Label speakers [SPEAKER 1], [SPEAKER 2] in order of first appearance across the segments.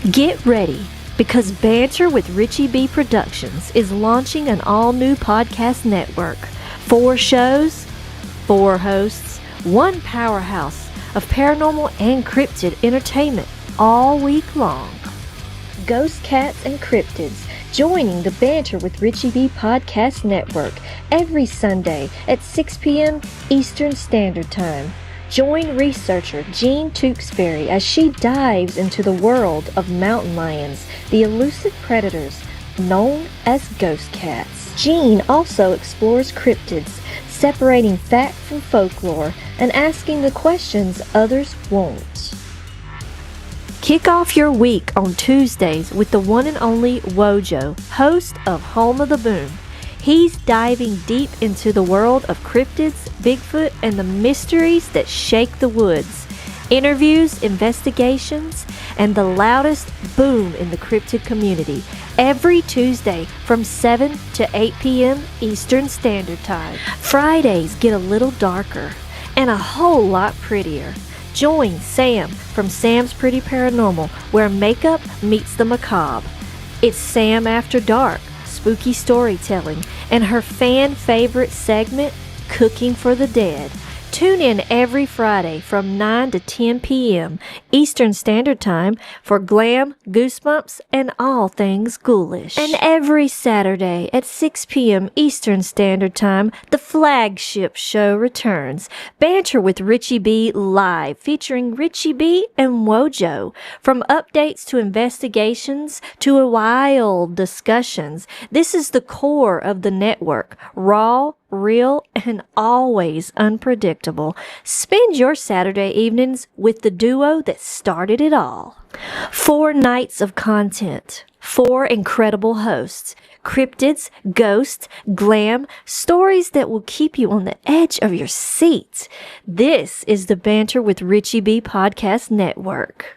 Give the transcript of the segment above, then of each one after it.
[SPEAKER 1] Get ready, because Banter with Richie B Productions is launching an all-new podcast network. 4 shows, 4 hosts, 1 powerhouse of paranormal and cryptid entertainment all week long. Ghost Cats and Cryptids joining the Banter with Richie B Podcast Network every Sunday at 6 p.m. Eastern Standard Time. Join researcher Jean Tewksbury as she dives into the world of mountain lions, the elusive predators known as ghost cats. Jean also explores cryptids, separating fact from folklore and asking the questions others won't. Kick off your week on Tuesdays with the one and only Wojo, host of Home of the Boom. He's diving deep into the world of cryptids, Bigfoot, and the mysteries that shake the woods. Interviews, investigations, and the loudest boom in the cryptid community. Every Tuesday from 7 to 8 p.m. Eastern Standard Time. Fridays get a little darker and a whole lot prettier. Join Sam from Sam's Pretty Paranormal, where makeup meets the macabre. It's Sam After Dark, spooky storytelling, and her fan favorite segment, Cooking for the Dead. Tune in every Friday from 9 to 10 p.m. Eastern Standard Time for glam, goosebumps, and all things ghoulish. And every Saturday at 6 p.m. Eastern Standard Time, the flagship show returns. Banter with Richie B Live, featuring Richie B and Wojo. From updates to investigations to wild discussions, this is the core of the network. Raw, real, and always unpredictable. Spend your Saturday evenings with the duo that started it all. 4 nights of content, 4 incredible hosts, cryptids, ghosts, glam, stories that will keep you on the edge of your seat. This is the Banter with Richie B Podcast Network.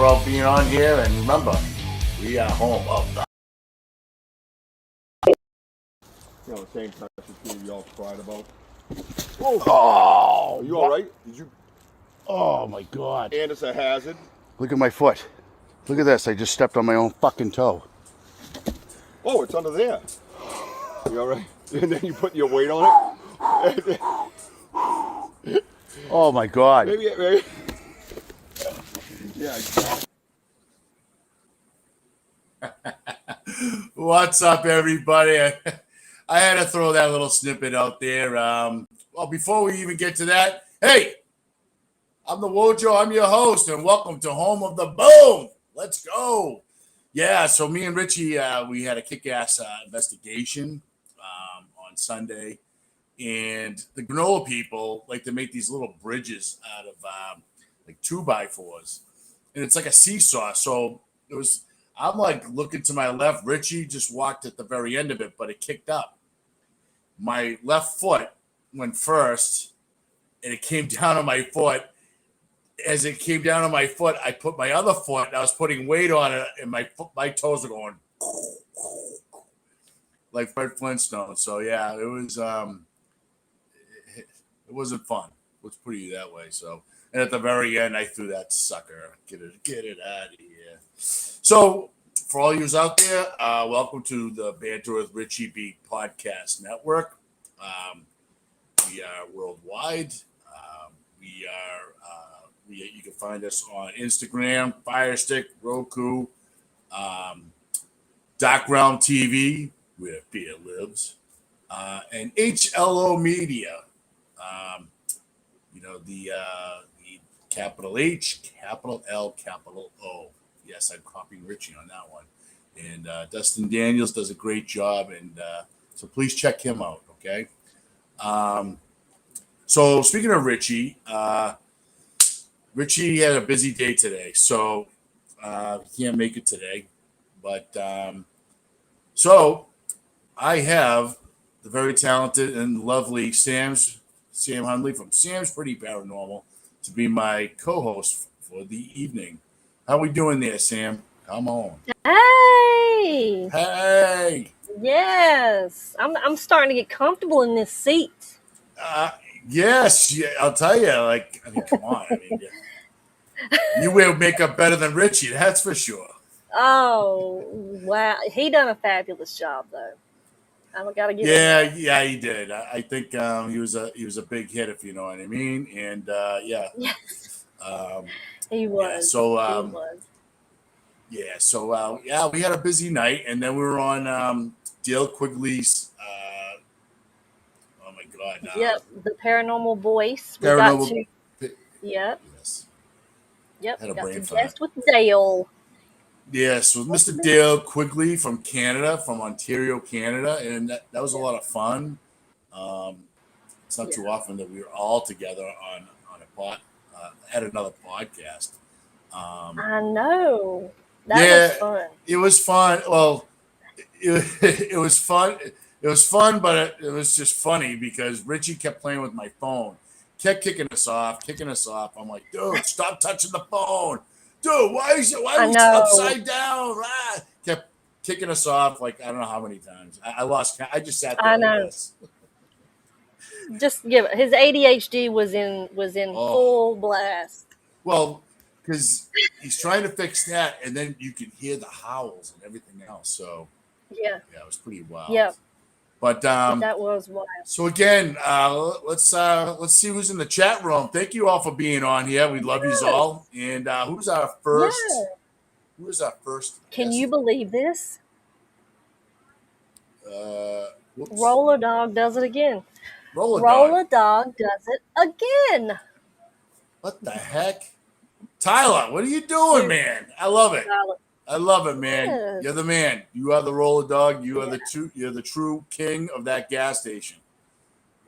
[SPEAKER 2] For all being on here, and remember, we are home of the.
[SPEAKER 3] You know, the same country y'all cried about.
[SPEAKER 2] Oh,
[SPEAKER 3] are you all right? Did you?
[SPEAKER 2] Oh my God!
[SPEAKER 3] And it's a hazard.
[SPEAKER 2] Look at my foot. Look at this. I just stepped on my own fucking toe.
[SPEAKER 3] Oh, it's under there. You all right? And then you put your weight on it.
[SPEAKER 2] Oh my God!
[SPEAKER 3] Maybe. Yeah.
[SPEAKER 4] What's up, everybody? I had to throw that little snippet out there. Well, before we even get to that, hey, I'm the Wojo. I'm your host, and welcome to Home of the Boom. Let's go. Yeah, so me and Richie, we had a kick-ass investigation on Sunday, and the granola people like to make these little bridges out of like 2x4s, and it's like a seesaw. So it was. I'm like looking to my left. Richie just walked at the very end of it, but it kicked up. My left foot went first, and it came down on my foot. As it came down on my foot, I put my other foot, and I was putting weight on it, and my toes are going like Fred Flintstone. So yeah, it was it wasn't fun. Let's put it that way. So, and at the very end, I threw that sucker. Get it out of here. So, for all you out there, welcome to the Banter with Richie B Podcast Network. We are worldwide. You can find us on Instagram, Firestick, Roku, Dark Realm TV, where fear lives, and HLO Media. The capital H, capital L, capital O. Yes, I'm copying Richie on that one. And Dustin Daniels does a great job, and so please check him out, okay? So speaking of Richie, Richie had a busy day today, so he can't make it today. But so I have the very talented and lovely Sam Hundley from Sam's Pretty Paranormal to be my co-host for the evening. How we doing there, Sam? Come on.
[SPEAKER 1] Hey.
[SPEAKER 4] Hey.
[SPEAKER 1] Yes. I'm starting to get comfortable in this seat.
[SPEAKER 4] Yes. Yeah, I'll tell you. Like, I mean, come on. I mean, you wear makeup better than Richie. That's for sure.
[SPEAKER 1] Oh wow, he done a fabulous job though. I gotta give.
[SPEAKER 4] Yeah, he did. I think he was a big hit, if you know what I mean. And yeah.
[SPEAKER 1] He was.
[SPEAKER 4] Yeah, so
[SPEAKER 1] he was.
[SPEAKER 4] Yeah, so yeah, we had a busy night, and then we were on Dale Quigley's. Oh my God!
[SPEAKER 1] Yep, the Paranormal Voice. We
[SPEAKER 4] Paranormal.
[SPEAKER 1] got to. Yep.
[SPEAKER 4] Yes.
[SPEAKER 1] Yep.
[SPEAKER 4] Had a
[SPEAKER 1] Got
[SPEAKER 4] brain
[SPEAKER 1] to
[SPEAKER 4] fart.
[SPEAKER 1] guest with Dale.
[SPEAKER 4] Yes, with Mr. Dale Quigley from Canada, from Ontario, Canada, and that was a lot of fun. It's not too often that we were all together on at another podcast.
[SPEAKER 1] I know. That was fun.
[SPEAKER 4] It was fun. Well, it was fun. It was fun, but it was just funny because Richie kept playing with my phone, kept kicking us off. I'm like, dude, stop touching the phone. Dude, why is it upside down? Ah. Kept kicking us off like I don't know how many times. I lost. I just sat there.
[SPEAKER 1] I know.
[SPEAKER 4] Like this.
[SPEAKER 1] Just give it. His ADHD was in
[SPEAKER 4] Oh.
[SPEAKER 1] full blast.
[SPEAKER 4] Well, because he's trying to fix that, and then you can hear the howls and everything else. So
[SPEAKER 1] Yeah.
[SPEAKER 4] it was pretty wild.
[SPEAKER 1] Yeah.
[SPEAKER 4] But
[SPEAKER 1] That was wild.
[SPEAKER 4] so again, let's see who's in the chat room. Thank you all for being on here. We love you all. And who's our first?
[SPEAKER 1] Yeah.
[SPEAKER 4] Who is our first?
[SPEAKER 1] Can you believe this?
[SPEAKER 4] Whoops.
[SPEAKER 1] Roller Dog does it again.
[SPEAKER 4] Roller
[SPEAKER 1] Dog does it again.
[SPEAKER 4] What the heck? Tyler, what are you doing, man? I love it.
[SPEAKER 1] Tyler.
[SPEAKER 4] I love it, man.
[SPEAKER 1] Yes.
[SPEAKER 4] You're the man. You are the roller dog. You are the true king of that gas station.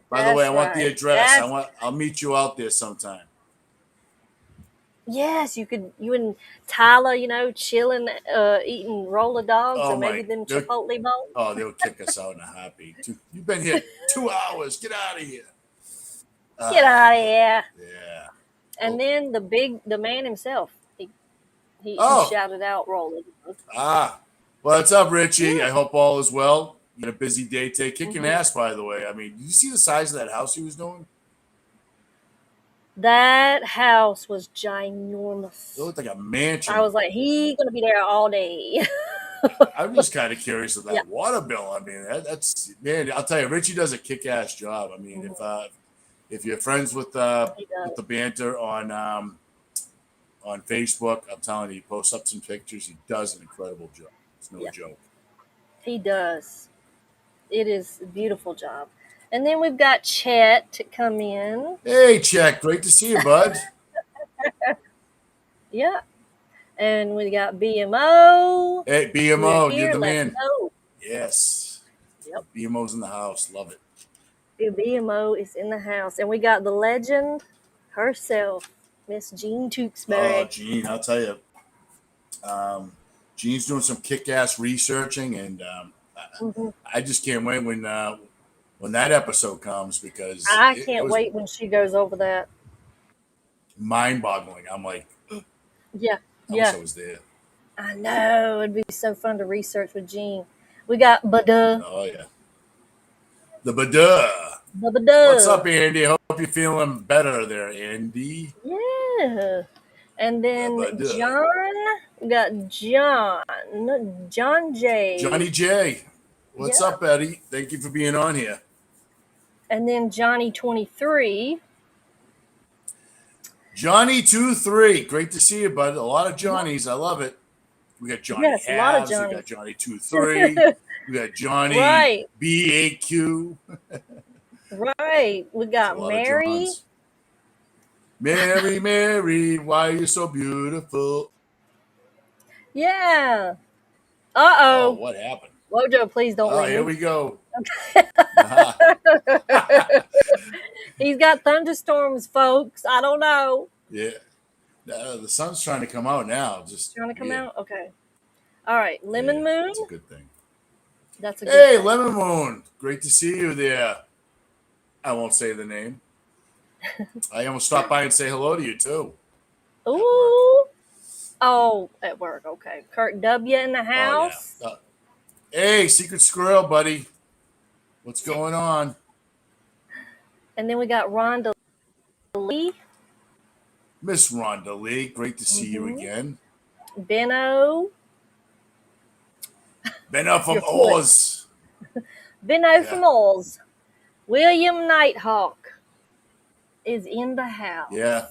[SPEAKER 4] By the way, I want the address. I'll meet you out there sometime.
[SPEAKER 1] Yes, you and Tyler, chilling, eating roller dogs or maybe them Chipotle bowls.
[SPEAKER 4] Oh, they'll kick us out in a heartbeat. You've been here 2 hours. Get out of here.
[SPEAKER 1] Get out of here.
[SPEAKER 4] Yeah.
[SPEAKER 1] And then the man himself, he shouted out roller.
[SPEAKER 4] What's up, Richie? I hope all is well. You had a busy day today. Kicking ass, by the way. I mean, did you see the size of that house he was doing?
[SPEAKER 1] That house was ginormous.
[SPEAKER 4] It looked like a mansion.
[SPEAKER 1] I was like, he's going to be there all day.
[SPEAKER 4] I'm just kind of curious of that water bill. I mean, that's man. I'll tell you, Richie does a kick-ass job. I mean, if you're friends with the Banter on Facebook, I'm telling you, he posts up some pictures. He does an incredible job. It's no joke.
[SPEAKER 1] He does. It is a beautiful job. And then we've got Chet to come in.
[SPEAKER 4] Hey, Chet. Great to see you, bud.
[SPEAKER 1] Yeah. And we got BMO.
[SPEAKER 4] Hey, BMO, you're the man.
[SPEAKER 1] Go.
[SPEAKER 4] Yes.
[SPEAKER 1] Yep.
[SPEAKER 4] BMO's in the house. Love it.
[SPEAKER 1] BMO is in the house. And we got the legend herself, Miss Jean Tewksbury.
[SPEAKER 4] Oh, Jean, I'll tell you. Jean's doing some kick-ass researching, and I just can't wait when that episode comes, because
[SPEAKER 1] I can't wait when she goes over that.
[SPEAKER 4] Mind-boggling. I'm like,
[SPEAKER 1] yeah.
[SPEAKER 4] I wish I was there.
[SPEAKER 1] I know. It'd be so fun to research with Jean. We got Bada.
[SPEAKER 4] Oh, yeah. The Bada.
[SPEAKER 1] The Bada.
[SPEAKER 4] What's up, Andy? Hope you're feeling better there, Andy.
[SPEAKER 1] Yeah. And then
[SPEAKER 4] The
[SPEAKER 1] John. We got John J.
[SPEAKER 4] Johnny J. What's up, Eddie? Thank you for being on here.
[SPEAKER 1] And then Johnny 23.
[SPEAKER 4] Johnny 23. Great to see you, bud. A lot of Johnnies. I love it. We got Johnny Halves.
[SPEAKER 1] A lot of
[SPEAKER 4] We
[SPEAKER 1] Johnnies.
[SPEAKER 4] got Johnny 23. We got Johnny BAQ.
[SPEAKER 1] Right. We got Mary.
[SPEAKER 4] Mary, why are you so beautiful?
[SPEAKER 1] Yeah.
[SPEAKER 4] Oh, what happened?
[SPEAKER 1] Wojo, please don't leave.
[SPEAKER 4] Here we go.
[SPEAKER 1] He's got thunderstorms, folks. I don't know.
[SPEAKER 4] Yeah. The sun's trying to come out now. Just
[SPEAKER 1] trying to come out? Okay. All right. Lemon Moon.
[SPEAKER 4] That's a good thing.
[SPEAKER 1] That's a good thing.
[SPEAKER 4] Lemon Moon. Great to see you there. I won't say the name. I almost stopped by and say hello to you, too.
[SPEAKER 1] Ooh. Oh, at work. Okay. Kirk W. in the house.
[SPEAKER 4] Oh, yeah. Hey, Secret Squirrel, buddy. What's going on?
[SPEAKER 1] And then we got Rhonda Lee.
[SPEAKER 4] Miss Rhonda Lee. Great to see you again.
[SPEAKER 1] Benno.
[SPEAKER 4] Benno from Oz.
[SPEAKER 1] Benno from Oz. William Nighthawk is in the house.
[SPEAKER 4] Yeah.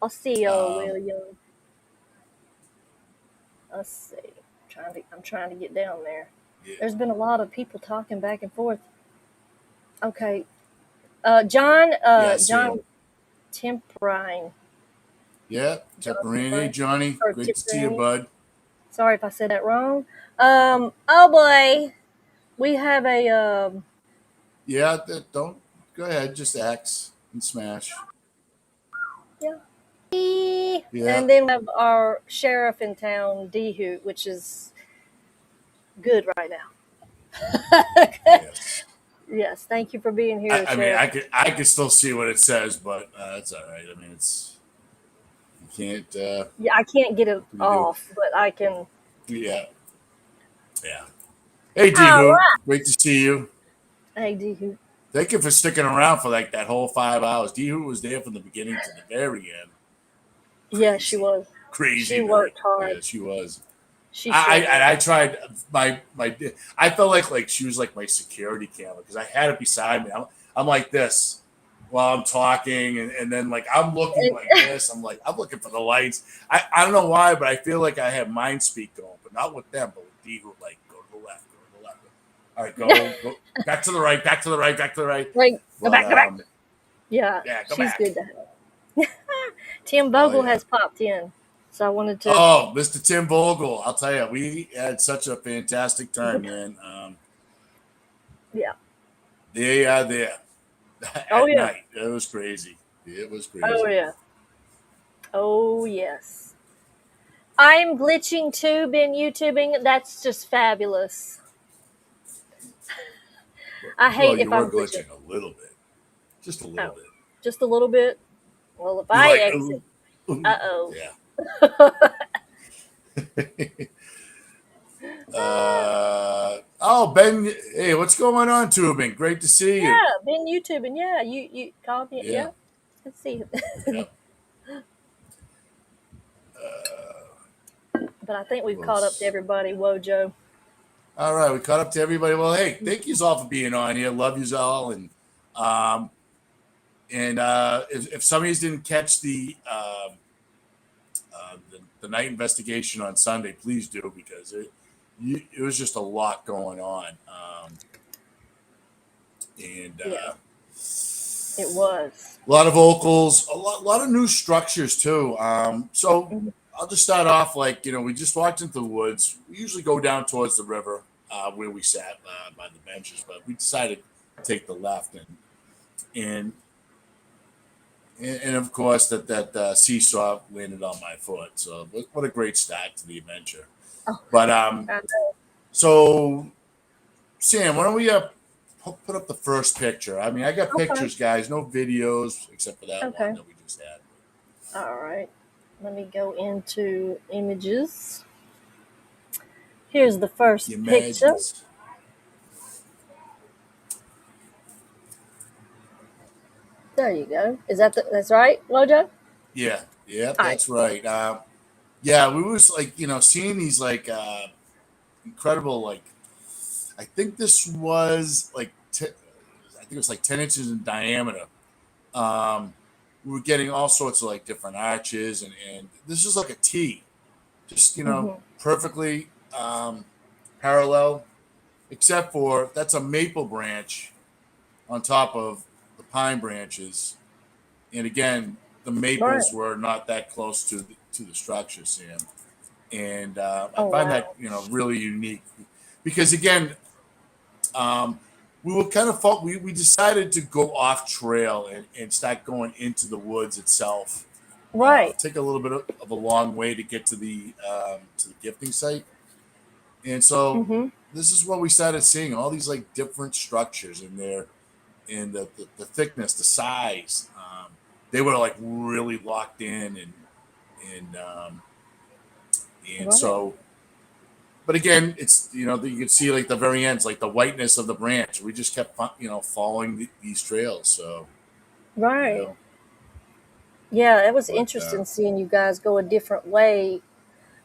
[SPEAKER 1] I'll see you, William. Let's see. I'm trying to get down there. Yeah. There's been a lot of people talking back and forth. Okay. John Temperine.
[SPEAKER 4] Yeah, Temperine. Johnny. Great to see you, bud.
[SPEAKER 1] Sorry if I said that wrong. Oh boy. We have a
[SPEAKER 4] yeah, don't go ahead, just X and smash.
[SPEAKER 1] Yeah. And then we have our sheriff in town, D-Hoot, which is good right now.
[SPEAKER 4] Yes.
[SPEAKER 1] Yes, thank you for being here.
[SPEAKER 4] I mean, I could still see what it says, but that's all right. I mean, you can't.
[SPEAKER 1] Yeah, I can't get it off, but I can.
[SPEAKER 4] Yeah. Yeah. Hey, D-Hoot. Right. Great to see you.
[SPEAKER 1] Hey, D-Hoot.
[SPEAKER 4] Thank you for sticking around for like that whole 5 hours. D Who was there from the beginning to the very end.
[SPEAKER 1] Yeah, she was.
[SPEAKER 4] Crazy.
[SPEAKER 1] She worked hard.
[SPEAKER 4] Yeah, she was.
[SPEAKER 1] She
[SPEAKER 4] I tried my I felt like she was like my security camera because I had it beside me. I'm like this while I'm talking, and then like I'm looking like this. I'm looking for the lights. I don't know why, but I feel like I have mind speak going, but not with them, but with D Who, like go to the left, go to the left. All right, go back to the right, back to the right, back to the right.
[SPEAKER 1] Like go back. Yeah,
[SPEAKER 4] go
[SPEAKER 1] she's
[SPEAKER 4] back.
[SPEAKER 1] good to have. Tim Bogle has popped in, so I wanted to.
[SPEAKER 4] Oh, Mr. Tim Bogle, I'll tell you, we had such a fantastic time, man.
[SPEAKER 1] Yeah.
[SPEAKER 4] They are there at night. It was crazy. It was crazy.
[SPEAKER 1] Oh yeah. Oh yes. I'm glitching too, been YouTubing. That's just fabulous. I hate if I'm
[SPEAKER 4] glitching a little bit, just a little bit.
[SPEAKER 1] Just a little bit. Well, if I exit,
[SPEAKER 4] Yeah. Ben, hey, what's going on, Tubing? Great to see you.
[SPEAKER 1] Yeah, been YouTubing. Yeah, you called me. Yeah. Let's see.
[SPEAKER 4] Yep.
[SPEAKER 1] But I think we've caught up to everybody. Wojo.
[SPEAKER 4] All right, we caught up to everybody. Well, hey, thank you all for being on here. Love you all, and if some of you didn't catch the night investigation on Sunday, please do, because it was just a lot going on,
[SPEAKER 1] it was
[SPEAKER 4] a lot of vocals, a lot of new structures too. So I'll just start off we just walked into the woods. We usually go down towards the river where we sat by the benches, but we decided to take the left, and of course that seesaw landed on my foot. So what a great start to the adventure. But so Sam, why don't we put up the first picture? I mean, I got pictures, guys, no videos except for that one that we just had.
[SPEAKER 1] All right, let me go into images. Here's the first picture. There you go. Is that's right, Wojo?
[SPEAKER 4] Yeah, that's right. We was seeing these incredible, I think this was I think it was 10 inches in diameter. We were getting all sorts of different arches, and this is like a T, just perfectly parallel, except for that's a maple branch on top of the pine branches, and again the maples were not that close to the structure, Sam, and I find that really unique, because again we were kind of we decided to go off trail and start going into the woods itself, take a little bit of a long way to get to the gifting site, and so this is what we started seeing, all these different structures in there, and the thickness, the size, they were really locked in, and so, but again, it's you can see the very ends, the whiteness of the branch. We just kept following these trails. So
[SPEAKER 1] yeah, it was interesting seeing you guys go a different way.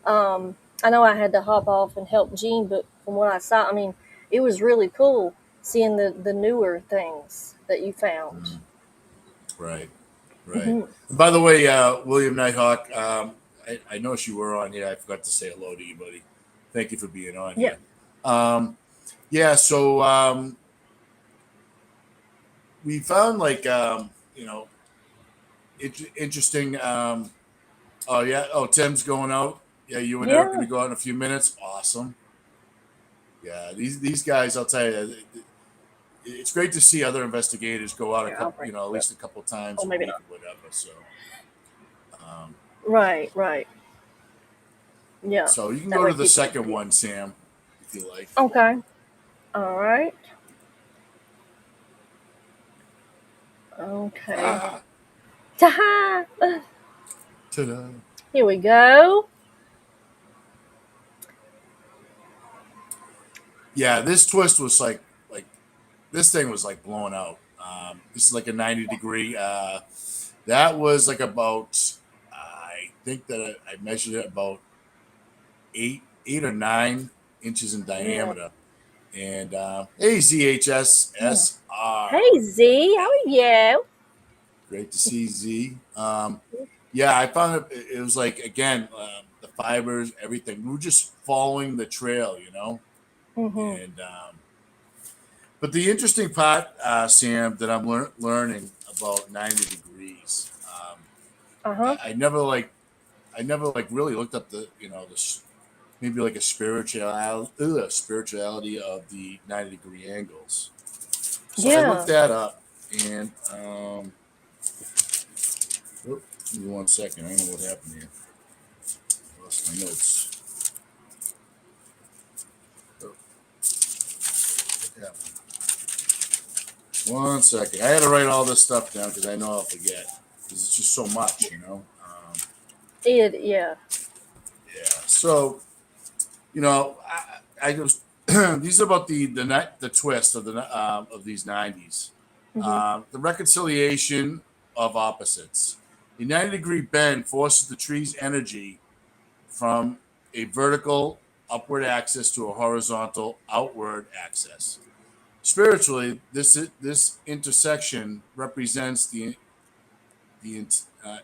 [SPEAKER 1] I know I had to hop off and help Gene, but from what I saw, I mean, it was really cool seeing the newer things that you found.
[SPEAKER 4] Right. And by the way, William Nighthawk, I know you were on here. I forgot to say hello to you, buddy. Thank you for being on here. So we found interesting. Tim's going out. Yeah, you and Eric are going to go out in a few minutes. Awesome. Yeah, these guys, I'll tell you, it's great to see other investigators go out at least a couple times a week or whatever. So,
[SPEAKER 1] right. Yeah.
[SPEAKER 4] So you can go to the second one, Sam, if you like.
[SPEAKER 1] Okay. All right. Okay. Ta-ha!
[SPEAKER 4] Ta-da.
[SPEAKER 1] Here we go.
[SPEAKER 4] Yeah, this twist was this this thing was like blown out. This is like a 90-degree. That was like about, I think that I measured it about 8 or 9 inches in diameter. And hey, ZHSSR.
[SPEAKER 1] Hey Z, how are you?
[SPEAKER 4] Great to see Z. Yeah, I found it was like, again, the fibers, everything. We were just following the trail, you know?
[SPEAKER 1] Mm-hmm.
[SPEAKER 4] And but the interesting part, Sam, that I'm learning about 90 degrees. I never like really looked up the maybe like a spirituality of the 90-degree angles. So I looked that up, and give me 1 second. I don't know what happened here. I lost my notes. What happened? 1 second. I had to write all this stuff down because I know I'll forget. Because it's just so much, you know.
[SPEAKER 1] Yeah.
[SPEAKER 4] Yeah. So, I was. These are about the twist of these 90s. The reconciliation of opposites. A 90-degree bend forces the tree's energy from a vertical upward axis to a horizontal outward axis. Spiritually, this intersection represents the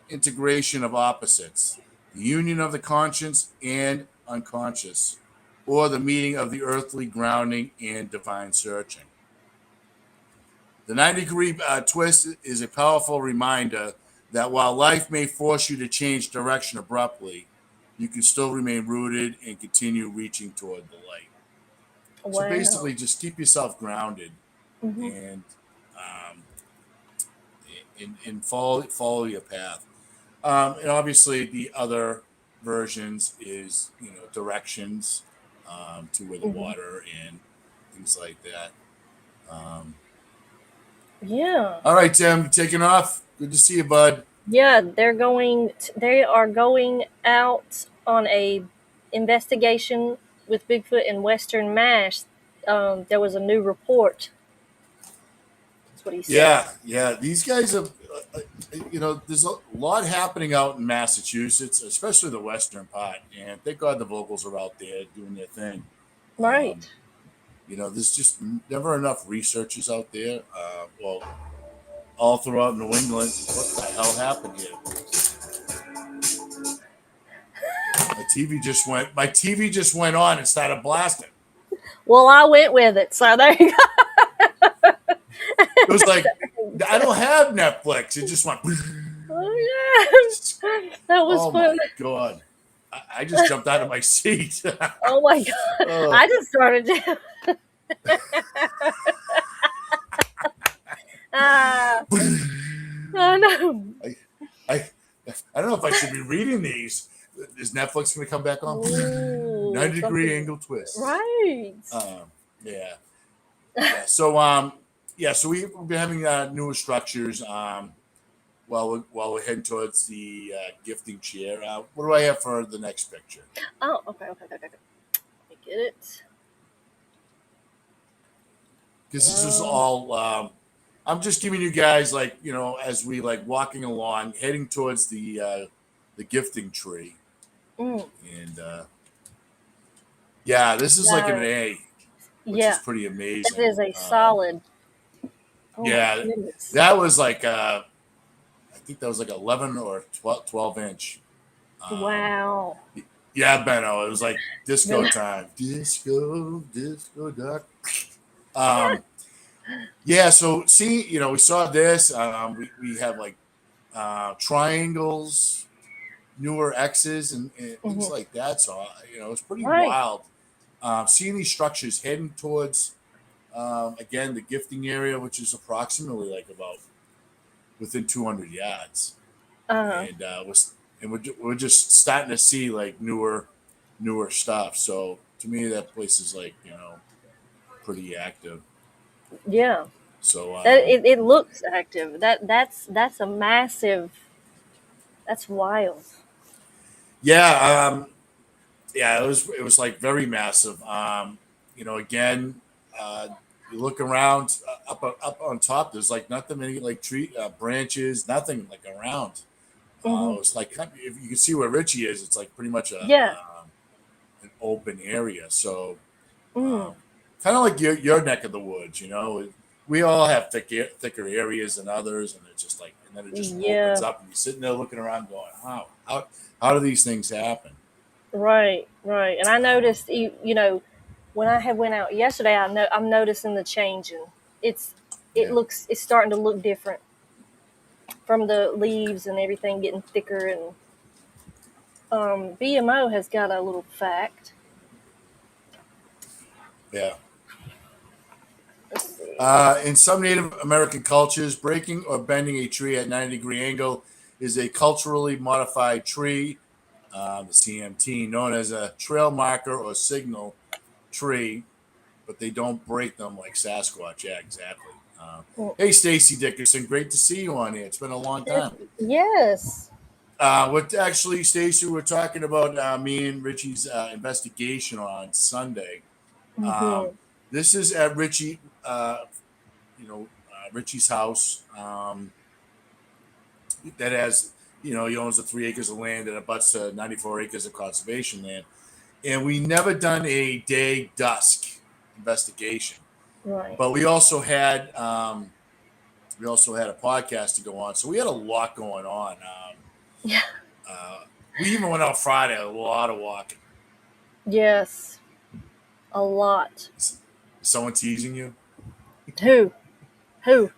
[SPEAKER 4] integration of opposites, the union of the conscious and unconscious, or the meeting of the earthly grounding and divine searching. The 90-degree twist is a powerful reminder that while life may force you to change direction abruptly, you can still remain rooted and continue reaching toward the light.
[SPEAKER 1] Wow.
[SPEAKER 4] So basically, just keep yourself grounded
[SPEAKER 1] Mm-hmm.
[SPEAKER 4] and follow your path. And obviously, the other versions is directions to where the water and things like that.
[SPEAKER 1] Yeah.
[SPEAKER 4] All right, Tim, taking off. Good to see you, bud.
[SPEAKER 1] Yeah, they are going out on a investigation with Bigfoot in Western Mass. There was a new report. That's what he said.
[SPEAKER 4] Yeah. These guys have, there's a lot happening out in Massachusetts, especially the western part. And thank God the vocals are out there doing their thing.
[SPEAKER 1] Right.
[SPEAKER 4] There's just never enough researchers out there. Well, all throughout New England. What the hell happened here? My TV just went on and started blasting.
[SPEAKER 1] Well, I went with it, so there you go.
[SPEAKER 4] It was like, I don't have Netflix. It just went.
[SPEAKER 1] Oh yeah, that was fun.
[SPEAKER 4] My God. I just jumped out of my seat.
[SPEAKER 1] Oh my God. I just started to. I know.
[SPEAKER 4] I don't know if I should be reading these. Is Netflix going to come back on? 90-degree angle twist.
[SPEAKER 1] Right.
[SPEAKER 4] Yeah. So we've been having newer structures while we're heading towards the gifting chair. What do I have for the next picture?
[SPEAKER 1] Oh, okay. Let me get it.
[SPEAKER 4] Because this is all. I'm just giving you guys as we walking along, heading towards the gifting tree. And this is like an A, which is pretty amazing.
[SPEAKER 1] It is a solid.
[SPEAKER 4] That was like I think that was like 11 or 12 inch.
[SPEAKER 1] Wow.
[SPEAKER 4] Yeah, Benno. It was like disco time. Disco duck. Yeah, so see, we saw this. We have like triangles, newer X's, and things like that. So it's pretty wild. Seeing these structures heading towards again the gifting area, which is approximately like about within 200 yards, and we're just starting to see like newer stuff. So to me, that place is like pretty active.
[SPEAKER 1] Yeah.
[SPEAKER 4] So
[SPEAKER 1] it looks active. That's a massive. That's wild.
[SPEAKER 4] Yeah. It was like very massive. Again, you look around up on top. There's like nothing many like tree branches, nothing like around. It's like if you can see where Richie is, it's like pretty much an open area. So kind of like your neck of the woods, you know. We all have thicker areas than others, and it's just like, and then it just opens up, and you're sitting there looking around, going, how do these things happen?
[SPEAKER 5] Right. And I noticed, you know, when I had went out yesterday, I'm noticing the changing. It's starting to look different from the leaves and everything getting thicker. And BMO has got a little fact.
[SPEAKER 4] Yeah. In some Native American cultures, breaking or bending a tree at 90-degree angle is a culturally modified tree, the CMT, known as a trail marker or signal tree, but they don't break them like Sasquatch. Yeah, exactly. Hey, Stacy Dickerson, great to see you on here. It's been a long time.
[SPEAKER 5] Yes.
[SPEAKER 4] Stacy, we're talking about me and Richie's investigation on Sunday. This is at Richie, Richie's house. That has, he owns the 3 acres of land that abuts 94 acres of conservation land, and we never done a day dusk investigation.
[SPEAKER 5] Right.
[SPEAKER 4] But we also had a podcast to go on, so we had a lot going on. We even went out Friday, a lot of walking.
[SPEAKER 5] Yes, a lot.
[SPEAKER 4] Is someone teasing you?
[SPEAKER 5] Who?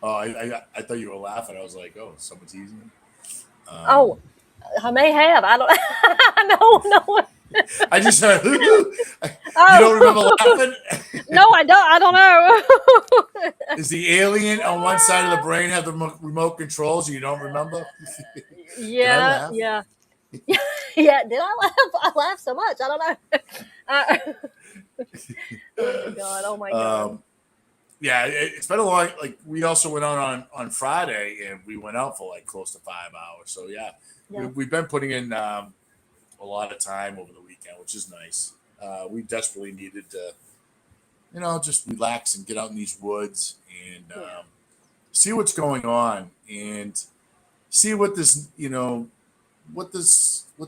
[SPEAKER 4] Oh, I thought you were laughing. I was like, oh, someone teasing you?
[SPEAKER 5] I may have. I don't. No.
[SPEAKER 4] I just heard. You don't remember laughing?
[SPEAKER 5] No, I don't. I don't know.
[SPEAKER 4] Is the alien on one side of the brain have the remote controls? You don't remember?
[SPEAKER 5] Yeah. Yeah. Did I laugh? I laughed so much. I don't know. Oh my God.
[SPEAKER 4] Yeah, it's been a long. Like we also went on Friday, and we went out for like close to 5 hours. So yeah. We've been putting in a lot of time over the weekend, which is nice. We desperately needed to, just relax and get out in these woods and see what's going on and see what this, what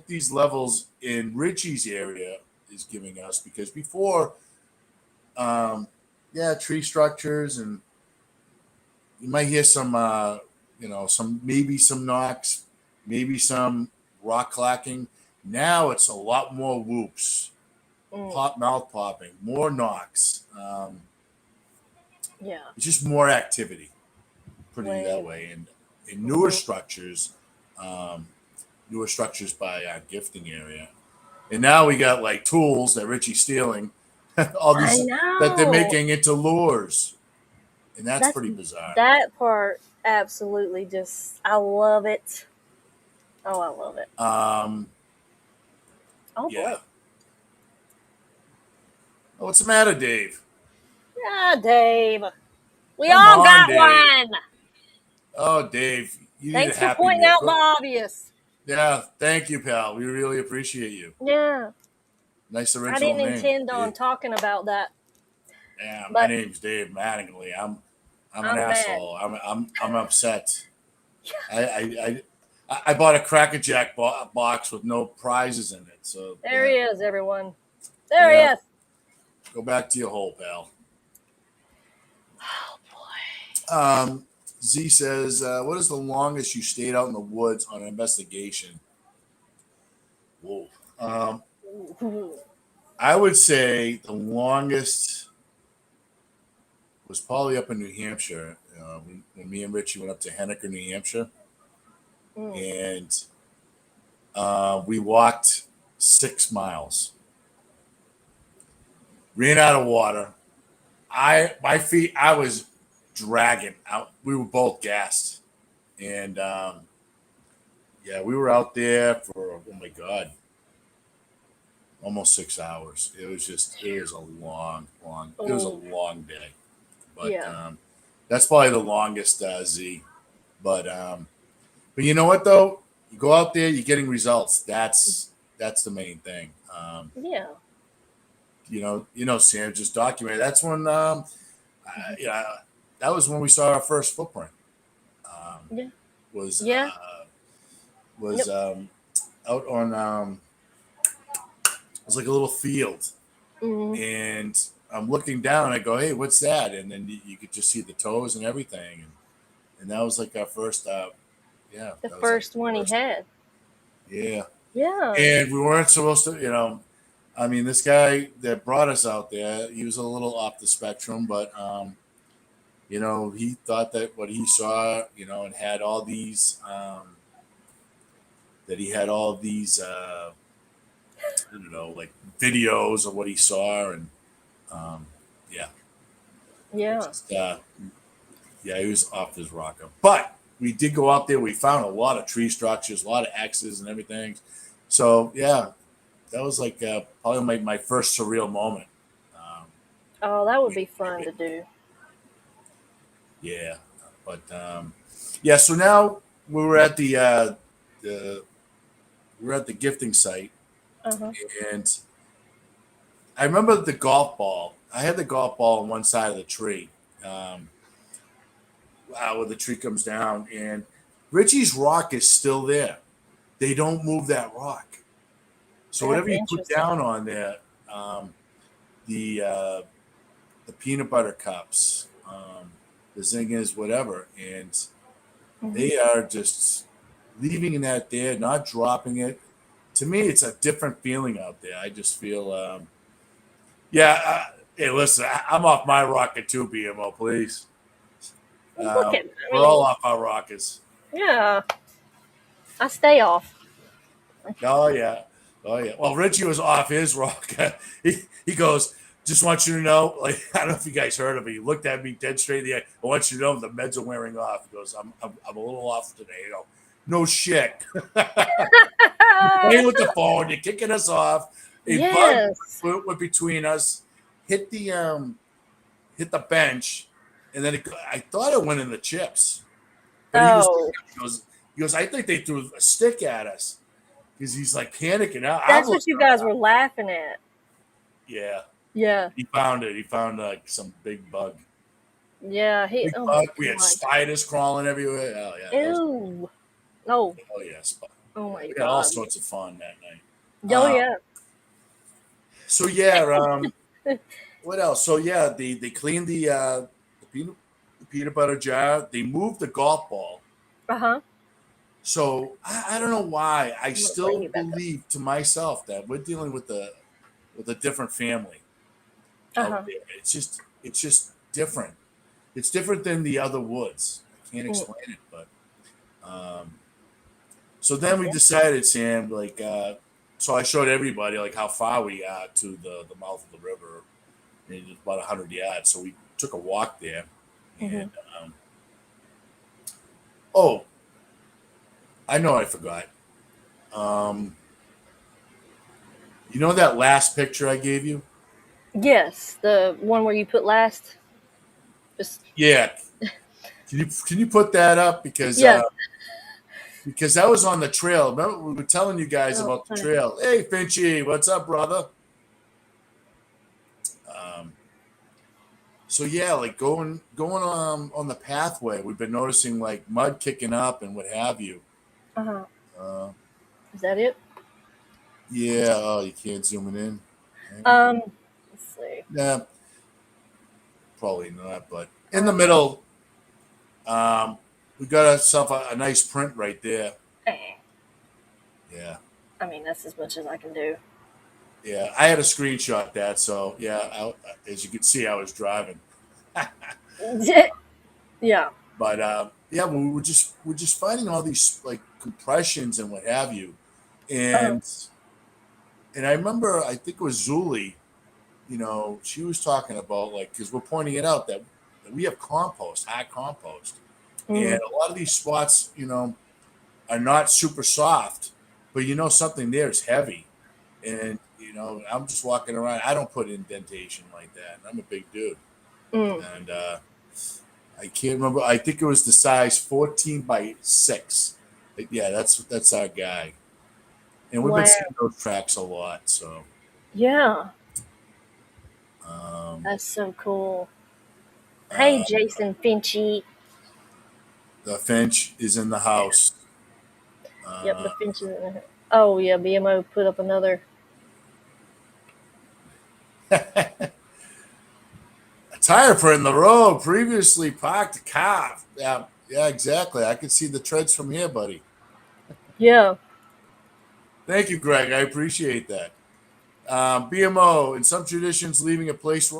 [SPEAKER 4] these levels in Richie's area is giving us. Because before, tree structures, and you might hear some, maybe some knocks, maybe some rock clacking. Now it's a lot more whoops, mouth popping, more knocks. It's just more activity, putting it that way. And in newer structures by our gifting area. And now we got like tools that Richie's stealing, all these that they're making into lures. And that's pretty bizarre.
[SPEAKER 5] That part, absolutely, I love it. Oh, I love it.
[SPEAKER 4] Boy. Oh, what's the matter, Dave?
[SPEAKER 5] Yeah, Dave. We all got
[SPEAKER 4] Dave.
[SPEAKER 5] one.
[SPEAKER 4] Oh, Dave.
[SPEAKER 5] Thanks for pointing out the obvious.
[SPEAKER 4] Yeah, thank you, pal. We really appreciate you.
[SPEAKER 5] Yeah.
[SPEAKER 4] Nice original
[SPEAKER 5] I didn't
[SPEAKER 4] name,
[SPEAKER 5] intend on
[SPEAKER 4] Dave.
[SPEAKER 5] talking about that.
[SPEAKER 4] Yeah, my name's Dave Mattingly. I'm an asshole. I'm upset. I bought a Cracker Jack box with no prizes in it. So
[SPEAKER 5] there he is, everyone. There he is.
[SPEAKER 4] Go back to your hole, pal.
[SPEAKER 5] Oh boy.
[SPEAKER 4] Z says, "What is the longest you stayed out in the woods on an investigation?" Whoa. I would say the longest was probably up in New Hampshire. When me and Richie went up to Henniker, New Hampshire. And we walked 6 miles. Ran out of water. My feet, I was dragging out. We were both gassed. And we were out there for, oh my God, almost 6 hours. It was a long day. But that's probably the longest, Z. But you know what though? You go out there, you're getting results. That's the main thing. Sam just documented. That's when That was when we saw our first footprint.
[SPEAKER 5] Yeah.
[SPEAKER 4] Was
[SPEAKER 5] Yeah.
[SPEAKER 4] was out on it was like a little field, and I'm looking down. I go, "Hey, what's that?" And then you could just see the toes and everything, and that was like our first.
[SPEAKER 5] The
[SPEAKER 4] that was
[SPEAKER 5] first
[SPEAKER 4] like
[SPEAKER 5] one he had.
[SPEAKER 4] Yeah,
[SPEAKER 5] Yeah.
[SPEAKER 4] and we weren't supposed to. I mean, this guy that brought us out there, he was a little off the spectrum, but he thought that what he saw, and had all these, that he had all these, I don't know, like videos of what he saw, and yeah,
[SPEAKER 5] Yeah.
[SPEAKER 4] just, he was off his rocker. But we did go out there. We found a lot of tree structures, a lot of X's and everything. So yeah, that was like probably my first surreal moment.
[SPEAKER 5] Oh, that would be fun to do.
[SPEAKER 4] Yeah, but so now we were at the gifting site, and I remember the golf ball. I had the golf ball on one side of the tree, where the tree comes down, and Richie's rock is still there. They don't move that rock. So
[SPEAKER 5] That's
[SPEAKER 4] whatever you put
[SPEAKER 5] interesting.
[SPEAKER 4] down on there, the peanut butter cups, the zingers, whatever, and they are just leaving that there, not dropping it. To me, it's a different feeling out there. I just feel, hey, listen, I'm off my rocket too, BMO, please.
[SPEAKER 5] Look at
[SPEAKER 4] We're all off our rockets.
[SPEAKER 5] Yeah. I stay off.
[SPEAKER 4] Oh yeah. Well, Richie was off his rocket. He goes, just want you to know, like, I don't know if you guys heard of it. He looked at me dead straight in the eye. I want you to know the meds are wearing off. He goes, I'm a little off today. You know, no shit. Playing with the phone, you're kicking us off. A bug went between us, hit the bench, and then I thought it went in the chips. But he goes, I think they threw a stick at us. Because he's like panicking.
[SPEAKER 5] That's what you guys were laughing at.
[SPEAKER 4] Yeah.
[SPEAKER 5] Yeah.
[SPEAKER 4] He found it. He found like some big bug.
[SPEAKER 5] Yeah.
[SPEAKER 4] Big bug. We had spiders crawling everywhere. Oh yeah.
[SPEAKER 5] Ew. Oh.
[SPEAKER 4] Oh yes.
[SPEAKER 5] Oh my
[SPEAKER 4] we
[SPEAKER 5] god.
[SPEAKER 4] had all sorts of fun that night.
[SPEAKER 5] Oh yeah.
[SPEAKER 4] So yeah. What else? So yeah, they cleaned the peanut butter jar. They moved the golf ball. So I don't know why I still believe to myself that we're dealing with a different family. Out there. It's just different. It's different than the other woods. I can't explain it, but so then we decided, Sam, like so I showed everybody like how far we are to the mouth of the river. And it's about 100 yards. So we took a walk there, and I know I forgot. You know that last picture I gave you?
[SPEAKER 5] Yes, the one where you put last.
[SPEAKER 4] Yeah. Can you put that up because because that was on the trail. Remember we were telling you guys about the trail. Hey Finchy, what's up, brother? So yeah, like going on the pathway, we've been noticing like mud kicking up and what have you.
[SPEAKER 5] Is that it?
[SPEAKER 4] Yeah. Oh, you can't zoom it in.
[SPEAKER 5] Let's see.
[SPEAKER 4] Yeah. Probably not, but in the middle, we got ourselves a nice print right there. Yeah.
[SPEAKER 5] I mean, that's as much as I can do.
[SPEAKER 4] Yeah, I had a screenshot that, so yeah, as you can see, I was driving.
[SPEAKER 5] Yeah.
[SPEAKER 4] But yeah, we're just finding all these like compressions and what have you, and I remember I think it was Zuli, she was talking about like because we're pointing it out that we have compost, high compost, and a lot of these spots, are not super soft, but something there is heavy, and I'm just walking around. I don't put indentation like that. I'm a big dude, and I can't remember. I think it was the size 14x6. Yeah, that's our guy, and we've been seeing those tracks a lot. So
[SPEAKER 5] yeah, that's so cool. Hey, Jason Finchy.
[SPEAKER 4] The Finch is in the house.
[SPEAKER 5] Yep, the Finch is in. Oh yeah, BMO put up another.
[SPEAKER 4] A tire for in the road. Previously parked a car. Yeah, exactly. I can see the treads from here, buddy.
[SPEAKER 5] Yeah.
[SPEAKER 4] Thank you, Greg. I appreciate that. BMO, in some traditions, leaving a place,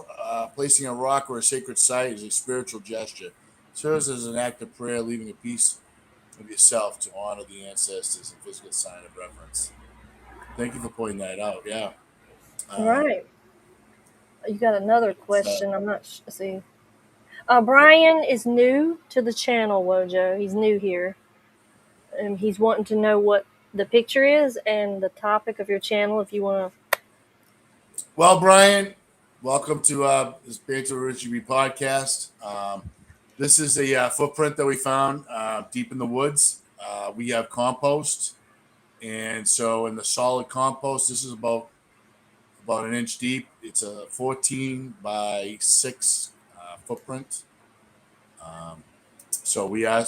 [SPEAKER 4] placing a rock or a sacred site is a spiritual gesture. Serves as an act of prayer, leaving a piece of yourself to honor the ancestors and physical sign of reverence. Thank you for pointing that out. Yeah.
[SPEAKER 5] Right. You got another
[SPEAKER 4] So,
[SPEAKER 5] question. I'm not see. Brian is new to the channel, Wojo. He's new here. And he's wanting to know what the picture is and the topic of your channel if you want to.
[SPEAKER 4] well, Brian, welcome to this Banter Richie B Podcast. This is a footprint that we found deep in the woods. We have compost, and so in the solid compost, this is about an inch deep. It's a 14 by 6 footprint. So we are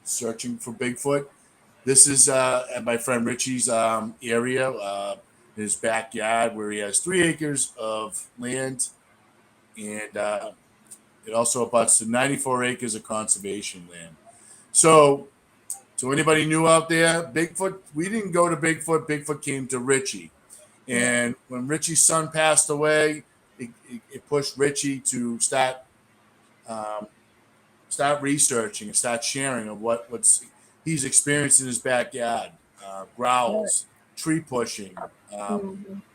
[SPEAKER 4] searching for Bigfoot. This is at my friend Richie's area, his backyard, where he has 3 acres of land, and it also abuts to 94 acres of conservation land. So, to anybody new out there, Bigfoot, we didn't go to Bigfoot. Bigfoot came to Richie. And when Richie's son passed away, it pushed Richie to start researching and start sharing of what's he's experienced in his backyard. Growls, tree pushing,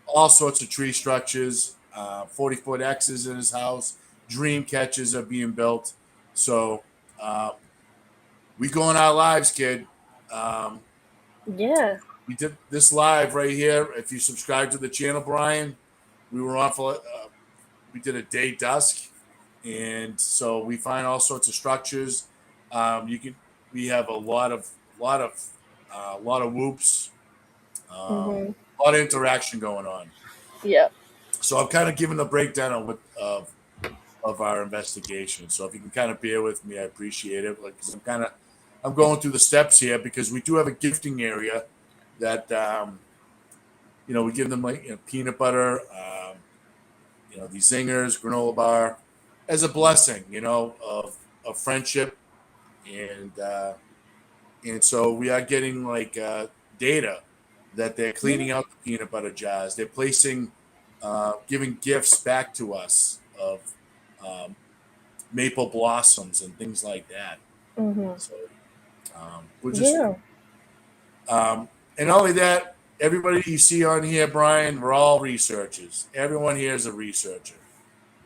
[SPEAKER 4] all sorts of tree structures, 40-foot X's in his house, dream catches are being built. So we go in our lives, kid.
[SPEAKER 5] Yeah.
[SPEAKER 4] We did this live right here. If you subscribe to the channel, Brian, we were on for we did a day dusk, and so we find all sorts of structures. We have a lot of whoops, a lot of interaction going on.
[SPEAKER 5] Yeah.
[SPEAKER 4] So I'm kind of giving a breakdown of our investigation. So if you can kind of bear with me, I appreciate it. Like, 'cause I'm going through the steps here because we do have a gifting area that we give them like peanut butter, these zingers, granola bar, as a blessing, of friendship, and so we are getting like data that they're cleaning out the peanut butter jars. They're placing, giving gifts back to us of maple blossoms and things like that. So we're just, and not only that, everybody you see on here, Brian, we're all researchers. Everyone here is a researcher.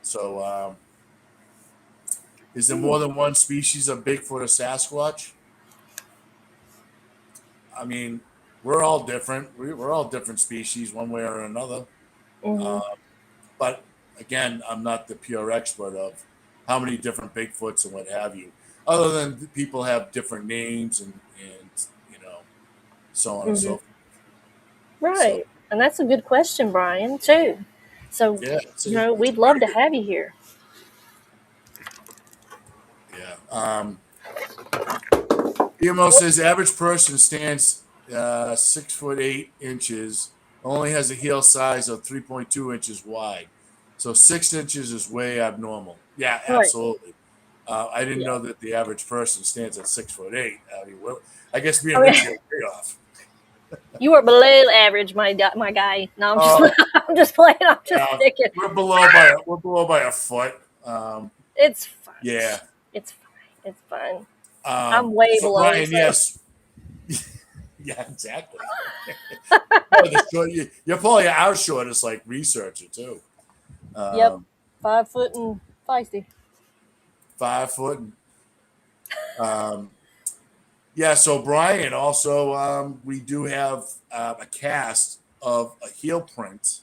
[SPEAKER 4] So, is there more than one species of Bigfoot or Sasquatch? I mean, we're all different. We're all different species, one way or another. But again, I'm not the pure expert of how many different Bigfoots and what have you. Other than people have different names and so on and so forth.
[SPEAKER 5] Right. So, and that's a good question, Brian, too. So, we'd love to have you here.
[SPEAKER 4] Yeah. EMO says average person stands 6'8" only has a heel size of 3.2 inches wide. So 6 inches is way abnormal. Yeah, absolutely. I didn't know that the average person stands at 6'8". I mean, I guess me and Richie are way off.
[SPEAKER 5] You are below average, my guy. No, I'm just playing. I'm just thinking.
[SPEAKER 4] We're below by a foot.
[SPEAKER 5] It's fine.
[SPEAKER 4] Yeah.
[SPEAKER 5] It's fine. It's fine. I'm way below.
[SPEAKER 4] Brian, yes. Yeah, exactly. You're probably our shortest like researcher too.
[SPEAKER 5] Yep, 5 foot and feisty.
[SPEAKER 4] 5 foot. Yeah. So Brian, also, we do have a cast of a heel print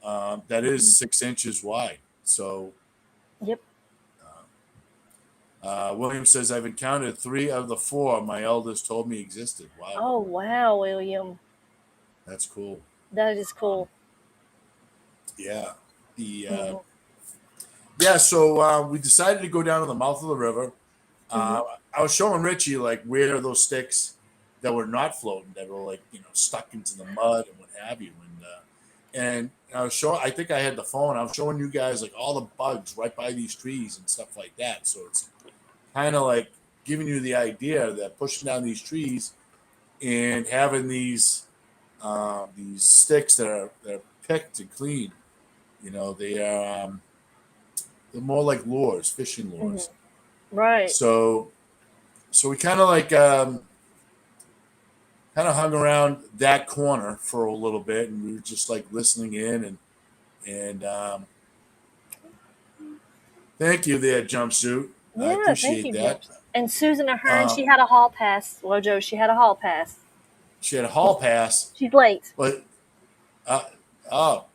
[SPEAKER 4] that is 6 inches wide. So.
[SPEAKER 5] Yep.
[SPEAKER 4] William says, I've encountered 3 of the 4 my elders told me existed. Wow.
[SPEAKER 5] Oh, wow, William.
[SPEAKER 4] That's cool.
[SPEAKER 5] That is cool.
[SPEAKER 4] Yeah. yeah, so we decided to go down to the mouth of the river.
[SPEAKER 5] Mhm.
[SPEAKER 4] I was showing Richie like where are those sticks that were not floating, that were like stuck into the mud and what have you, and I was showing. I think I had the phone. I was showing you guys like all the bugs right by these trees and stuff like that. So it's kind of like giving you the idea that pushing down these trees and having these sticks that are picked and clean. They are they're more like lures, fishing
[SPEAKER 5] Mhm.
[SPEAKER 4] lures.
[SPEAKER 5] Right.
[SPEAKER 4] So we kind of like hung around that corner for a little bit, and we were just like listening in and thank you there, jumpsuit. I
[SPEAKER 5] Yeah. Thank
[SPEAKER 4] appreciate
[SPEAKER 5] you,
[SPEAKER 4] that.
[SPEAKER 5] James. And Susan Ahern,
[SPEAKER 4] Uh,
[SPEAKER 5] she had a hall pass. Wojo, she had a hall pass.
[SPEAKER 4] she had a hall pass,
[SPEAKER 5] She's late.
[SPEAKER 4] but uh, oh,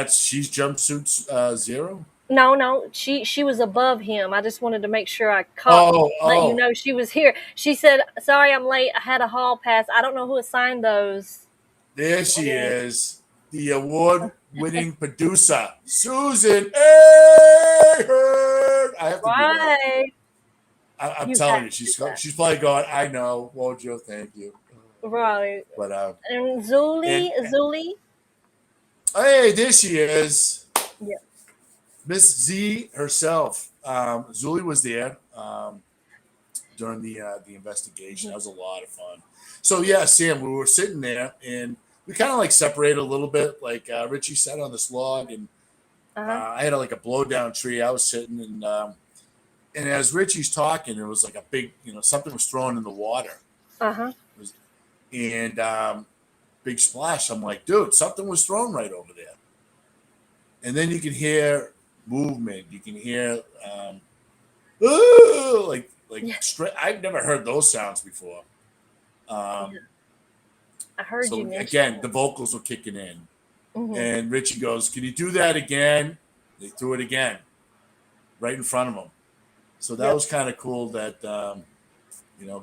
[SPEAKER 4] she's jumpsuit 0.
[SPEAKER 5] No, she was above him. I just wanted to make sure I let you
[SPEAKER 4] Oh,
[SPEAKER 5] know she was here. She said, "Sorry, I'm late. I had a hall pass. I don't know who assigned those."
[SPEAKER 4] there
[SPEAKER 5] I
[SPEAKER 4] she
[SPEAKER 5] mean,
[SPEAKER 4] is, the award-winning producer, Susan. Hey, I have to do that.
[SPEAKER 5] right.
[SPEAKER 4] I'm
[SPEAKER 5] You
[SPEAKER 4] telling
[SPEAKER 5] have
[SPEAKER 4] you,
[SPEAKER 5] to do
[SPEAKER 4] she's probably going. I know, Wojo. Thank you,
[SPEAKER 5] that. Right.
[SPEAKER 4] but
[SPEAKER 5] And
[SPEAKER 4] and
[SPEAKER 5] Zuli.
[SPEAKER 4] hey, there she is,
[SPEAKER 5] Yeah.
[SPEAKER 4] Miss Z herself. Zuli was there during the investigation. That was a lot of fun. So yeah, Sam, we were sitting there and we kind of like separated a little bit. Like Richie sat on this log, and
[SPEAKER 5] Uh-huh.
[SPEAKER 4] I had like a blow down tree. I was sitting, and as Richie's talking, it was like a big, something was thrown in the water,
[SPEAKER 5] Uh-huh.
[SPEAKER 4] and big splash. I'm like, dude, something was thrown right over there. And then you can hear movement. You can hear like
[SPEAKER 5] Yeah.
[SPEAKER 4] straight. I've never heard those sounds before.
[SPEAKER 5] Yeah. I heard you
[SPEAKER 4] So
[SPEAKER 5] mention
[SPEAKER 4] again, the
[SPEAKER 5] that.
[SPEAKER 4] vocals were kicking in,
[SPEAKER 5] Mm-hmm.
[SPEAKER 4] and Richie goes, "Can you do that again?" They threw it again, right in front of him. So that
[SPEAKER 5] Yep.
[SPEAKER 4] was kind of cool that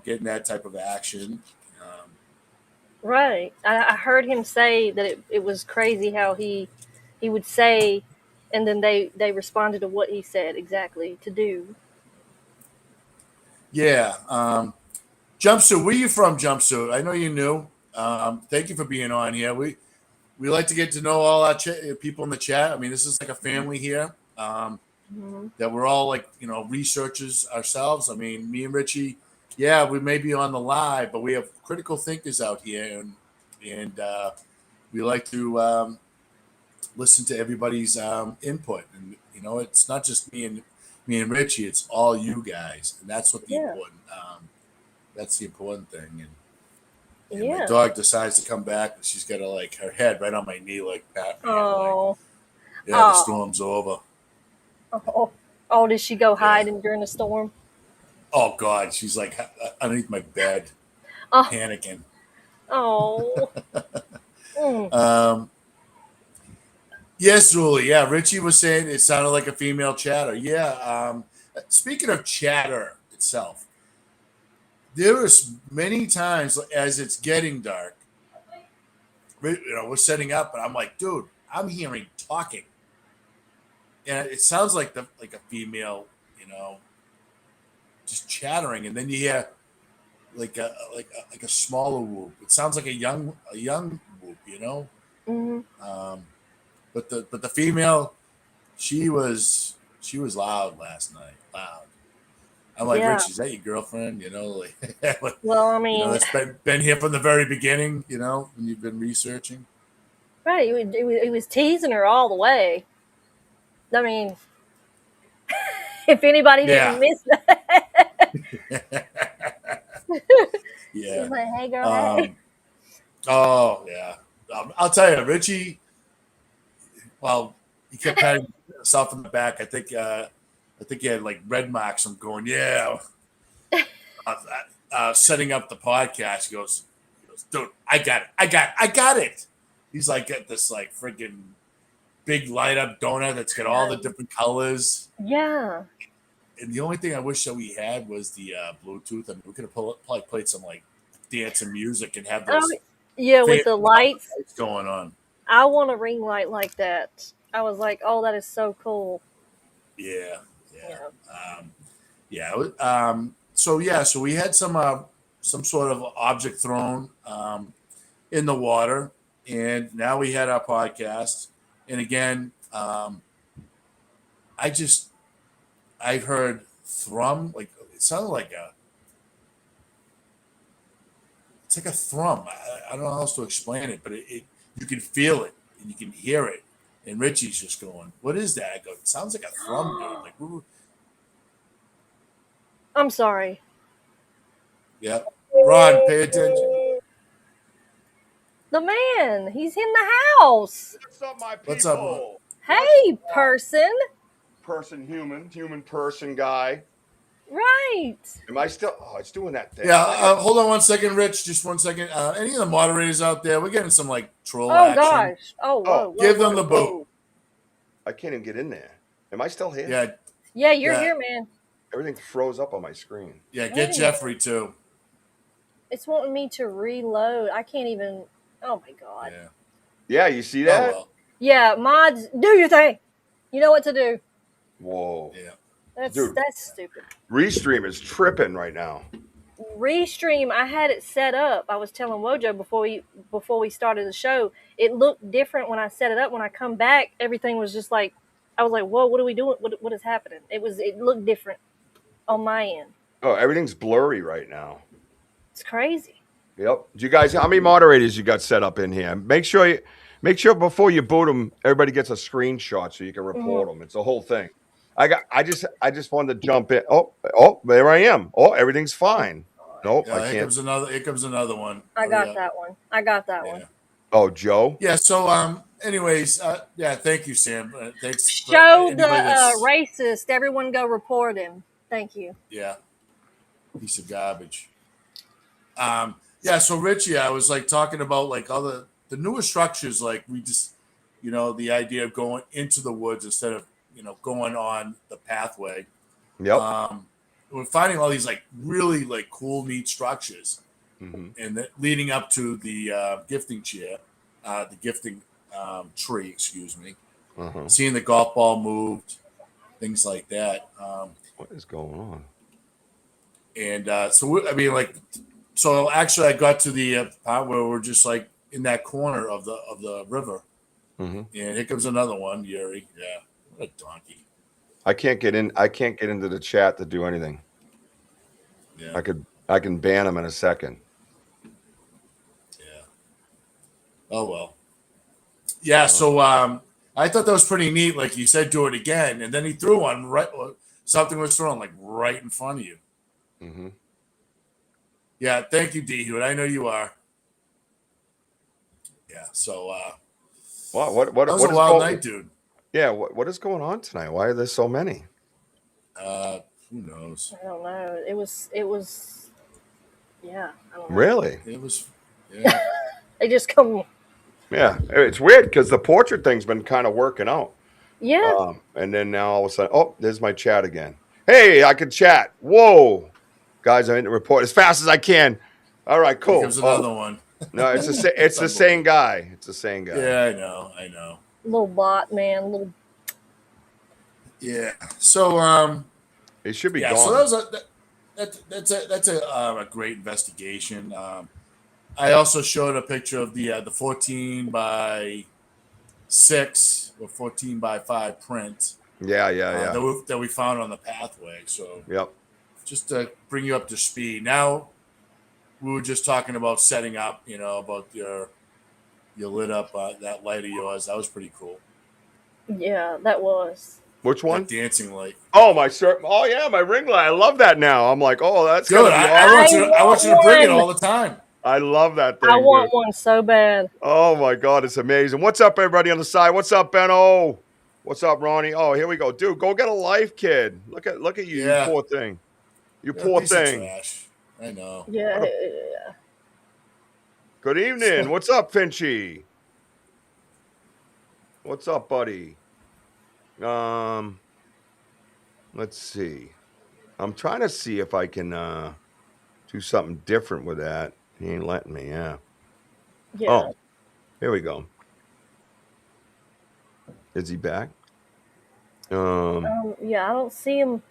[SPEAKER 4] getting that type of action.
[SPEAKER 5] Right. I heard him say that it was crazy how he would say, and then they responded to what he said exactly to do.
[SPEAKER 4] Yeah, Jumpsuit. Where you from, Jumpsuit? I know you knew. Thank you for being on here. We like to get to know all our people in the chat. I mean, this is like a family here.
[SPEAKER 5] Mm-hmm.
[SPEAKER 4] That we're all like researchers ourselves. I mean, me and Richie, yeah, we may be on the live, but we have critical thinkers out here, and we like to listen to everybody's input. And it's not just me and Richie; it's all you guys, and that's what the
[SPEAKER 5] Yeah.
[SPEAKER 4] important. That's the important thing. And my
[SPEAKER 5] Yeah.
[SPEAKER 4] dog decides to come back, and she's got like her head right on my knee, like pat me. I'm like,
[SPEAKER 5] Oh.
[SPEAKER 4] yeah, the
[SPEAKER 5] Oh.
[SPEAKER 4] storm's over.
[SPEAKER 5] Oh. Oh. Did she go
[SPEAKER 4] Yeah.
[SPEAKER 5] hide during the storm?
[SPEAKER 4] Oh God, she's like underneath my bed,
[SPEAKER 5] Oh.
[SPEAKER 4] panicking.
[SPEAKER 5] Oh. Mm.
[SPEAKER 4] Yes, Julie. Yeah, Richie was saying it sounded like a female chatter. Yeah. Speaking of chatter itself, there was many times as it's getting dark. We're setting up, and I'm like, dude, I'm hearing talking, and it sounds like a female, just chattering, and then you hear like a smaller whoop. It sounds like a young whoop,
[SPEAKER 5] Mm-hmm.
[SPEAKER 4] But the female, she was loud last night. Loud. I'm like,
[SPEAKER 5] Yeah.
[SPEAKER 4] Rich, is that your girlfriend? Like,
[SPEAKER 5] Well, I mean,
[SPEAKER 4] that's been here from the very beginning. When you've been researching.
[SPEAKER 5] right. He was teasing her all the way. I mean, if anybody
[SPEAKER 4] Yeah.
[SPEAKER 5] didn't miss that,
[SPEAKER 4] Yeah.
[SPEAKER 5] she's like, "Hey, girl, hey."
[SPEAKER 4] Oh yeah. I'll tell you, Richie. Well, he kept patting himself in the back. I think he had like red marks from going. Yeah. Setting up the podcast, he goes, dude, I got it. He's like got this like freaking big light up donut that's got all the different colors.
[SPEAKER 5] Yeah.
[SPEAKER 4] And the only thing I wish that we had was the Bluetooth. I mean, we could have probably played some like dancing music and have those
[SPEAKER 5] Yeah, with the lights
[SPEAKER 4] going on.
[SPEAKER 5] I want a ring light like that. I was like, oh, that is so cool.
[SPEAKER 4] Yeah, yeah,
[SPEAKER 5] Yeah.
[SPEAKER 4] yeah. So we had some sort of object thrown in the water, and now we had our podcast. And again, I just I've heard thrum, like it sounded like it's like a thrum. I don't know how else to explain it, but it you can feel it and you can hear it. And Richie's just going, "What is that?" I go, "It sounds like a thrum, dude." Like, "Ooh."
[SPEAKER 5] I'm sorry.
[SPEAKER 4] Yeah, Ron, pay attention.
[SPEAKER 5] The man, he's in the house.
[SPEAKER 3] What's up, my people?
[SPEAKER 4] What's up, Ron?
[SPEAKER 5] Hey, person.
[SPEAKER 3] Person, human person guy.
[SPEAKER 5] Right.
[SPEAKER 3] Am I still? Oh, it's doing that thing.
[SPEAKER 4] Yeah, hold on one second, Rich. Just one second. Any of the moderators out there, we're getting some like troll
[SPEAKER 5] Oh
[SPEAKER 4] action.
[SPEAKER 5] gosh. Oh whoa. whoa
[SPEAKER 4] Give them
[SPEAKER 5] whoa,
[SPEAKER 4] the
[SPEAKER 5] whoa.
[SPEAKER 4] boot.
[SPEAKER 3] I can't even get in there. Am I still here?
[SPEAKER 4] Yeah,
[SPEAKER 5] Yeah, you're
[SPEAKER 4] Yeah.
[SPEAKER 5] here, man.
[SPEAKER 3] Everything froze up on my screen.
[SPEAKER 4] yeah. Get
[SPEAKER 5] Hey.
[SPEAKER 4] Jeffrey too.
[SPEAKER 5] It's wanting me to reload. I can't even. Oh my god.
[SPEAKER 4] Yeah.
[SPEAKER 3] Yeah, you see
[SPEAKER 4] Oh
[SPEAKER 3] that?
[SPEAKER 4] well.
[SPEAKER 5] Yeah, mods, do your thing. You know what to do.
[SPEAKER 3] Whoa.
[SPEAKER 4] Yeah.
[SPEAKER 5] That's
[SPEAKER 3] Dude.
[SPEAKER 5] stupid.
[SPEAKER 3] Restream is tripping right now.
[SPEAKER 5] Restream, I had it set up. I was telling Wojo before we started the show. It looked different when I set it up. When I come back, everything was just like I was like, "Whoa, what are we doing? What is happening?" It looked different on my end.
[SPEAKER 3] Oh, everything's blurry right now.
[SPEAKER 5] It's crazy.
[SPEAKER 3] Yep. Do you guys? How many moderators you got set up in here? Make sure before you boot them, everybody gets a screenshot so you can report them. It's a whole thing. I just wanted to jump in. Oh, there I am. Oh, everything's fine. Nope,
[SPEAKER 4] Yeah,
[SPEAKER 3] I
[SPEAKER 4] here
[SPEAKER 3] can't.
[SPEAKER 4] comes another one.
[SPEAKER 5] I got
[SPEAKER 4] yeah.
[SPEAKER 5] that one. I got that
[SPEAKER 4] Yeah.
[SPEAKER 5] one.
[SPEAKER 3] Oh, Joe.
[SPEAKER 4] Yeah. So anyways, yeah. Thank you, Sam. Thanks. for
[SPEAKER 5] Show
[SPEAKER 4] anybody
[SPEAKER 5] the
[SPEAKER 4] that's-
[SPEAKER 5] racist. Everyone go report him. Thank you.
[SPEAKER 4] Yeah. Piece of garbage. Yeah. So Richie, I was like talking about like all the newer structures. Like we just, the idea of going into the woods instead of going on the pathway.
[SPEAKER 3] Yep.
[SPEAKER 4] We're finding all these like really like cool, neat structures, and leading up to the gifting chair, the gifting tree. Excuse me. Seeing the golf ball moved, things like that.
[SPEAKER 3] What is going on?
[SPEAKER 4] And so actually, I got to the part where we're just like in that corner of the river, and here comes another one, Yuri. Yeah, what a donkey.
[SPEAKER 3] I can't get in. I can't get into the chat to do anything.
[SPEAKER 4] Yeah.
[SPEAKER 3] I can ban him in a second.
[SPEAKER 4] Yeah. Oh well. Yeah. So I thought that was pretty neat. Like you said, do it again, and then he threw one right. Something was thrown like right in front of you. Yeah. Thank you, D. Hood. I know you are. Yeah. So.
[SPEAKER 3] Wow. What
[SPEAKER 4] That was a wild night, dude.
[SPEAKER 3] Yeah. What is going on tonight? Why are there so many?
[SPEAKER 4] Who knows?
[SPEAKER 5] I don't know. It was. Yeah. I don't know.
[SPEAKER 3] Really?
[SPEAKER 4] It was. Yeah.
[SPEAKER 5] They just come.
[SPEAKER 3] Yeah. It's weird because the portrait thing's been kind of working out.
[SPEAKER 5] Yeah.
[SPEAKER 3] And then now all of a sudden, oh, there's my chat again. Hey, I can chat. Whoa, guys, I'm in the report as fast as I can. All right, cool.
[SPEAKER 4] Here comes another one.
[SPEAKER 3] No, it's the same guy. It's the same guy.
[SPEAKER 4] Yeah, I know.
[SPEAKER 5] Little bot man. Little.
[SPEAKER 4] Yeah. So
[SPEAKER 3] It should be
[SPEAKER 4] yeah.
[SPEAKER 3] gone.
[SPEAKER 4] So that's a great investigation. I also showed a picture of the 14 by 6 or 14 by 5 print.
[SPEAKER 3] Yeah.
[SPEAKER 4] That we found on the pathway. So
[SPEAKER 3] Yep.
[SPEAKER 4] just to bring you up to speed. Now we were just talking about setting up. About your lit up that light of yours. That was pretty cool.
[SPEAKER 5] Yeah, that was.
[SPEAKER 3] Which one?
[SPEAKER 4] That dancing light.
[SPEAKER 3] Oh, Oh, yeah, my ring light. I love that now. I'm like, oh, that's
[SPEAKER 4] Good.
[SPEAKER 3] good.
[SPEAKER 4] I want you to bring it all the time.
[SPEAKER 3] I love that thing.
[SPEAKER 5] I want
[SPEAKER 3] dude.
[SPEAKER 5] one so bad.
[SPEAKER 3] Oh my God, it's amazing. What's up, everybody on the side? What's up, Benno? What's up, Ronnie? Oh, here we go, dude. Go get a life, kid. Look at you,
[SPEAKER 4] Yeah.
[SPEAKER 3] you poor thing. You
[SPEAKER 4] You're a
[SPEAKER 3] poor
[SPEAKER 4] piece of
[SPEAKER 3] thing.
[SPEAKER 4] trash. I know.
[SPEAKER 5] Yeah.
[SPEAKER 3] Good evening. What's up, Finchy? What's up, buddy? Let's see. I'm trying to see if I can do something different with that. He ain't letting me. Yeah.
[SPEAKER 5] Yeah.
[SPEAKER 3] Oh, here we go. Is he back?
[SPEAKER 5] Yeah, I don't see them.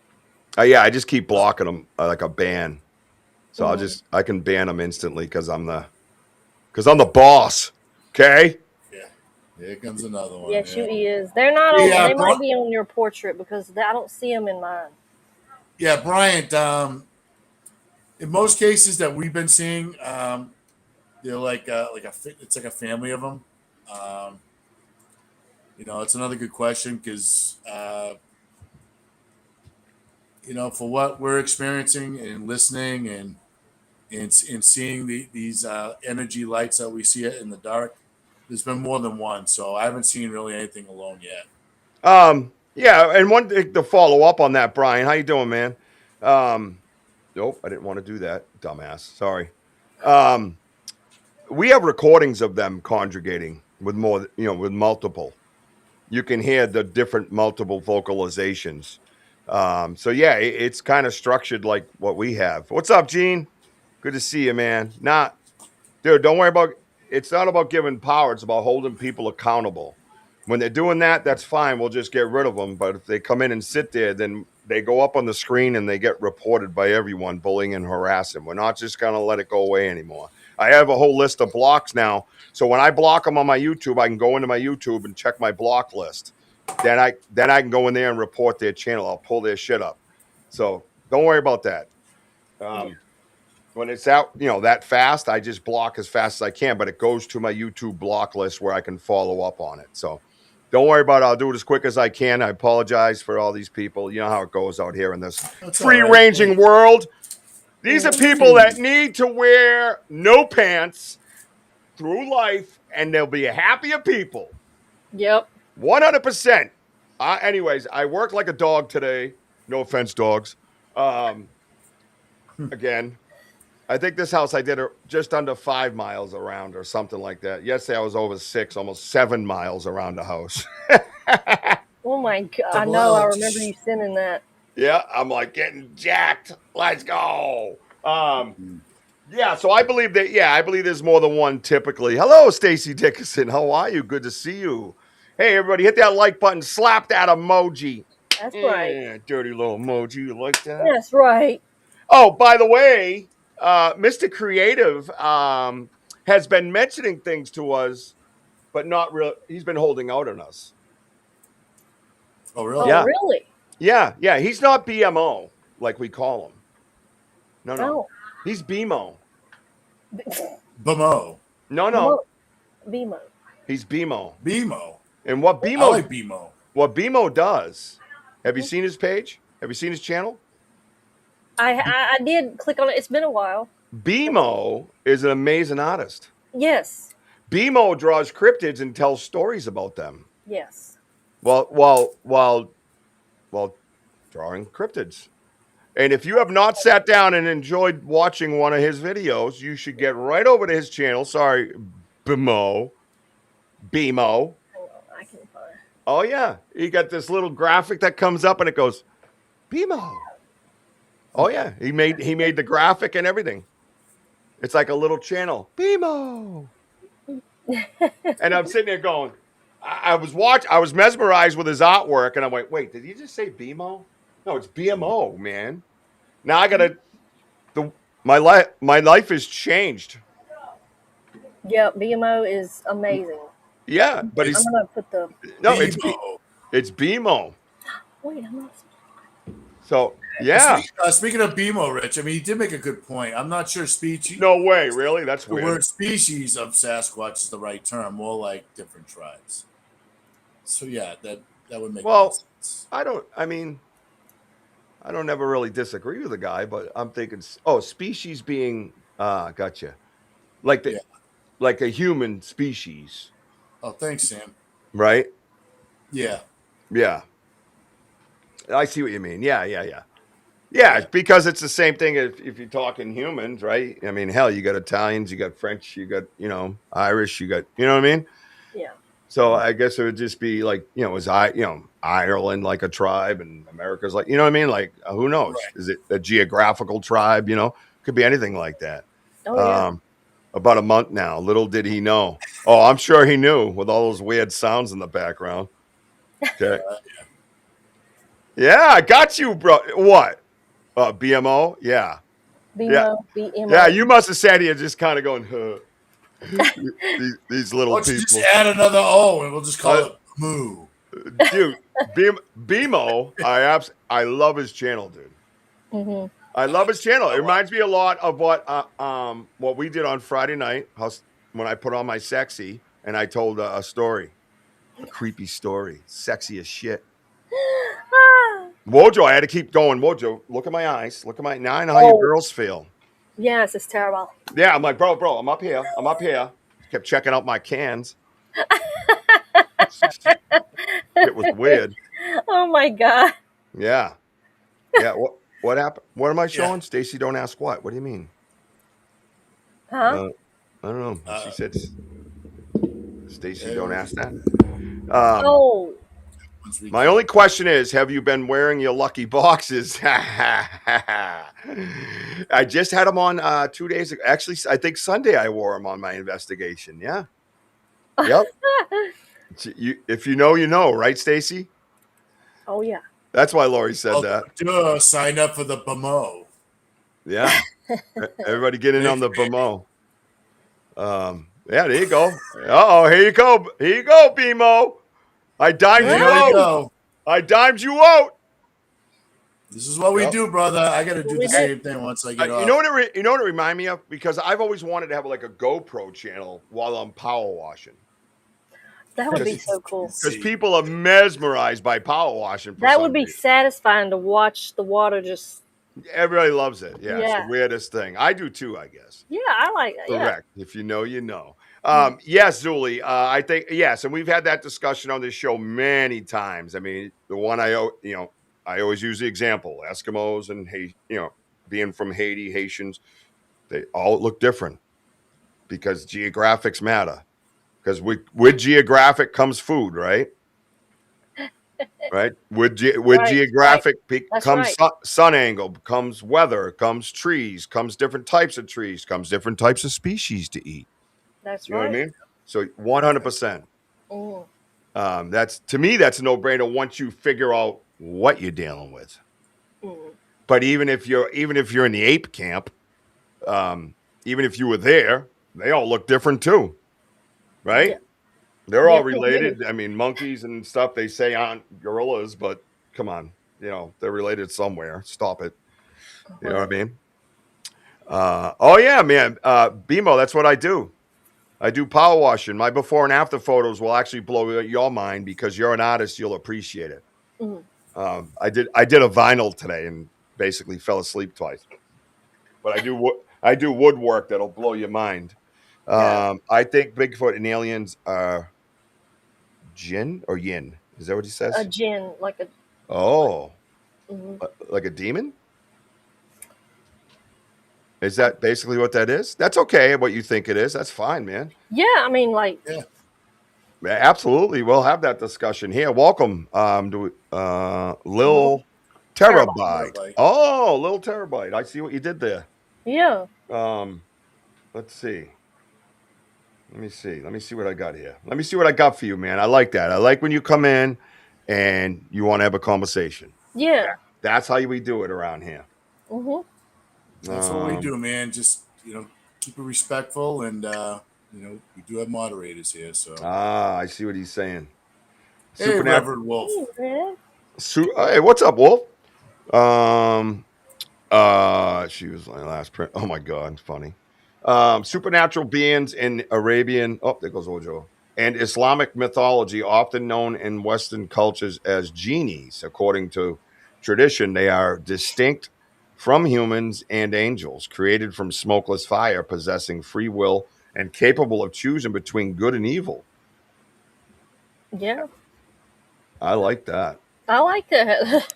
[SPEAKER 3] Yeah, I just keep blocking them like a ban. So
[SPEAKER 5] Mhm.
[SPEAKER 3] I can ban them instantly because I'm the boss. Okay.
[SPEAKER 4] Yeah. Here comes another one.
[SPEAKER 5] Yes, you
[SPEAKER 4] Yeah.
[SPEAKER 5] is. They're not on.
[SPEAKER 4] Yeah,
[SPEAKER 5] They might be on your portrait because I don't see them in mine.
[SPEAKER 4] yeah, Bryant. In most cases that we've been seeing, they're it's like a family of them. Um, it's another good question because for what we're experiencing and listening and seeing these energy lights that we see it in the dark, there's been more than one. So I haven't seen really anything alone yet.
[SPEAKER 3] Yeah, and one thing to follow up on that, Brian. How you doing, man? Nope, I didn't want to do that, dumbass. Sorry. We have recordings of them conjugating with more, with multiple. You can hear the different multiple vocalizations. So yeah, it's kind of structured like what we have. What's up, Gene? Good to see you, man. Dude, don't worry about. It's not about giving power. It's about holding people accountable. When they're doing that, that's fine. We'll just get rid of them. But if they come in and sit there, then they go up on the screen and they get reported by everyone, bullying and harassing. We're not just going to let it go away anymore. I have a whole list of blocks now. So when I block them on my YouTube, I can go into my YouTube and check my block list. Then I can go in there and report their channel. I'll pull their shit up. So don't worry about that. When it's out, that fast, I just block as fast as I can, but it goes to my YouTube block list where I can follow up on it. So don't worry about it. I'll do it as quick as I can. I apologize for all these people. You know how it goes out here in this free-ranging world. These are people that need to wear no pants through life, and they'll be happier people.
[SPEAKER 5] Yep.
[SPEAKER 3] 100%. Anyways, I worked like a dog today. No offense, dogs. Again. I think this house I did just under 5 miles around or something like that. Yesterday I was over 6, almost 7 miles around the house.
[SPEAKER 5] Oh my God! I know. I remember you sending that.
[SPEAKER 3] Yeah, I'm like getting jacked. Let's go. Yeah, so I believe that. Yeah, I believe there's more than one typically. Hello, Stacy Dickinson. How are you? Good to see you. Hey, everybody, hit that like button. Slap that emoji.
[SPEAKER 5] That's right.
[SPEAKER 3] Dirty little emoji. You like that?
[SPEAKER 5] That's right.
[SPEAKER 3] Oh, by the way. Mr. Creative has been mentioning things to us, but not real. He's been holding out on us.
[SPEAKER 4] Oh, really?
[SPEAKER 3] Yeah.
[SPEAKER 5] Oh, really?
[SPEAKER 3] Yeah. He's not BMO like we call him. No.
[SPEAKER 5] Oh.
[SPEAKER 3] He's BMO.
[SPEAKER 4] BMO.
[SPEAKER 3] No.
[SPEAKER 5] BMO.
[SPEAKER 3] He's BMO.
[SPEAKER 4] BMO.
[SPEAKER 3] And what BMO?
[SPEAKER 4] I like BMO.
[SPEAKER 3] What BMO does? Have you seen his page? Have you seen his channel?
[SPEAKER 5] I did click on it. It's been a while.
[SPEAKER 3] BMO is an amazing artist.
[SPEAKER 5] Yes.
[SPEAKER 3] BMO draws cryptids and tells stories about them.
[SPEAKER 5] Yes.
[SPEAKER 3] While drawing cryptids. And if you have not sat down and enjoyed watching one of his videos, you should get right over to his channel. Sorry, BMO.
[SPEAKER 5] Hang on, I can find.
[SPEAKER 3] Oh yeah, he got this little graphic that comes up and it goes, BMO. Oh yeah, he made the graphic and everything. It's like a little channel, BMO. And I'm sitting there going, I was mesmerized with his artwork, and I'm like, wait, did he just say BMO? No, it's BMO, man. Now I gotta. My life has changed.
[SPEAKER 5] Yep, BMO is amazing.
[SPEAKER 3] Yeah, but
[SPEAKER 5] I'm gonna put the.
[SPEAKER 3] No,
[SPEAKER 4] BMO.
[SPEAKER 3] it's BMO.
[SPEAKER 5] Wait, I'm not.
[SPEAKER 3] So yeah.
[SPEAKER 4] Speaking of BMO, Rich, I mean, he did make a good point. I'm not sure species.
[SPEAKER 3] No way, really? That's
[SPEAKER 4] the
[SPEAKER 3] weird.
[SPEAKER 4] word species of Sasquatch is the right term. More like different tribes. So yeah, that would make sense.
[SPEAKER 3] I don't ever really disagree with the guy, but I'm thinking, species being gotcha, like like a human species.
[SPEAKER 4] Oh, thanks, Sam.
[SPEAKER 3] Right?
[SPEAKER 4] Yeah.
[SPEAKER 3] I see what you mean. Yeah, because it's the same thing if you're talking humans, right? I mean, hell, you got Italians, you got French, you got, Irish, you got, you know what I mean?
[SPEAKER 5] Yeah.
[SPEAKER 3] So I guess it would just be like, Ireland like a tribe and America's like, you know what I mean? Like, who knows? Right. Is it a geographical tribe? Could be anything like that.
[SPEAKER 5] Oh, yeah.
[SPEAKER 3] About a month now. Little did he know. Oh, I'm sure he knew with all those weird sounds in the background. Okay. Yeah, I got you, bro. What? BMO? Yeah. Yeah.
[SPEAKER 5] BMO.
[SPEAKER 3] Yeah, you must have sat here just kind of going, huh. These little
[SPEAKER 4] Why don't you just
[SPEAKER 3] people.
[SPEAKER 4] add another O and we'll just call it Moo.
[SPEAKER 3] Dude, BMO, I love his channel, dude.
[SPEAKER 5] Mm-hmm.
[SPEAKER 3] I love his channel. It reminds me a lot of what we did on Friday night, when I put on my sexy and I told a story. A creepy story. Sexy as shit. Wojo, I had to keep going. Wojo, look at my eyes. Look at my now I know how you girls feel.
[SPEAKER 5] Yes, it's terrible.
[SPEAKER 3] Yeah, I'm like, bro, I'm up here. I'm up here. Kept checking out my cans. It was weird.
[SPEAKER 5] Oh my god.
[SPEAKER 3] Yeah. Yeah. What happened? What am I showing? Stacy, don't ask what. What do you mean?
[SPEAKER 5] Huh?
[SPEAKER 3] I don't know. She said, Stacy, don't ask that.
[SPEAKER 5] Oh.
[SPEAKER 3] My only question is, have you been wearing your lucky boxes? I just had them on 2 days ago. Actually, I think Sunday I wore them on my investigation. Yeah. Yep. If you know, you know, right, Stacy?
[SPEAKER 5] Oh yeah.
[SPEAKER 3] That's why Lori said that.
[SPEAKER 4] Duh, sign up for the BMO.
[SPEAKER 3] Yeah. Everybody get in on the BMO. Yeah, there you go. Uh-oh, here you go. Here you go, BMO. I dimed you out. I dimed you out.
[SPEAKER 4] This is what we do, brother. I got to do the same thing once I get off.
[SPEAKER 3] You know what it remind me of? Because I've always wanted to have like a GoPro channel while I'm power washing.
[SPEAKER 5] That would be so cool.
[SPEAKER 3] Because people are mesmerized by power washing.
[SPEAKER 5] That would be satisfying to watch the water just.
[SPEAKER 3] Everybody loves it. Yeah, it's the weirdest thing. I do too, I guess.
[SPEAKER 5] Yeah, I like it.
[SPEAKER 3] Correct. Yeah. If you know, you know. Yes, Zuli. I think yes, and we've had that discussion on this show many times. I mean, the one I always use the example: Eskimos and being from Haiti, Haitians, they all look different because geographics matter. Because with geographic comes food, right? Right. With geographic comes sun angle, comes weather, comes trees, comes different types of trees, comes different types of species to eat.
[SPEAKER 5] That's
[SPEAKER 3] right. You know what I mean? So 100%. That's to me, that's a no-brainer once you figure out what you're dealing with. But even if you're in the ape camp, even if you were there, they all look different too. Right? Yeah. They're all related. I mean, monkeys and stuff, they say aren't gorillas, but come on, they're related somewhere. Stop it. You know what I mean? Oh yeah, man. BMO, that's what I do. I do power washing. My before and after photos will actually blow your mind because you're an artist. You'll appreciate it. I did a vinyl today and basically fell asleep twice. But I do woodwork that'll blow your mind. I think Bigfoot and aliens are jinn or yin. Is that what he says?
[SPEAKER 5] A jinn, like a.
[SPEAKER 3] Oh, like a demon? Is that basically what that is? That's okay. What you think it is? That's fine, man.
[SPEAKER 5] Yeah, I mean, like.
[SPEAKER 3] Yeah. Absolutely. We'll have that discussion here. Welcome, Lil Terabyte. Oh, Lil Terabyte. I see what you did there.
[SPEAKER 5] Yeah.
[SPEAKER 3] Let's see. Let me see what I got here. Let me see what I got for you, man. I like that. I like when you come in and you want to have a conversation.
[SPEAKER 5] Yeah.
[SPEAKER 3] That's how we do it around here.
[SPEAKER 4] That's what we do, man. Just, keep it respectful. And, we do have moderators here. So.
[SPEAKER 3] I see what he's saying.
[SPEAKER 4] Hey, Reverend Wolf.
[SPEAKER 3] Hey, what's up, Wolf? She was my last print. Oh, my God. Funny. Supernatural beings in Arabian, there goes Wojo, and Islamic mythology, often known in Western cultures as genies. According to tradition, they are distinct from humans and angels, created from smokeless fire, possessing free will, and capable of choosing between good and evil.
[SPEAKER 5] Yeah.
[SPEAKER 3] I like that.
[SPEAKER 5] I like that.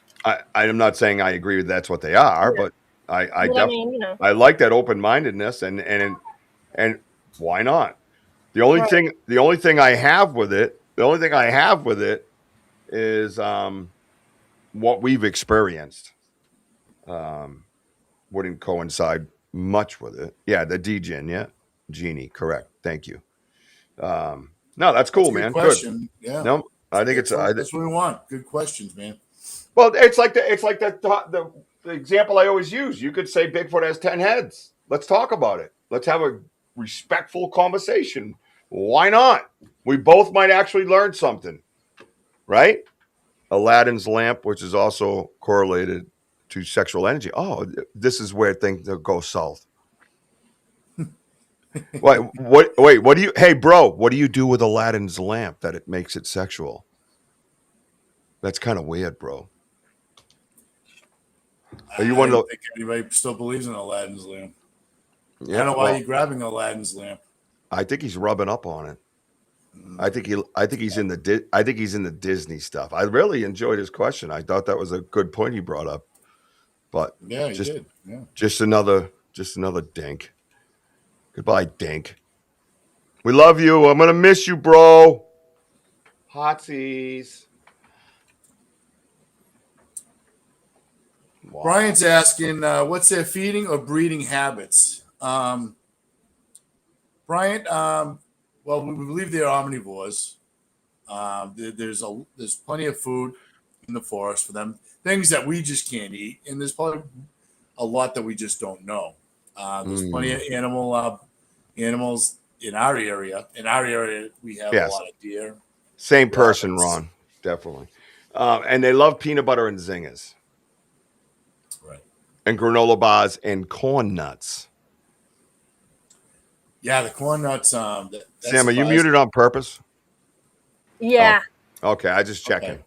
[SPEAKER 3] I'm not saying I agree with that's what they are, but I definitely I like that open-mindedness and why not? The only thing I have with it is what we've experienced wouldn't coincide much with it. Yeah, the D-Gen, Genie, correct. Thank you. No, that's cool, man.
[SPEAKER 4] Good question.
[SPEAKER 3] Good.
[SPEAKER 4] Yeah.
[SPEAKER 3] No, I think
[SPEAKER 4] that's what we want. Good questions, man.
[SPEAKER 3] Well, it's like the example I always use. You could say Bigfoot has 10 heads. Let's talk about it. Let's have a respectful conversation. Why not? We both might actually learn something, right? Aladdin's lamp, which is also correlated to sexual energy. Oh, this is where things go south. Wait, what do you, hey, bro, what do you do with Aladdin's lamp that it makes it sexual? That's kind of weird, bro. Are you one of
[SPEAKER 4] I
[SPEAKER 3] the,
[SPEAKER 4] don't think anybody still believes in Aladdin's lamp.
[SPEAKER 3] yeah,
[SPEAKER 4] I don't know why
[SPEAKER 3] well,
[SPEAKER 4] you're grabbing Aladdin's lamp.
[SPEAKER 3] I think he's rubbing up on it. I think he's in the Disney stuff. I really enjoyed his question. I thought that was a good point he brought up. But
[SPEAKER 4] Yeah, he
[SPEAKER 3] just
[SPEAKER 4] did. Yeah.
[SPEAKER 3] just another dink. Goodbye, dink. We love you. I'm gonna miss you, bro. Hotsies. Wow.
[SPEAKER 4] Brian's asking, what's their feeding or breeding habits? Brian, well, we believe they're omnivores. There's plenty of food in the forest for them, things that we just can't eat, and there's probably a lot that we just don't know. There's plenty of animals in our area. In our area, we have a lot of deer.
[SPEAKER 3] Same person, Ron. Definitely. And they love peanut butter and zingers.
[SPEAKER 4] Right.
[SPEAKER 3] And granola bars and corn nuts.
[SPEAKER 4] Yeah, the corn nuts.
[SPEAKER 3] Sam, are you muted on purpose?
[SPEAKER 5] Yeah.
[SPEAKER 3] Oh, okay, I was just checking.
[SPEAKER 4] Okay.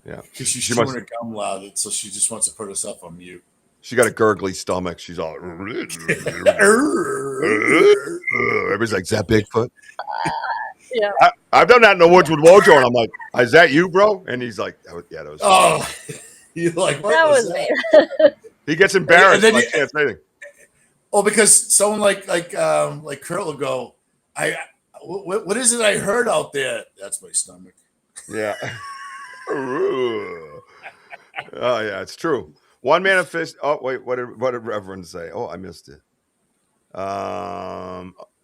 [SPEAKER 3] Yeah.
[SPEAKER 4] Because she's chewing her gum loud, so she just wants to put herself on mute.
[SPEAKER 3] She got a gurgly stomach. She's all. Everybody's like, is that Bigfoot?
[SPEAKER 5] Yeah.
[SPEAKER 3] I've done that in the woods with Wojo, and I'm like, is that you, bro? And he's like, yeah, that was.
[SPEAKER 4] Oh, you're like, what
[SPEAKER 5] That was me.
[SPEAKER 3] He gets embarrassed.
[SPEAKER 4] And then
[SPEAKER 3] I can't say anything.
[SPEAKER 4] Oh, because someone like Kurt will go, what is it I heard out there? That's my stomach.
[SPEAKER 3] Yeah. Oh yeah, it's true. One manifest. Oh wait, what did Reverend say? Oh, I missed it.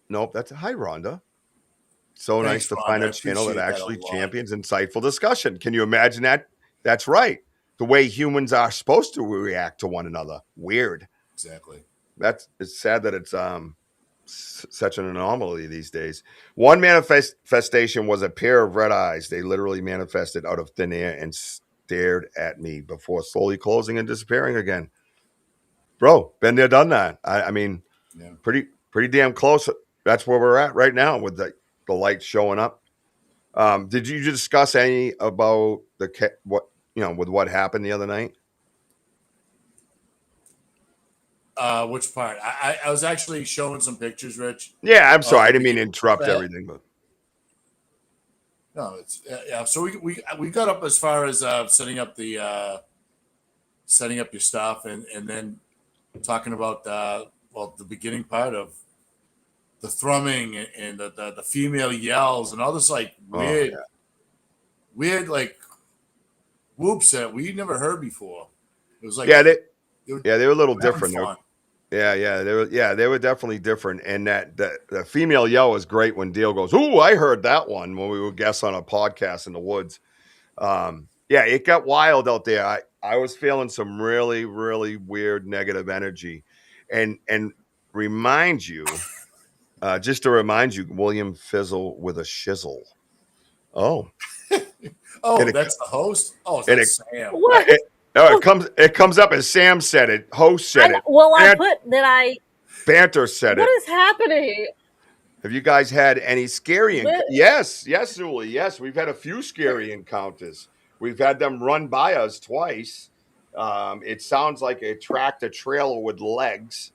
[SPEAKER 3] Nope. That's hi, Rhonda. So
[SPEAKER 4] Thanks,
[SPEAKER 3] nice to
[SPEAKER 4] Rhonda.
[SPEAKER 3] find
[SPEAKER 4] I
[SPEAKER 3] a channel that
[SPEAKER 4] appreciate that
[SPEAKER 3] actually
[SPEAKER 4] a lot.
[SPEAKER 3] champions insightful discussion. Can you imagine that? That's right. The way humans are supposed to react to one another. Weird.
[SPEAKER 4] Exactly.
[SPEAKER 3] It's sad that it's such an anomaly these days. One manifestation was a pair of red eyes. They literally manifested out of thin air and stared at me before slowly closing and disappearing again. Bro, been there, done that. I mean,
[SPEAKER 4] Yeah.
[SPEAKER 3] pretty damn close. That's where we're at right now with the light showing up. Did you discuss any about with what happened the other night?
[SPEAKER 4] Which part? I was actually showing some pictures, Rich.
[SPEAKER 3] Yeah, I'm sorry. I didn't mean to interrupt everything, but
[SPEAKER 4] no, it's yeah. So we got up as far as setting up your stuff and then talking about the beginning part of the thrumming and the female yells and all this like weird like whoops that we never heard before. It was like
[SPEAKER 3] they were a little different.
[SPEAKER 4] Fun.
[SPEAKER 3] They were definitely different. And that the female yell was great when Dale goes, "Ooh, I heard that one" when we were guests on a podcast in the woods. It got wild out there. I was feeling some really, really weird negative energy. And remind you, just to remind you, William Fizzle with a shizzle. Oh.
[SPEAKER 4] That's the host? Oh, that's Sam.
[SPEAKER 5] What?
[SPEAKER 3] It comes up as Sam said it. Host said it.
[SPEAKER 5] Well, I put that I.
[SPEAKER 3] Banter said it.
[SPEAKER 5] What is happening?
[SPEAKER 3] Have you guys had any scary? Yes, Zuli. Yes, we've had a few scary encounters. We've had them run by us twice. It sounds like a tractor trailer with legs,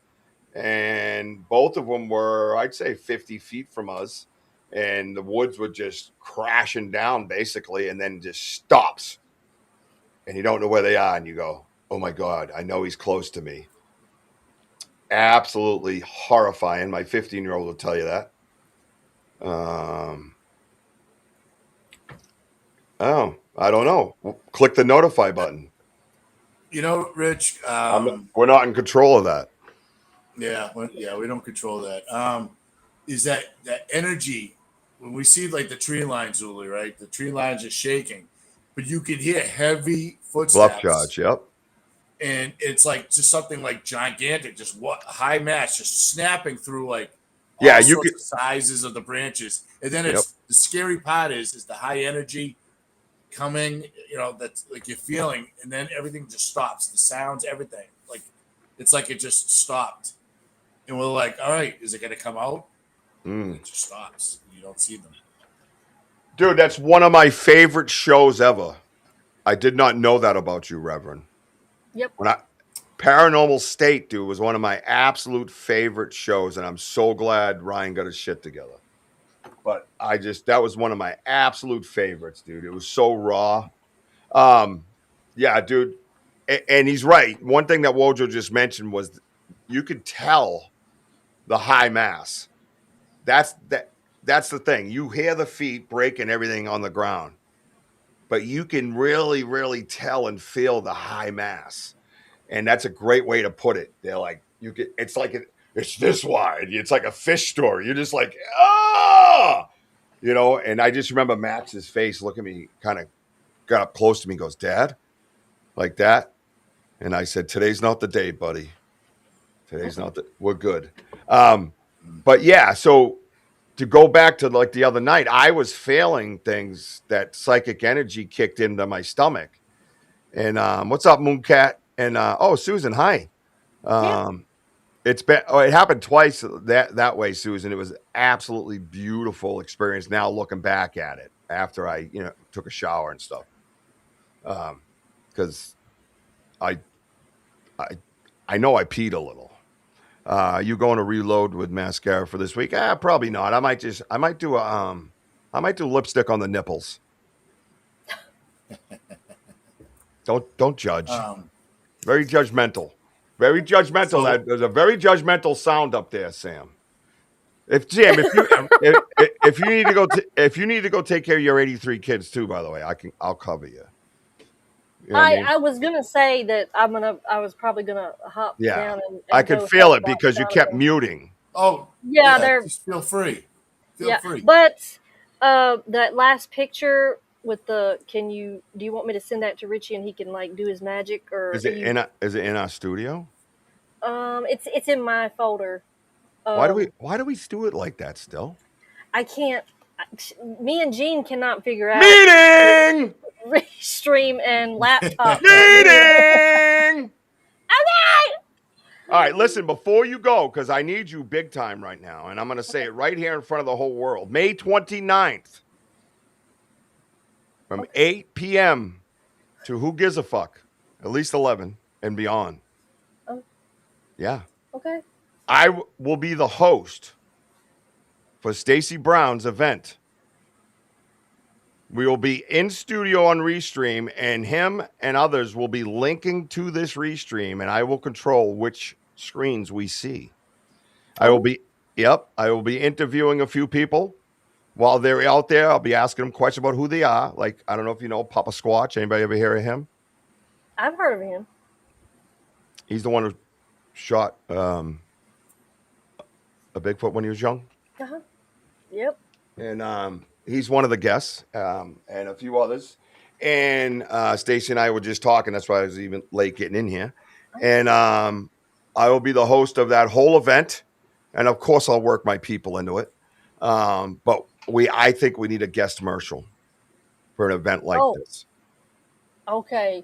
[SPEAKER 3] and both of them were, I'd say, 50 feet from us, and the woods were just crashing down basically, and then just stops. And you don't know where they are, and you go, "Oh my God, I know he's close to me." Absolutely horrifying. My 15-year-old will tell you that. I don't know. Click the notify button.
[SPEAKER 4] You know, Rich,
[SPEAKER 3] we're not in control of that.
[SPEAKER 4] Yeah, we don't control that. Is that energy when we see like the tree lines, Zuli, right? The tree lines are shaking. but you can hear heavy
[SPEAKER 3] Bluff
[SPEAKER 4] footsteps.
[SPEAKER 3] charge. Yep.
[SPEAKER 4] And it's like just something like gigantic, just what high mass, just snapping through like all sorts of sizes of the branches. And then it's the scary part is the high energy coming, that's like you're feeling, and then everything just stops. The sounds, everything. Like it's like it just stopped. And we're like, all right, is it gonna come out? It just stops. You don't see them.
[SPEAKER 3] Dude, that's one of my favorite shows ever. I did not know that about you, Reverend.
[SPEAKER 5] Yep.
[SPEAKER 3] Paranormal State, dude, was one of my absolute favorite shows, and I'm so glad Ryan got his shit together. But that was one of my absolute favorites, dude. It was so raw. Yeah, dude. And he's right. One thing that Wojo just mentioned was you could tell the high mass. That's the thing. You hear the feet breaking everything on the ground, but you can really, really tell and feel the high mass. And that's a great way to put it. They're like, it's this wide. It's like a fish story. You're just like, and I just remember Max's face look at me, kind of got up close to me and goes, Dad, like that. And I said, today's not the day, buddy. We're good. But yeah, so to go back to like the other night, I was feeling things that psychic energy kicked into my stomach. And what's up, Mooncat? And Susan, hi. It happened twice that way, Susan. It was absolutely beautiful experience. Now looking back at it after I took a shower and stuff, because I know I peed a little. You going to reload with mascara for this week? Probably not. I might do lipstick on the nipples. Don't judge. Very judgmental. Very judgmental. There's a very judgmental sound up there, Sam. If you need to go take care of your 83 kids too, by the way, I'll cover you.
[SPEAKER 5] I was gonna say that I was probably gonna hop down. And
[SPEAKER 3] I could feel it because you kept muting.
[SPEAKER 4] Oh
[SPEAKER 5] yeah,
[SPEAKER 4] just feel free. Feel free.
[SPEAKER 5] But that last picture with do you want me to send that to Richie and he can like do his magic, or
[SPEAKER 3] is it in our studio?
[SPEAKER 5] It's in my folder.
[SPEAKER 3] Why do we do it like that still?
[SPEAKER 5] I can't. Me and Gene cannot figure out
[SPEAKER 3] meeting,
[SPEAKER 5] restream and laptop
[SPEAKER 3] meeting.
[SPEAKER 5] Okay.
[SPEAKER 3] All right, listen, before you go, because I need you big time right now, and I'm going to say it right here in front of the whole world. May 29th, from 8 p.m. to who gives a fuck, at least 11 and beyond.
[SPEAKER 5] Oh.
[SPEAKER 3] Yeah.
[SPEAKER 5] Okay.
[SPEAKER 3] I will be the host for Stacey Brown's event. We will be in studio on Restream, and him and others will be linking to this Restream, and I will control which screens we see. I will be interviewing a few people while they're out there. I'll be asking them questions about who they are. Like, I don't know if you know Papa Squatch. Anybody ever hear of him?
[SPEAKER 5] I've heard of him.
[SPEAKER 3] He's the one who shot a Bigfoot when he was young.
[SPEAKER 5] Uh-huh. Yep.
[SPEAKER 3] And he's one of the guests, and a few others. And Stacey and I were just talking. That's why I was even late getting in here. And I will be the host of that whole event. And, of course, I'll work my people into it. But I think we need a guest commercial for an event like this.
[SPEAKER 5] Okay.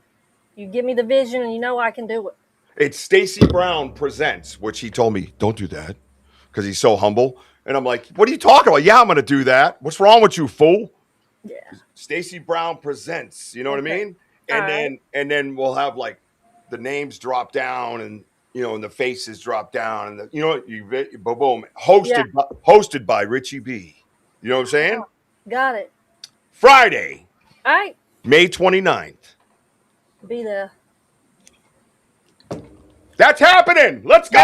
[SPEAKER 5] You give me the vision, and you know I can do it.
[SPEAKER 3] It's Stacey Brown Presents, which he told me, don't do that, because he's so humble. And I'm like, what are you talking about? Yeah, I'm going to do that. What's wrong with you, fool?
[SPEAKER 5] Yeah.
[SPEAKER 3] Stacey Brown Presents. You know what I mean? And then we'll have like the names drop down, and and the faces drop down, and boom. Hosted by Richie B. You know what I'm saying?
[SPEAKER 5] Got it.
[SPEAKER 3] Friday.
[SPEAKER 5] All right.
[SPEAKER 3] May 29th.
[SPEAKER 5] Be there.
[SPEAKER 3] That's happening. Let's go.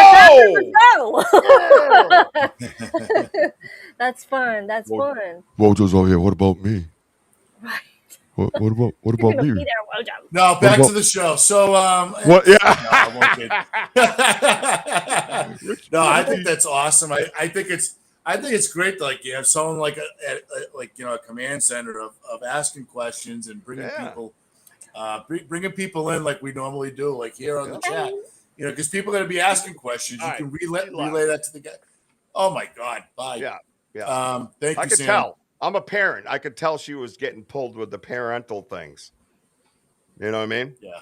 [SPEAKER 5] That's fun. That's fun.
[SPEAKER 3] Wojo's over here. What about me?
[SPEAKER 5] Right.
[SPEAKER 3] What about me?
[SPEAKER 5] Be there, Wojo.
[SPEAKER 4] No, back to the show. So,
[SPEAKER 3] what? Yeah.
[SPEAKER 4] No, I think that's awesome. I think I think it's great. Like you have someone like a command center of asking questions and bringing people, bringing people in like we normally do, like here on the chat. You know, because people are going to be asking questions. You can relay that to the guy. Oh my God! Bye.
[SPEAKER 3] Yeah.
[SPEAKER 4] Thank you.
[SPEAKER 3] I could
[SPEAKER 4] Sam.
[SPEAKER 3] tell. I'm a parent. I could tell she was getting pulled with the parental things. You know what I mean?
[SPEAKER 4] Yeah.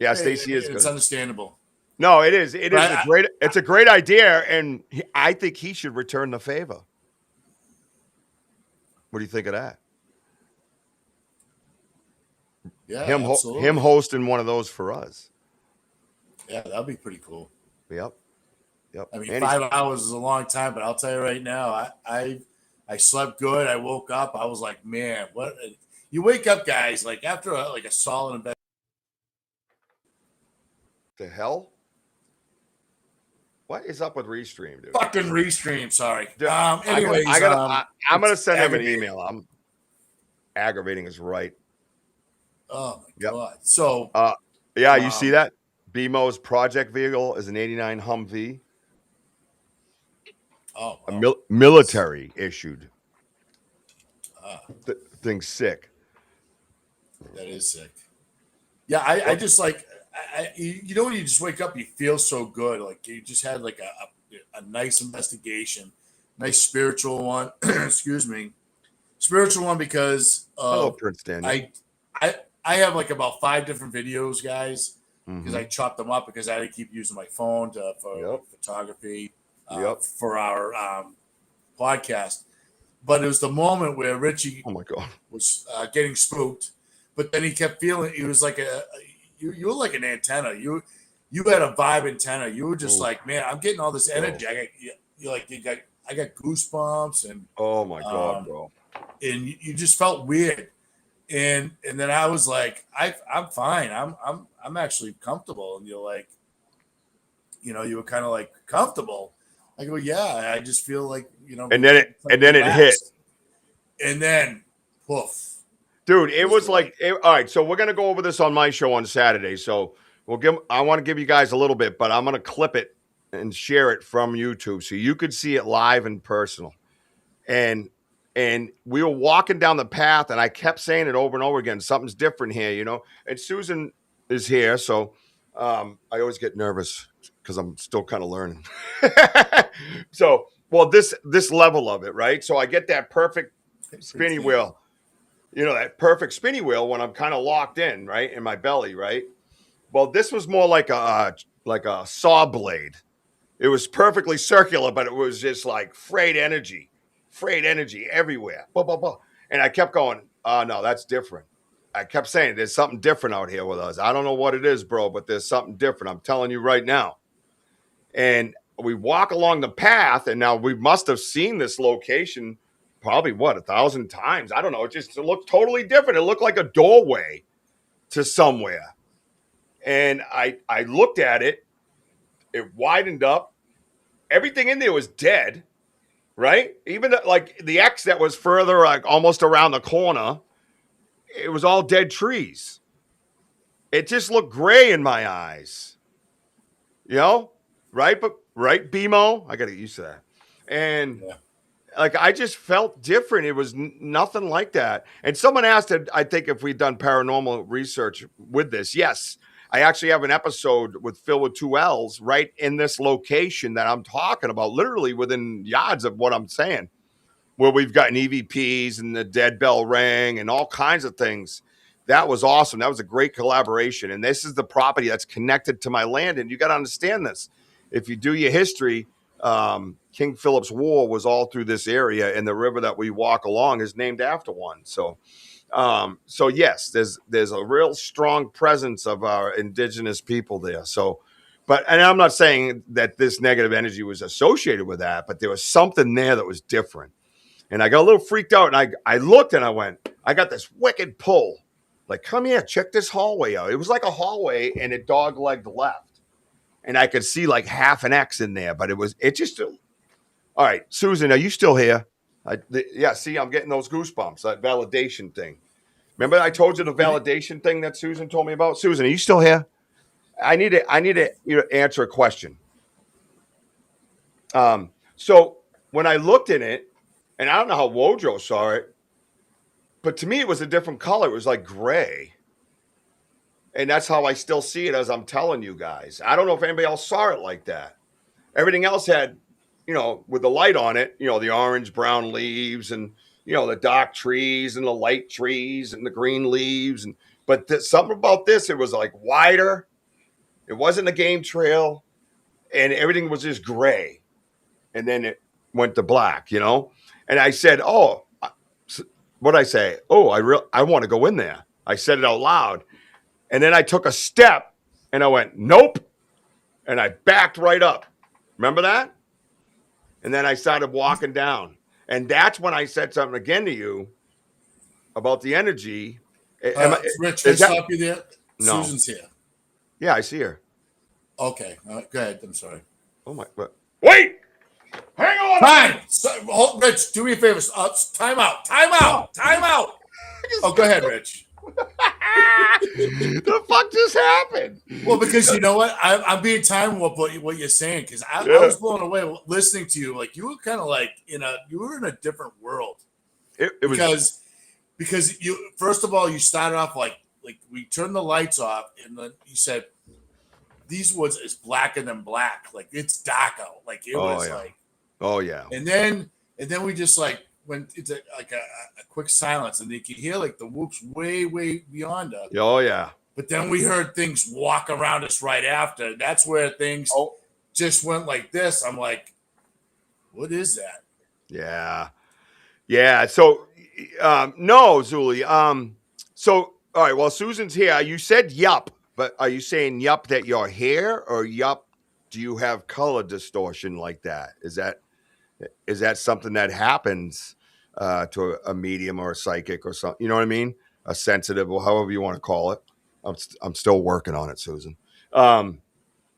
[SPEAKER 3] Yeah. Stacey is.
[SPEAKER 4] It's
[SPEAKER 3] good.
[SPEAKER 4] understandable.
[SPEAKER 3] No, it is. It is a great. It's a great idea, and I think he should return the favor. What do you think of that?
[SPEAKER 4] Yeah,
[SPEAKER 3] him hosting one of those for us.
[SPEAKER 4] Yeah, that'd be pretty cool.
[SPEAKER 3] Yep.
[SPEAKER 4] I mean, 5 hours is a long time, but I'll tell you right now, I slept good. I woke up. I was like, man, what? You wake up, guys, like after a solid investigation.
[SPEAKER 3] The hell? What is up with Restream, dude?
[SPEAKER 4] Fucking Restream, sorry.
[SPEAKER 3] Anyways, I'm gonna send him an email. I'm aggravating is right.
[SPEAKER 4] Oh my God. So
[SPEAKER 3] you see that? BMO's project vehicle is an 89 Humvee.
[SPEAKER 4] Oh,
[SPEAKER 3] wow. Military issued. Thing's sick.
[SPEAKER 4] That is sick. Yeah, I just like, you know, when you just wake up, you feel so good. Like you just had like a nice investigation, nice spiritual one. Excuse me, spiritual one because
[SPEAKER 3] hello, Prince Daniel.
[SPEAKER 4] I have like about 5 different videos, guys, because I chopped them up because I had to keep using my phone for photography for our podcast. But it was the moment where Richie,
[SPEAKER 3] oh my God,
[SPEAKER 4] was getting spooked, but then he kept feeling he was like you were like an antenna. You had a vibe antenna. You were just like, man, I'm getting all this energy. I got goosebumps and
[SPEAKER 3] oh my God, bro.
[SPEAKER 4] And you just felt weird. And then I was like, I'm fine. I'm actually comfortable. And you're like, you know, you were kind of like comfortable. I go, yeah, I just feel like, you know.
[SPEAKER 3] And then it hit.
[SPEAKER 4] And then poof.
[SPEAKER 3] Dude, it was like, all right, so we're going to go over this on my show on Saturday. So I want to give you guys a little bit, but I'm going to clip it and share it from YouTube so you could see it live and personal. And we were walking down the path, and I kept saying it over and over again. Something's different here, you know. And Susan is here, so I always get nervous because I'm still kind of learning. So, well, this level of it, right? So I get that perfect spinny wheel, you know, that perfect spinny wheel when I'm kind of locked in, right, in my belly, right? Well, this was more like a saw blade. It was perfectly circular, but it was just like frayed energy everywhere. Blah, blah, blah. And I kept going, no, that's different. I kept saying, there's something different out here with us. I don't know what it is, bro, but there's something different. I'm telling you right now. And we walk along the path, and now we must have seen this location probably, 1,000 times. I don't know. It looked totally different. It looked like a doorway to somewhere. And I looked at it. It widened up. Everything in there was dead. Right? Even like the X that was further, like almost around the corner, it was all dead trees. It just looked gray in my eyes. You know? Right? But right, BMO? I got to get used to that. And like, I just felt different. It was nothing like that. And someone asked, I think, if we'd done paranormal research with this. Yes. I actually have an episode with Phil with 2 L's right in this location that I'm talking about, literally within yards of what I'm saying, where we've gotten EVPs and the dead bell ring and all kinds of things. That was awesome. That was a great collaboration. And this is the property that's connected to my land. And you got to understand this. If you do your history, King Philip's War was all through this area, and the river that we walk along is named after one. So yes, there's a real strong presence of our indigenous people there. So, and I'm not saying that this negative energy was associated with that, but there was something there that was different. And I got a little freaked out, and I looked and I went, I got this wicked pull. Like, come here, check this hallway out. It was like a hallway, and it dog-legged left. And I could see like half an X in there, but it just, all right, Susan, are you still here? Yeah, see, I'm getting those goosebumps, that validation thing. Remember I told you the validation thing that Susan told me about? Susan, are you still here? I need to answer a question. So when I looked in it, and I don't know how Wojo saw it, but to me it was a different color. It was like gray. And that's how I still see it as I'm telling you guys. I don't know if anybody else saw it like that. Everything else had, with the light on it, the orange, brown leaves and, the dark trees and the light trees and the green leaves. But something about this, it was like wider. It wasn't a game trail. And everything was just gray. And then it went to black, And I said, what did I say? Oh, I want to go in there. I said it out loud. And then I took a step and I went, nope. And I backed right up. Remember that? And then I started walking down. And that's when I said something again to you about the energy.
[SPEAKER 4] Rich, can I stop you there?
[SPEAKER 3] No.
[SPEAKER 4] Susan's here.
[SPEAKER 3] Yeah, I see her.
[SPEAKER 4] Okay. Go ahead. I'm sorry.
[SPEAKER 3] Oh, my. Wait! Hang on!
[SPEAKER 4] Time! Rich, do me a favor. Time out. Oh, go ahead, Rich.
[SPEAKER 3] The fuck just happened?
[SPEAKER 4] Well, because you know what, I'm being time warped what you're saying, because I was blown away listening to you. Like, you were kind of like you were in a different world.
[SPEAKER 3] It was
[SPEAKER 4] because you, first of all, you started off like we turned the lights off, and then you said these woods is blacker than black, like it's dark out, like it was like,
[SPEAKER 3] oh yeah,
[SPEAKER 4] and then we just like went into like a quick silence, and you could hear like the whoops way beyond us.
[SPEAKER 3] Oh yeah.
[SPEAKER 4] But then we heard things walk around us right after. That's where things just went like this. I'm like, what is that?
[SPEAKER 3] Yeah. So no, Zuli. So all right. Well, Susan's here. You said yup, but are you saying yup that you're here, or yup? Do you have color distortion like that? Is that something that happens to a medium or a psychic or something? You know what I mean? A sensitive, or however you want to call it. I'm still working on it, Susan.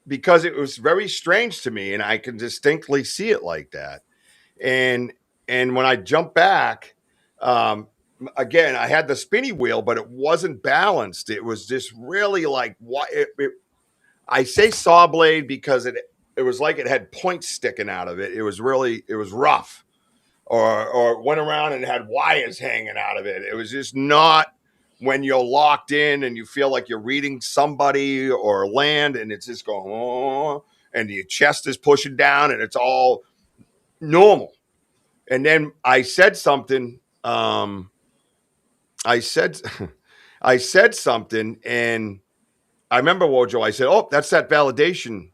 [SPEAKER 3] Because it was very strange to me, and I can distinctly see it like that. And when I jumped back, again, I had the spinny wheel, but it wasn't balanced. It was just really like I say saw blade because it was like it had points sticking out of it. It was rough, or went around and had wires hanging out of it. It was just not when you're locked in and you feel like you're reading somebody or land, and it's just going, oh, and your chest is pushing down, and it's all normal. And then I said something. I said something, and I remember, Wojo, I said, oh, that's that validation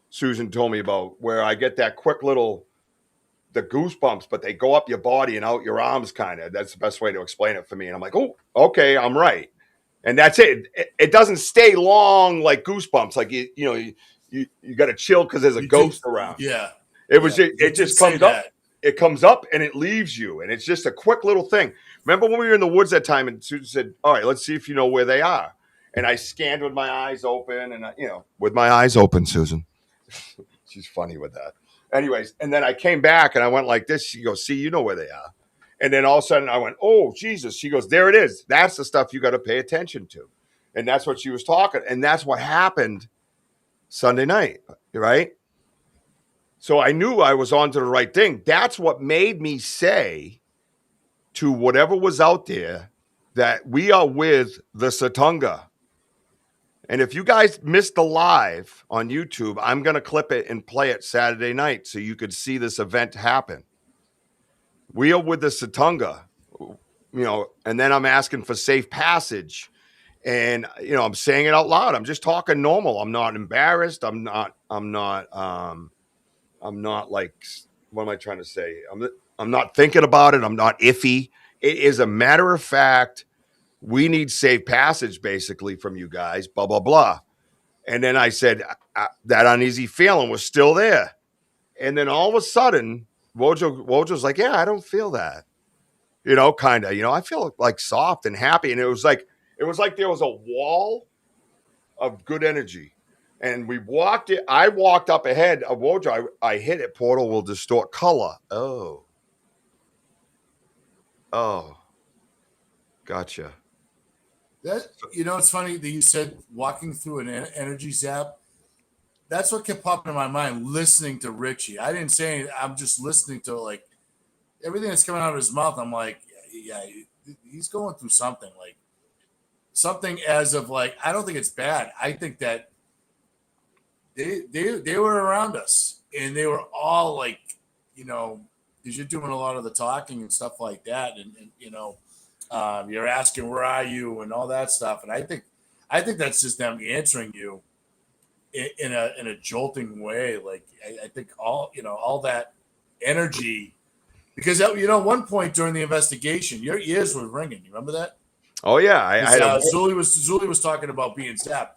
[SPEAKER 3] Susan told me about, where I get that quick the goosebumps, but they go up your body and out your arms, kind of. That's the best way to explain it for me. And I'm like, oh, okay, I'm right. And that's it. It doesn't stay long like goosebumps. Like, you got to chill because there's a ghost around.
[SPEAKER 4] Yeah.
[SPEAKER 3] It just comes up. It comes up and it leaves you. And it's just a quick little thing. Remember when we were in the woods that time and Susan said, all right, let's see if you know where they are. And I scanned with my eyes open, and with my eyes open, Susan. She's funny with that. Anyways, and then I came back and I went like this. She goes, see, you know where they are. And then all of a sudden I went, oh, Jesus. She goes, there it is. That's the stuff you got to pay attention to. And that's what she was talking. And that's what happened Sunday night, right? So I knew I was onto the right thing. That's what made me say to whatever was out there that we are with the Satunga. And if you guys missed the live on YouTube, I'm going to clip it and play it Saturday night so you could see this event happen. We are with the Satunga, and then I'm asking for safe passage. And, I'm saying it out loud. I'm just talking normal. I'm not embarrassed. I'm not like, what am I trying to say? I'm not thinking about it. I'm not iffy. It is a matter of fact. We need safe passage, basically, from you guys, blah, blah, blah. And then I said that uneasy feeling was still there. And then all of a sudden, Wojo's like, yeah, I don't feel that. Kind of. I feel like soft and happy. And it was like there was a wall of good energy. And I walked up ahead of Wojo. I hit it. Portal will distort color. Oh. Gotcha.
[SPEAKER 4] It's funny that you said walking through an energy zap. that's what kept popping in my mind listening to Richie. I didn't say anything. I'm just listening to like everything that's coming out of his mouth. I'm like, yeah, he's going through something, like something as of like, I don't think it's bad. I think that they were around us and they were all like, because you're doing a lot of the talking and stuff like that. And you're asking, where are you? And all that stuff. And I think that's just them answering you in a jolting way. Like, I think all that energy, because one point during the investigation, your ears were ringing. You remember that?
[SPEAKER 3] Oh yeah,
[SPEAKER 4] Zuli was talking about being zapped.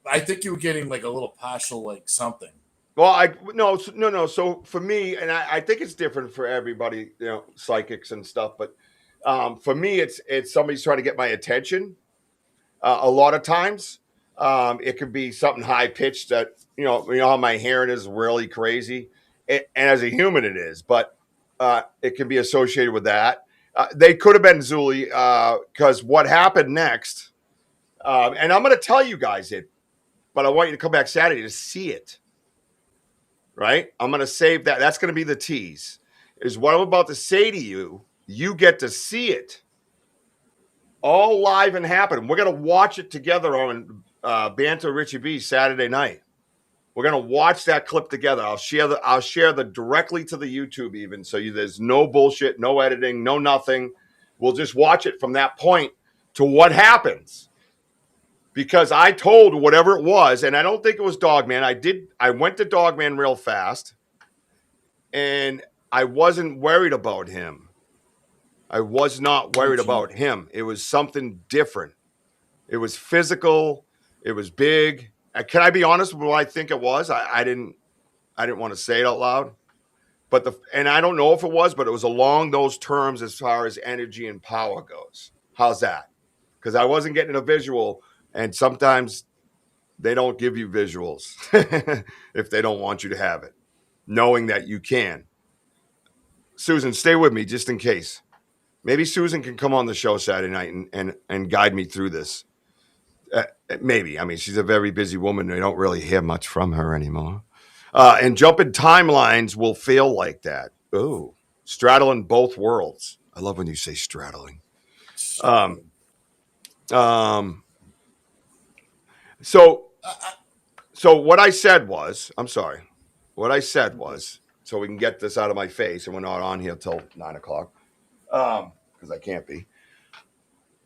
[SPEAKER 4] I think you were getting like a little partial, like something.
[SPEAKER 3] Well, no. So for me, and I think it's different for everybody, psychics and stuff. But for me, it's somebody's trying to get my attention. A lot of times, it could be something high pitched that how my hearing is really crazy, and as a human, it is. But it can be associated with that. They could have been Zuli, because what happened next, and I'm going to tell you guys it, but I want you to come back Saturday to see it. Right? I'm going to save that. That's going to be the tease. Is what I'm about to say to you. You get to see it all live and happen. We're going to watch it together on Banter Richie B Saturday night. We're going to watch that clip together. I'll share the directly to the YouTube even. So there's no bullshit, no editing, no nothing. We'll just watch it from that point to what happens. Because I told whatever it was, and I don't think it was Dogman. I went to Dogman real fast, and I wasn't worried about him. I was not worried about him. It was something different. It was physical. It was big. Can I be honest with what I think it was? I didn't want to say it out loud, and I don't know if it was, but it was along those terms as far as energy and power goes. How's that? Because I wasn't getting a visual. And sometimes they don't give you visuals if they don't want you to have it, knowing that you can. Susan, stay with me just in case. Maybe Susan can come on the show Saturday night and guide me through this. Maybe. I mean, she's a very busy woman. I don't really hear much from her anymore. And jumping timelines will feel like that. Ooh, straddling both worlds. I love when you say straddling. So what I said was, so we can get this out of my face, and we're not on here till 9:00, because I can't be.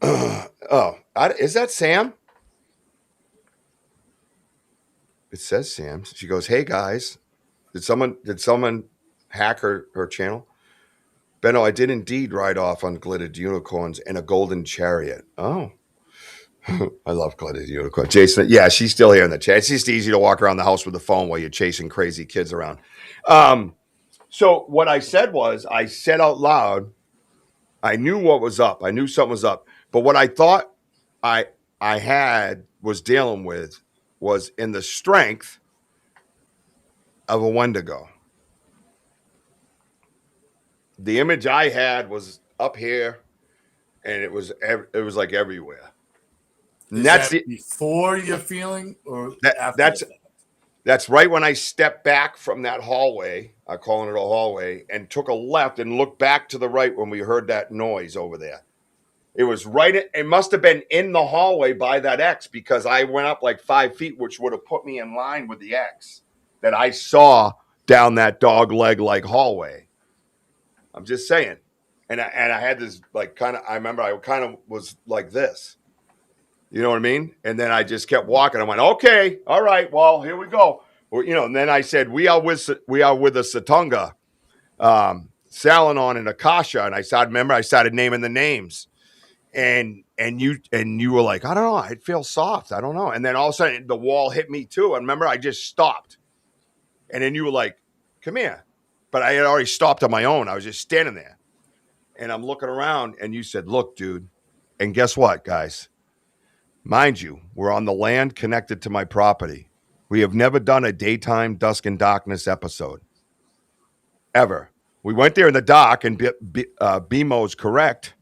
[SPEAKER 3] Is that Sam? It says Sam. She goes, "Hey guys, did someone hack her channel?" Benno, I did indeed ride off on glittered unicorns in a golden chariot. Oh. I love glittered unicorn. Jason, yeah, she's still here in the chat. It's just easy to walk around the house with the phone while you're chasing crazy kids around. So what I said was, I said out loud, I knew what was up. I knew something was up. But what I thought I was dealing with was in the strength of a Wendigo. The image I had was up here, and it was like everywhere.
[SPEAKER 4] That's before your feeling or after?
[SPEAKER 3] That's right when I stepped back from that hallway. I'm calling it a hallway, and took a left and looked back to the right when we heard that noise over there. It was right. It must have been in the hallway by that X, because I went up like 5 feet, which would have put me in line with the X that I saw down that dog leg like hallway. I'm just saying. And I had this like I remember I kind of was like this. You know what I mean? And then I just kept walking. I went, okay, all right, well, here we go. Well, and then I said, we are with the Satunga, Salinon and Akasha. And I started naming the names. And you were like, I don't know, I feel soft. I don't know. And then all of a sudden the wall hit me too. And remember, I just stopped. And then you were like, come here. But I had already stopped on my own. I was just standing there. And I'm looking around, and you said, look, dude. And guess what, guys? Mind you, we're on the land connected to my property. We have never done a daytime Dusk and Darkness episode. Ever. We went there in the dark, and BMO's correct.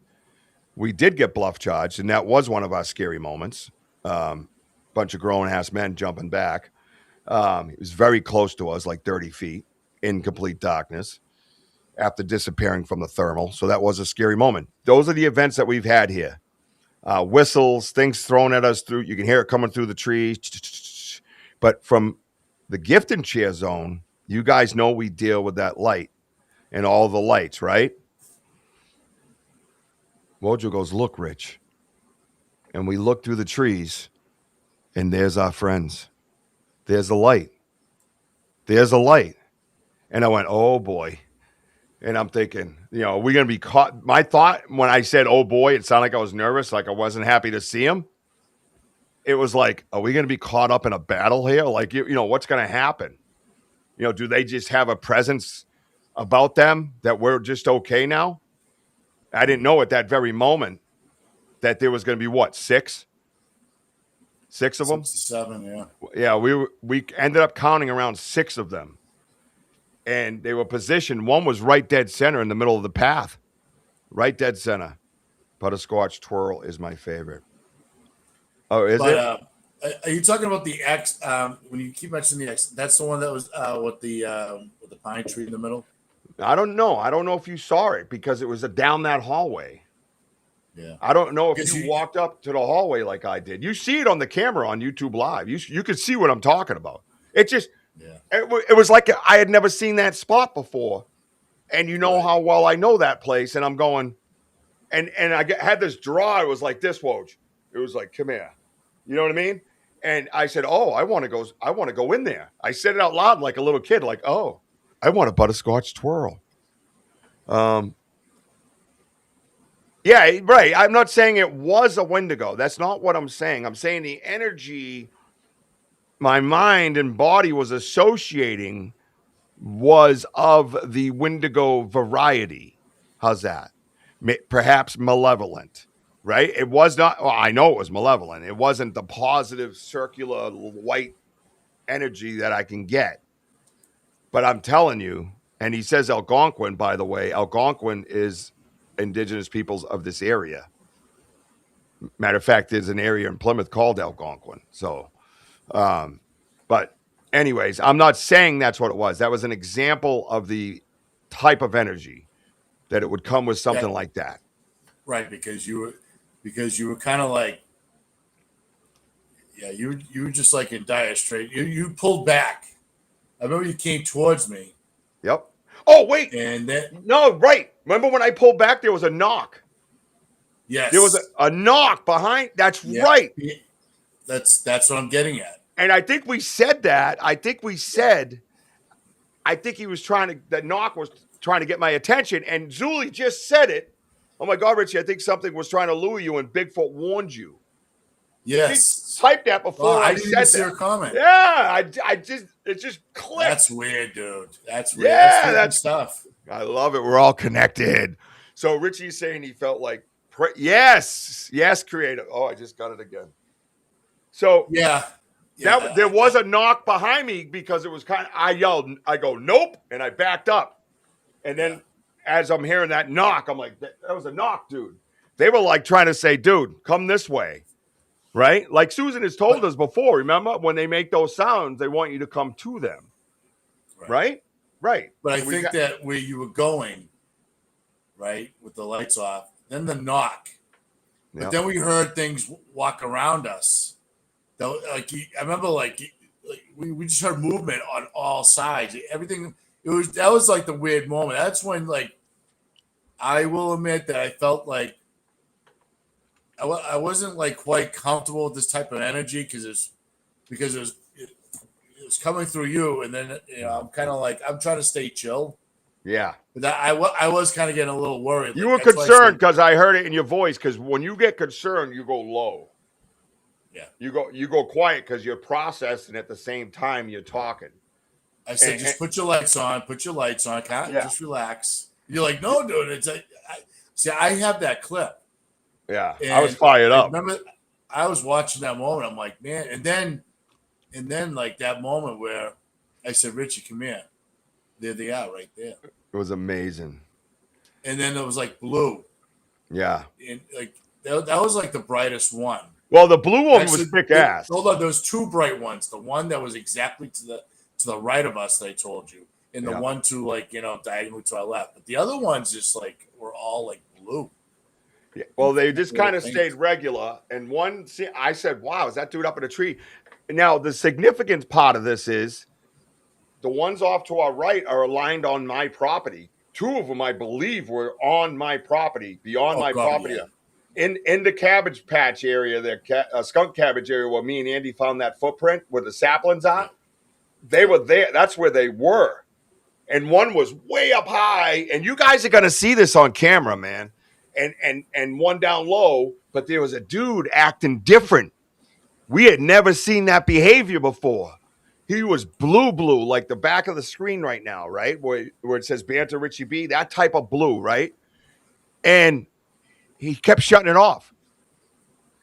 [SPEAKER 3] We did get bluff charged, and that was one of our scary moments. Bunch of grown-ass men jumping back. He was very close to us, like 30 feet in complete darkness after disappearing from the thermal. So that was a scary moment. Those are the events that we've had here. Whistles, things thrown at us through. You can hear it coming through the trees. But from the gift and chair zone, you guys know we deal with that light and all the lights, right? Wojo goes, look, Rich. And we look through the trees, and there's our friends. There's a light. There's a light. And I went, oh, boy. And I'm thinking, are we going to be caught? My thought when I said, oh, boy, it sounded like I was nervous, like I wasn't happy to see him. It was like, are we going to be caught up in a battle here? Like, what's going to happen? Do they just have a presence about them that we're just okay now? I didn't know at that very moment that there was going to be, what, six? Six of them?
[SPEAKER 4] 6 to 7, yeah.
[SPEAKER 3] Yeah, we ended up counting around 6 of them. And they were positioned. One was right dead center in the middle of the path. Right dead center. Butterscotch twirl is my favorite. Oh, is it?
[SPEAKER 4] Are you talking about the X? When you keep mentioning the X, that's the one that was with the pine tree in the middle?
[SPEAKER 3] I don't know. I don't know if you saw it because it was down that hallway.
[SPEAKER 4] Yeah.
[SPEAKER 3] I don't know if you walked up to the hallway like I did. You see it on the camera on YouTube Live. You could see what I'm talking about. It just, it was like I had never seen that spot before. And you know how well I know that place. And I'm going, and I had this draw. It was like this, Woj. It was like, come here. You know what I mean? And I said, oh, I want to go in there. I said it out loud like a little kid, like, oh, I want a butterscotch twirl. Yeah, right. I'm not saying it was a Wendigo. That's not what I'm saying. I'm saying the energy my mind and body was associating was of the Wendigo variety. How's that? Perhaps malevolent, right? It was not, well, I know it was malevolent. It wasn't the positive circular white energy that I can get. But I'm telling you, and he says Algonquin, by the way, Algonquin is indigenous peoples of this area. Matter of fact, there's an area in Plymouth called Algonquin. So, but anyways, I'm not saying that's what it was. That was an example of the type of energy that it would come with something like that.
[SPEAKER 4] Right, because you were kind of like, you were just like in dire straits. You pulled back. I remember you came towards me.
[SPEAKER 3] Yep. Oh, wait.
[SPEAKER 4] And then
[SPEAKER 3] no, right. Remember when I pulled back, there was a knock.
[SPEAKER 4] Yes.
[SPEAKER 3] There was a knock behind. That's right.
[SPEAKER 4] That's what I'm getting at.
[SPEAKER 3] And I think we said that. I think he was that knock was trying to get my attention. And Zuli just said it. Oh my God, Richie, I think something was trying to lure you and Bigfoot warned you.
[SPEAKER 4] Yes.
[SPEAKER 3] She typed that before
[SPEAKER 4] I
[SPEAKER 3] I
[SPEAKER 4] didn't
[SPEAKER 3] said
[SPEAKER 4] see her comment.
[SPEAKER 3] Yeah, it just clicked.
[SPEAKER 4] That's weird, dude. That's weird.
[SPEAKER 3] Yeah,
[SPEAKER 4] that's stuff.
[SPEAKER 3] I love it. We're all connected. So Richie's saying he felt like, yes, creative. Oh, I just got it again. So there was a knock behind me because it was I yelled, I go, nope. And I backed up. And then as I'm hearing that knock, I'm like, that was a knock, dude. They were like trying to say, dude, come this way. Right? Like Susan has told us before, remember? When they make those sounds, they want you to come to them. Right? Right.
[SPEAKER 4] But I think that where you were going, right, with the lights off, then the knock. But then we heard things walk around us. I remember we just heard movement on all sides. Everything, that was like the weird moment. That's when I will admit that I felt like I wasn't quite comfortable with this type of energy because it was coming through you, and then I'm kind of I'm trying to stay chill. Yeah, but I was kind of getting a little worried.
[SPEAKER 3] You were concerned because I heard it in your voice. Because when you get concerned, you go low. Yeah, you go quiet because you're processing at the same time you're talking.
[SPEAKER 4] I said, just put your lights on. Put your lights on. Just relax. You're like, no, dude. It's I have that clip.
[SPEAKER 3] Yeah, and I was fired up.
[SPEAKER 4] Remember, I was watching that moment. I'm like, man, and then that moment where I said, Richie, come here. There they are, right there.
[SPEAKER 3] It was amazing.
[SPEAKER 4] And then it was blue.
[SPEAKER 3] Yeah,
[SPEAKER 4] And that was the brightest one.
[SPEAKER 3] Well, the blue one
[SPEAKER 4] Actually,
[SPEAKER 3] was thick ass.
[SPEAKER 4] Hold on, those two bright ones. The one that was exactly to the right of us, that I told you, and the one to diagonally to our left. But the other ones just were all blue.
[SPEAKER 3] Yeah. Well, they just kind of stayed regular. And I said, "Wow, is that dude up in a tree?" Now, the significant part of this is the ones off to our right are aligned on my property. Two of them, I believe, were on my property, beyond my property. Yeah. In the cabbage patch area, the skunk cabbage area where me and Andy found that footprint where the saplings are, they were there. That's where they were. And one was way up high. And you guys are going to see this on camera, man. And one down low, but there was a dude acting different. We had never seen that behavior before. He was blue, like the back of the screen right now, right? Where it says Banter Richie B, that type of blue, right? And he kept shutting it off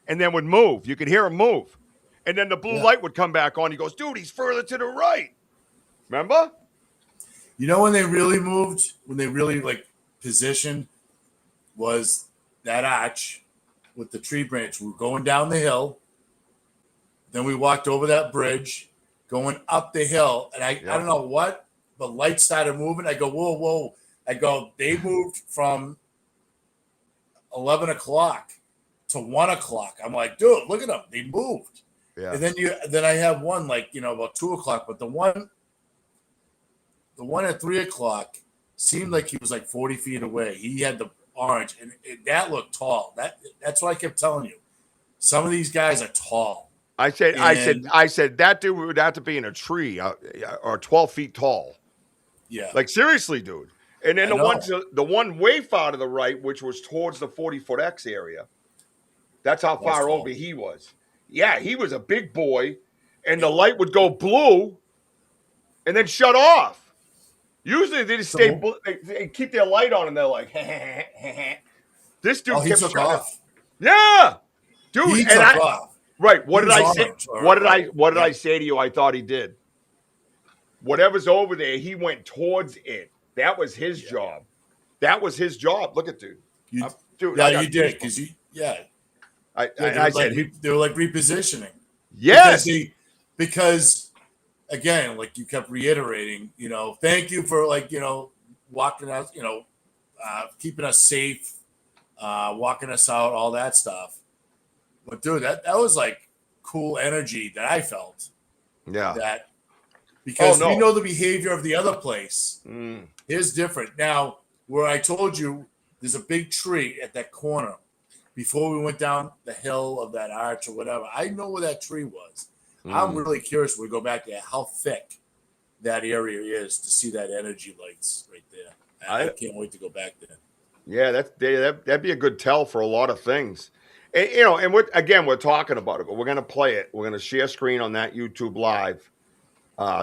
[SPEAKER 3] and then would move. You could hear him move. And then the blue light would come back on. He goes, dude, he's further to the right. Remember?
[SPEAKER 4] You know when they really moved, when they really positioned, was that arch with the tree branch. We were going down the hill. Then we walked over that bridge, going up the hill. And I don't know what, the lights started moving. I go, whoa. I go, they moved from 11 o'clock to 1 o'clock. I'm like, dude, look at them. They moved. Yeah. And then I have one about 2 o'clock, but the one at 3 o'clock seemed like he was 40 feet away. He had the orange, and that looked tall. That's what I kept telling you. Some of these guys are tall. I said that dude would have to be in a tree or 12 feet tall. Yeah. Seriously, dude. And then the one way far to the right, which was towards the 40-foot X area, that's how far over he was. Yeah, he was a big boy, and the light would go blue and then shut off. Usually they just they keep their light on, and they're like, this dude kept shutting off. Yeah, dude. He took off. Right. What did I say? What did I say to you? I thought he did. Whatever's over there, he went towards it. That was his job. That was his job. Look at dude. Dude. Yeah, you did because I said they were repositioning. Yes. Because again, you kept reiterating, thank you for walking us, keeping us safe, walking us out, all that stuff. But dude, that was cool energy that I felt. Yeah. Because we know the behavior of the other place is different. Now, where I told you there's a big tree at that corner before we went down the hill of that arch or whatever. I know where that tree was. I'm really curious when we go back there how thick that area is to see that energy lights right there. I can't wait to go back there. Yeah, that'd be a good tell for a lot of things. And, and we're talking about it, but we're going to play it. We're going to share screen on that YouTube Live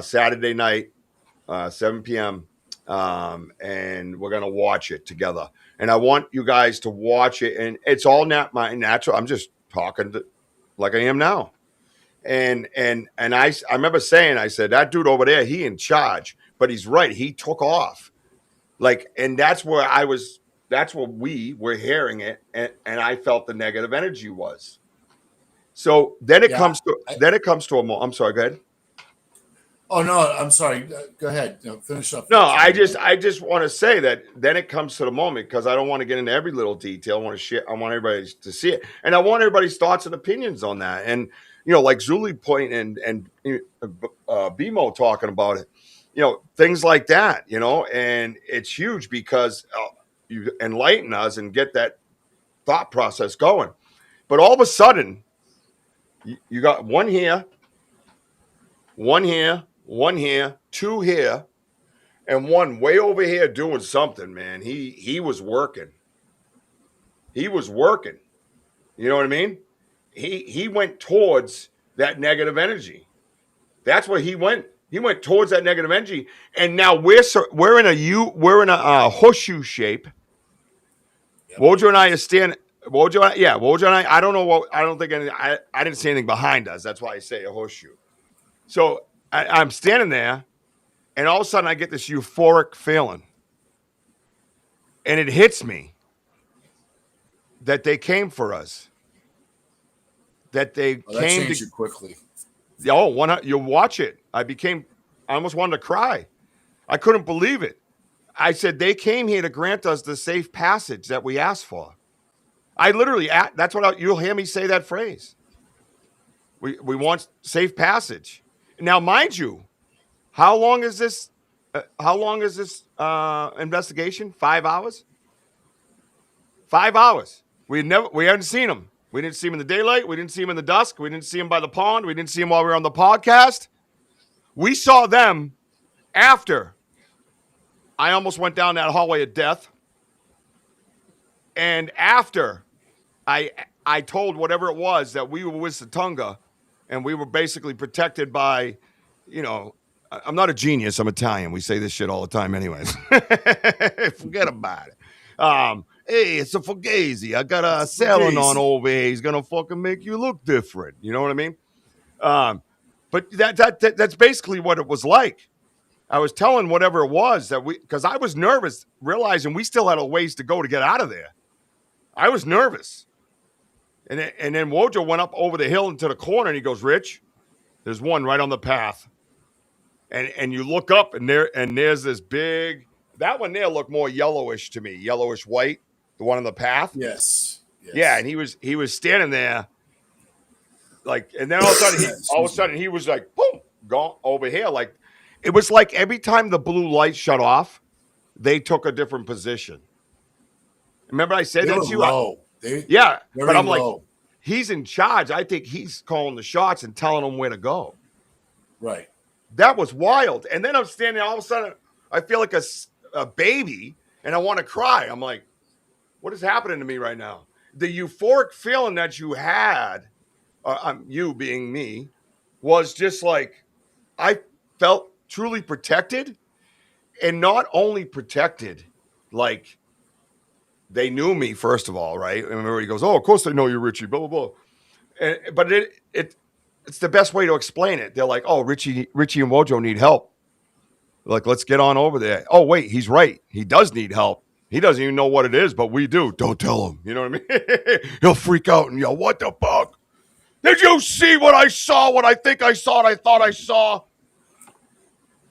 [SPEAKER 4] Saturday night, 7 p.m., and we're going to watch it together. And I want you guys to watch it, and it's all not my natural. I'm just talking like I am now. And I remember saying, I said, that dude over there, he in charge, but he's right. He took off. And that's where that's where we were hearing it. And I felt the negative energy was. So then it comes to a moment. I'm sorry, go ahead. Oh no, I'm sorry. Go ahead. Finish up. No, I just want to say that then it comes to the moment because I don't want to get into every little detail. I want to share. I want everybody to see it, and I want everybody's thoughts and opinions on that. And like Zuli point and BMO talking about it, things like that. And it's huge because you enlighten us and get that thought process going. But all of a sudden, you got one here, two here, and one way over here doing something, man. He was working. He was working. You know what I mean? He went towards that negative energy. That's where he went. He went towards that negative energy, and now we're in a horseshoe shape. Yep. Wojo and I are standing. Wojo and I. I don't know what. I don't think anything. I didn't see anything behind us. That's why I say a horseshoe. So I'm standing there, and all of a sudden I get this euphoric feeling, and it hits me that they came for us.
[SPEAKER 3] that they
[SPEAKER 4] that
[SPEAKER 3] came
[SPEAKER 4] changed
[SPEAKER 3] to
[SPEAKER 4] it quickly.
[SPEAKER 3] you watch it. I almost wanted to cry. I couldn't believe it. I said, they came here to grant us the safe passage that we asked for. I literally, that's what you'll hear me say that phrase. We want safe passage. Now, mind you, how long is this investigation? 5 hours? 5 hours. We hadn't seen him. We didn't see him in the daylight. We didn't see him in the dusk. We didn't see him by the pond. We didn't see him while we were on the podcast. We saw them after I almost went down that hallway of death. And after I told whatever it was that we were with Satunga and we were basically protected by, I'm not a genius. I'm Italian. We say this shit all the time anyways. Forget about it. Hey, it's a Fugazi. I got a sailing on over here. He's going to fucking make you look different. You know what I mean? But that's basically what it was like. I was telling whatever it was because I was nervous, realizing we still had a ways to go to get out of there. I was nervous. And then Wojo went up over the hill into the corner and he goes, Rich, there's one right on the path. And you look up and there's this big, that one there looked more yellowish to me, yellowish white, the one on the path.
[SPEAKER 4] Yes.
[SPEAKER 3] Yeah, and he was standing there like, and then all of a sudden he was like, boom, gone over here. Like, it was like every time the blue light shut off, they took a different position. Remember I said that to you?
[SPEAKER 4] Low.
[SPEAKER 3] But I'm low. Like, he's in charge. I think he's calling the shots and telling them where to go.
[SPEAKER 4] Right.
[SPEAKER 3] That was wild. And then I'm standing, all of a sudden, I feel like a baby, and I want to cry. I'm like, what is happening to me right now? The euphoric feeling that you had, you being me, was just like, I felt truly protected, and not only protected, like, they knew me, first of all, right? And everybody goes, oh, of course they know you're Richie, blah, blah, blah. But it's the best way to explain it. They're like, oh, Richie and Wojo need help. Like, let's get on over there. Oh, wait, he's right. He does need help. He doesn't even know what it is, but we do. Don't tell him. You know what I mean? He'll freak out and yell, what the fuck? Did you see what I saw, what I think I saw, what I thought I saw?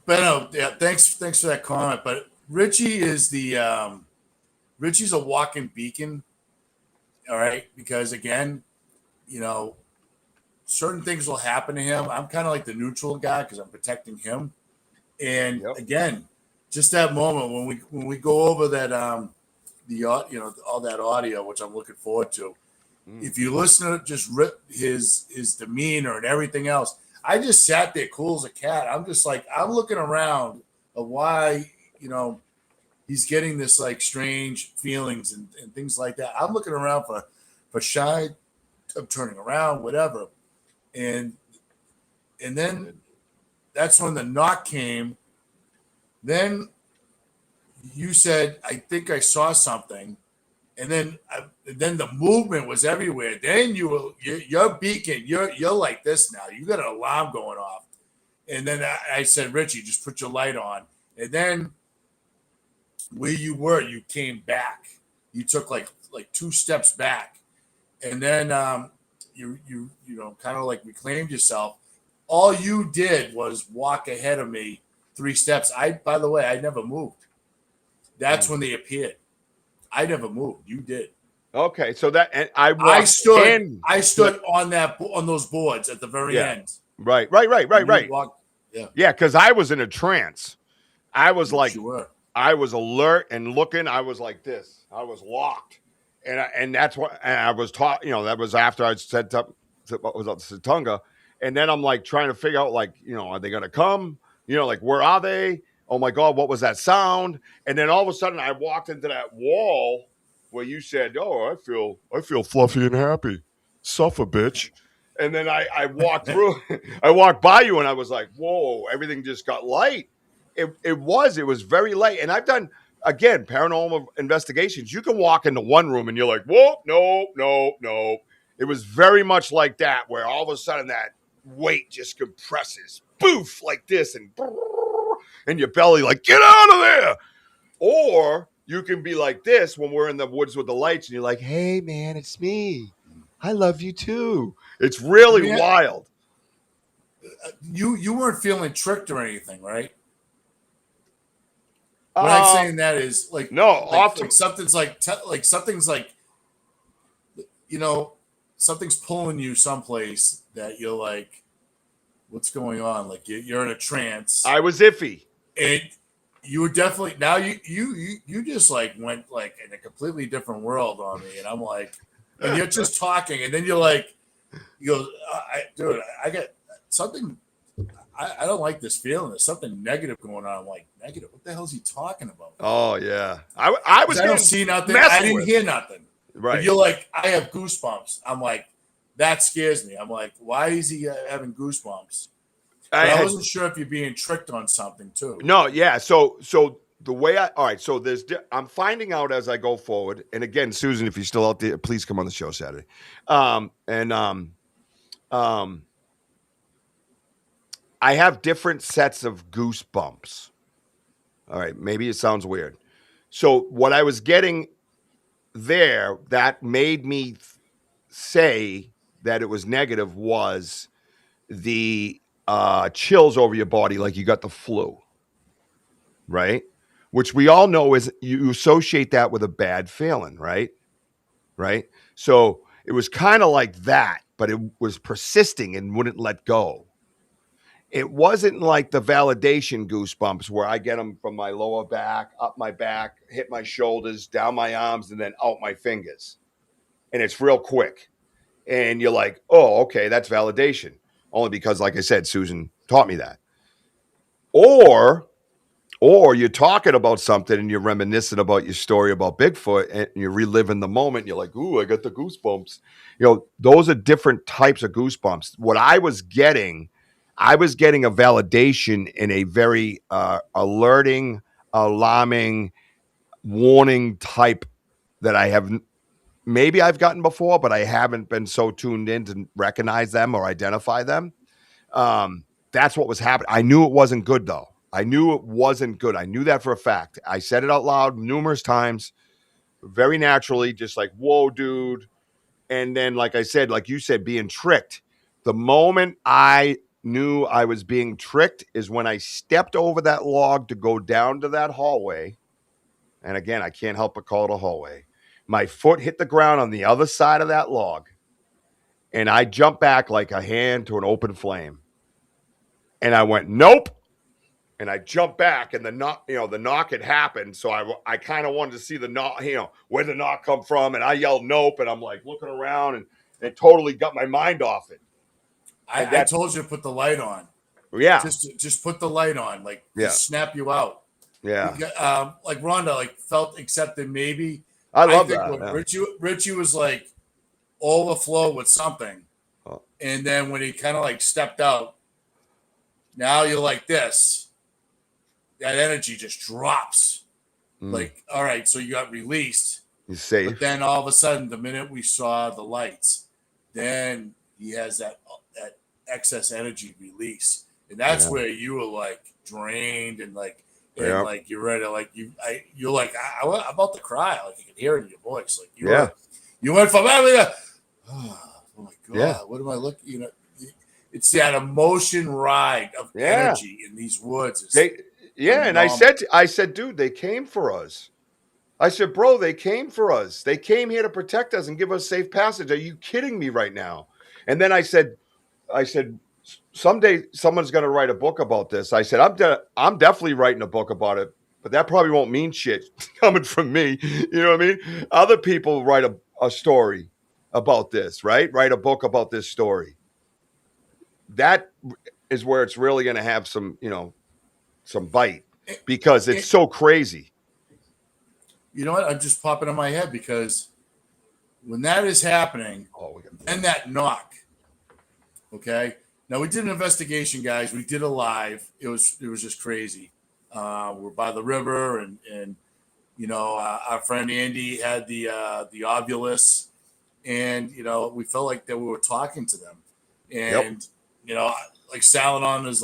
[SPEAKER 4] But thanks for that comment. But Richie is Richie's a walking beacon, all right? Because, again, certain things will happen to him. I'm kind of like the neutral guy because I'm protecting him. And, again, just that moment when we go over that, all that audio, which I'm looking forward to, if you listen to just his demeanor and everything else, I just sat there cool as a cat. I'm just like, I'm looking around of why, he's getting this like strange feelings and things like that. I'm looking around for shy of turning around, whatever. And then that's when the knock came. Then you said, I think I saw something. And then the movement was everywhere. Then you're beacon. You're like this now. You got an alarm going off. And then I said, Richie, just put your light on. And then where you were, you came back. You took like 2 steps back, and then you kind of like reclaimed yourself. All you did was walk ahead of me 3 steps. By the way, I never moved. That's when they appeared. I never moved. You did.
[SPEAKER 3] Okay, so that and I
[SPEAKER 4] stood on those boards at the very end.
[SPEAKER 3] Right. Yeah, because I was in a trance. I was like, I was alert and looking. I was like this. I was locked, and that's what I was taught. That was after I set up Satunga, and then I'm like trying to figure out, like, are they gonna come? Like, where are they? Oh my God, what was that sound? And then all of a sudden, I walked into that wall where you said, "Oh, I feel fluffy and happy, suffer, bitch." And then I walked through. I walked by you, and I was like, "Whoa!" Everything just got light. It was very light. And I've done, again, paranormal investigations. You can walk into one room and you're like, whoa, no. It was very much like that, where all of a sudden that weight just compresses, boof, like this, and your belly like, get out of there. Or you can be like this when we're in the woods with the lights and you're like, hey man, it's me. I love you too. It's really
[SPEAKER 4] I mean,
[SPEAKER 3] wild.
[SPEAKER 4] You weren't feeling tricked or anything, right? What I'm saying that is
[SPEAKER 3] no,
[SPEAKER 4] something's something's something's pulling you someplace that you're like, what's going on? Like you're in a trance.
[SPEAKER 3] I was iffy.
[SPEAKER 4] And you were definitely now you just like went like in a completely different world on me, and I'm like, and you're just talking, and then you're like, you go, I got something. I don't like this feeling. There's something negative going on. I'm like, negative? What the hell is he talking about?
[SPEAKER 3] Oh yeah, I was.
[SPEAKER 4] I don't see nothing. I didn't hear nothing.
[SPEAKER 3] Right.
[SPEAKER 4] But you're like, I have goosebumps. I'm like, that scares me. I'm like, why is he having goosebumps? I wasn't sure if you're being tricked on something too.
[SPEAKER 3] No, yeah. So the way all right. So I'm finding out as I go forward. And again, Susan, if you're still out there, please come on the show Saturday. I have different sets of goosebumps. All right, maybe it sounds weird. So what I was getting there that made me say that it was negative was the chills over your body, like you got the flu, right? Which we all know is you associate that with a bad feeling, right? Right? So it was kind of like that, but it was persisting and wouldn't let go. It wasn't like the validation goosebumps where I get them from my lower back, up my back, hit my shoulders, down my arms, and then out my fingers. And it's real quick. And you're like, oh, okay, that's validation. Only because, like I said, Susan taught me that. Or you're talking about something and you're reminiscing about your story about Bigfoot and you're reliving the moment. You're like, ooh, I got the goosebumps. Those are different types of goosebumps. What I was getting a validation in a very alerting, alarming, warning type that I have maybe I've gotten before, but I haven't been so tuned in to recognize them or identify them. That's what was happening. I knew it wasn't good, though. I knew it wasn't good. I knew that for a fact. I said it out loud numerous times, very naturally, just like, whoa, dude. And then, like I said, like you said, being tricked. The moment I knew I was being tricked is when I stepped over that log to go down to that hallway. And again, I can't help but call it a hallway. My foot hit the ground on the other side of that log. And I jumped back like a hand to an open flame. And I went, nope. And I jumped back, and the knock had happened. So I kind of wanted to see the knock, where the knock come from. And I yelled, nope. And I'm like looking around, and it totally got my mind off it.
[SPEAKER 4] I told you to put the light on.
[SPEAKER 3] Yeah.
[SPEAKER 4] Just put the light on, just snap you out.
[SPEAKER 3] Yeah.
[SPEAKER 4] Like Rhonda, felt accepted maybe.
[SPEAKER 3] I love that. Yeah.
[SPEAKER 4] Richie was like overflow with something. Oh. And then when he kind of stepped out, now you're like this. That energy just drops. All right, so you got released.
[SPEAKER 3] You're safe.
[SPEAKER 4] But then all of a sudden, the minute we saw the lights, then he has that excess energy release. And that's where you were drained and you're ready to you're like, I'm about to cry. You can hear it in your voice. You went from oh my God, what am I looking? It's that emotion ride of energy in these woods.
[SPEAKER 3] And I said, dude, they came for us. I said, bro, they came for us. They came here to protect us and give us safe passage. Are you kidding me right now? And then I said, someday someone's going to write a book about this. I said, I'm definitely writing a book about it, but that probably won't mean shit coming from me. You know what I mean? Other people write a story about this, right? Write a book about this story. That is where it's really going to have some bite because it's so crazy.
[SPEAKER 4] You know what? I'm just popping in my head because when that is happening, and that knock, okay. Now we did an investigation, guys. We did a live. It was just crazy. We're by the river, and our friend Andy had the Ovulus, and we felt like that we were talking to them, and Saladon is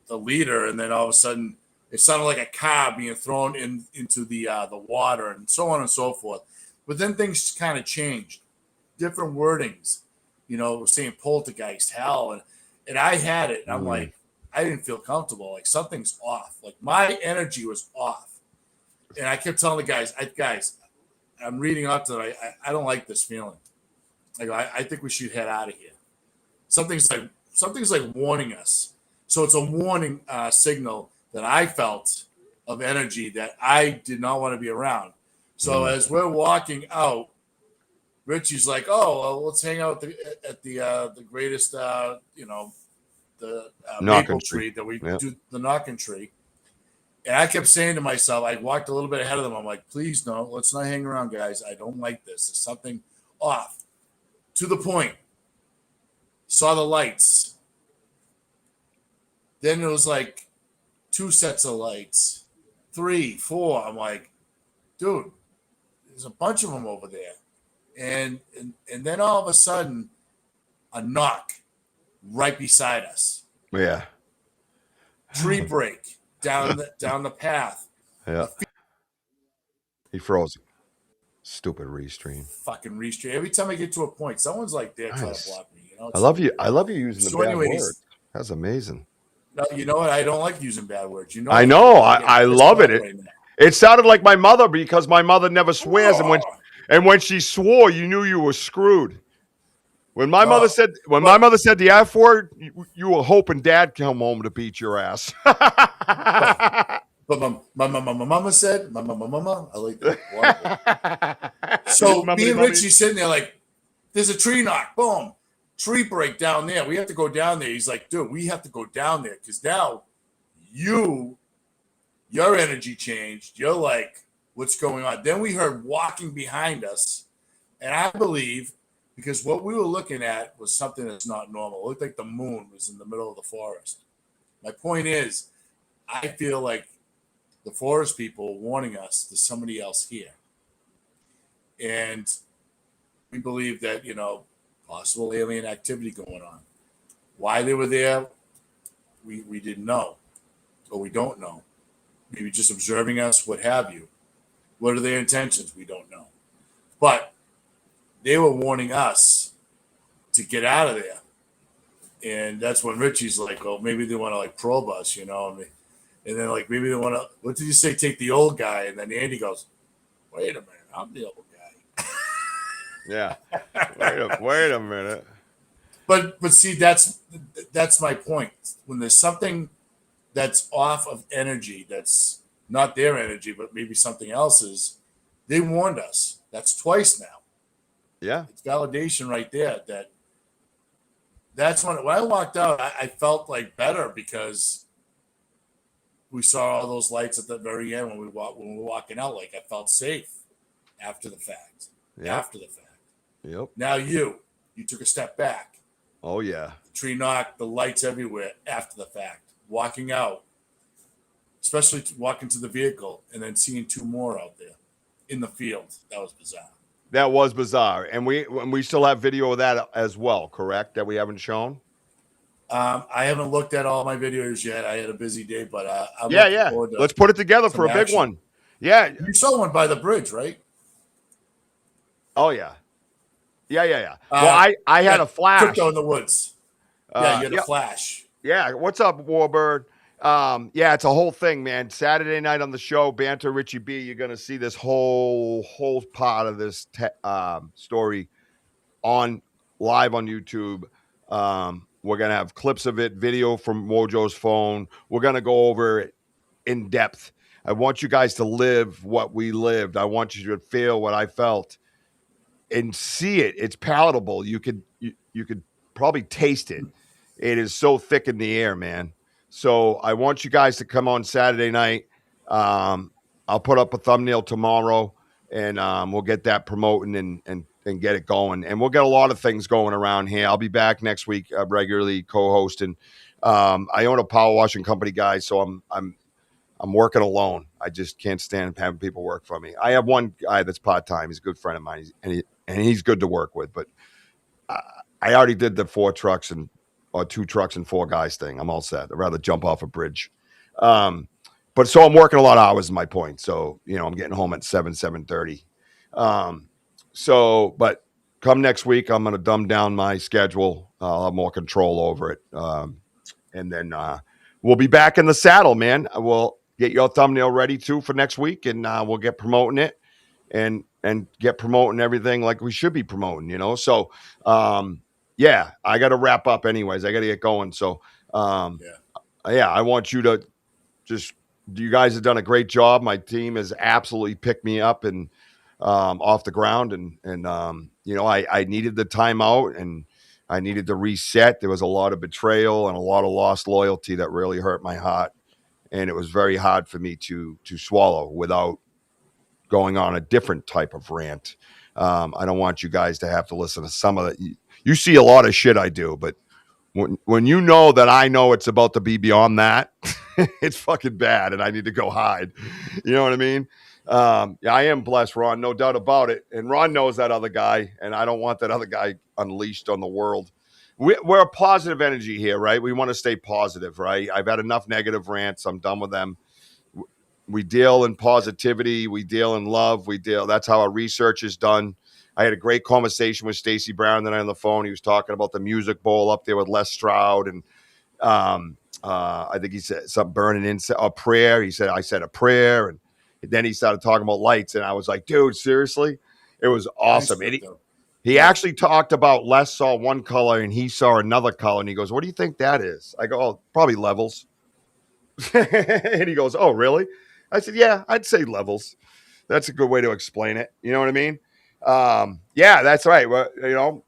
[SPEAKER 4] the leader, and then all of a sudden it sounded like a car being thrown into the water, and so on and so forth. But then things kind of changed. different wordings, saying poltergeist, hell, and I had it, and I'm like, I didn't feel comfortable. Like something's off. Like my energy was off, and I kept telling the guys, I'm reading up to it. I don't like this feeling. I think we should head out of here. Something's like warning us. So it's a warning signal that I felt of energy that I did not want to be around. So as we're walking out, Richie's like, "Oh, well, let's hang out at the greatest, the maple tree that we do, the knocking tree." And I kept saying to myself, I walked a little bit ahead of them. I'm like, "Please, no, let's not hang around, guys. I don't like this. There's something off." To the point. Saw the lights. Then it was like 2 sets of lights, 3, 4. I'm like, dude, there's a bunch of them over there. And then all of a sudden, a knock right beside us.
[SPEAKER 3] Yeah.
[SPEAKER 4] Tree break down the path.
[SPEAKER 3] Yeah. He froze. Stupid restream.
[SPEAKER 4] Fucking restream. Every time I get to a point, someone's like there trying to block me.
[SPEAKER 3] I love you. I love you using the bad words. That's amazing.
[SPEAKER 4] No, you know what? I don't like using bad words.
[SPEAKER 3] I know. I love it. It sounded like my mother because my mother never swears, and when she swore, you knew you were screwed. When my mother said the F word, you were hoping Dad come home to beat your ass.
[SPEAKER 4] But my mama said, my mama, I like that. So me and Richie sitting there like, there's a tree knock, boom, tree break down there. We have to go down there. He's like, dude, we have to go down there because now your energy changed. You're like, what's going on? Then we heard walking behind us, and I believe because what we were looking at was something that's not normal. It looked like the moon was in the middle of the forest. My point is, I feel like the forest people warning us there's somebody else here. And we believe that, possible alien activity going on. Why they were there, we didn't know, or we don't know. Maybe just observing us, what have you. What are their intentions? We don't know. But they were warning us to get out of there. And that's when Richie's like, oh, maybe they want to probe us, And then maybe they want to, what did you say? Take the old guy. And then Andy goes, wait a minute, I'm the old guy.
[SPEAKER 3] Yeah. Wait a minute.
[SPEAKER 4] But see, that's my point. When there's something that's off of energy, that's not their energy, but maybe something else's, they warned us. That's twice now.
[SPEAKER 3] Yeah.
[SPEAKER 4] It's validation right there. That's when I walked out, I felt like better because we saw all those lights at the very end when we were walking out. Like I felt safe after the fact.
[SPEAKER 3] Yep.
[SPEAKER 4] After the fact.
[SPEAKER 3] Yep.
[SPEAKER 4] Now you took a step back.
[SPEAKER 3] Oh yeah.
[SPEAKER 4] The tree knocked, the lights everywhere after the fact. Walking out, especially walking to the vehicle and then seeing 2 more out there in the field. That was bizarre.
[SPEAKER 3] That was bizarre, and we still have video of that as well. Correct? That we haven't shown.
[SPEAKER 4] I haven't looked at all my videos yet. I had a busy day, but I'm
[SPEAKER 3] yeah. Let's put it together for a big one. Yeah,
[SPEAKER 4] you saw one by the bridge, right?
[SPEAKER 3] Oh yeah. Well, I had a flash.
[SPEAKER 4] Crypto in the woods. Yeah, you had a flash.
[SPEAKER 3] Yeah, what's up, Warbird? Yeah, it's a whole thing, man. Saturday night on the show, Banter, Richie B, you're gonna see this whole part of this story on live on YouTube. We're gonna have clips of it, video from Wojo's phone. We're gonna go over it in depth. I want you guys to live what we lived. I want you to feel what I felt and see it. It's palatable. You could probably taste it. It is so thick in the air, man. So I want you guys to come on Saturday night. I'll put up a thumbnail tomorrow, and we'll get that promoting and get it going. And we'll get a lot of things going around here. I'll be back next week regularly co-hosting. I own a power washing company, guys, so I'm working alone. I just can't stand having people work for me. I have one guy that's part-time. He's a good friend of mine, and he's good to work with. But I already did the 2 trucks and 4 guys thing. I'm all set. I'd rather jump off a bridge. But so I'm working a lot of hours is my point. So, I'm getting home at 7:30. But come next week, I'm going to dumb down my schedule. I'll have more control over it. And then we'll be back in the saddle, man. We'll get your thumbnail ready too for next week, and we'll get promoting it and get promoting everything like we should be promoting, So, yeah, I got to wrap up anyways. I got to get going. So, yeah, I want you to just, you guys have done a great job. My team has absolutely picked me up and off the ground. And I needed the timeout and I needed to reset. There was a lot of betrayal and a lot of lost loyalty that really hurt my heart. And it was very hard for me to swallow without going on a different type of rant. I don't want you guys to have to listen to some of it. You see a lot of shit I do, but when you know that I know it's about to be beyond that, it's fucking bad and I need to go hide. You know what I mean? Yeah, I am blessed, Ron, no doubt about it. And Ron knows that other guy, and I don't want that other guy unleashed on the world. We're a positive energy here, right? We want to stay positive, right? I've had enough negative rants. I'm done with them. We deal in positivity. We deal in love. That's how our research is done. I had a great conversation with Stacey Brown tonight on the phone. He was talking about the music bowl up there with Les Stroud. And I think he said something burning in a prayer. He said, I said a prayer. And then he started talking about lights. And I was like, dude, seriously? It was awesome. And he actually talked about Les saw one color and he saw another color. And he goes, what do you think that is? I go, oh, probably levels. And he goes, oh, really? I said, yeah, I'd say levels. That's a good way to explain it. You know what I mean? Yeah, that's right. Well,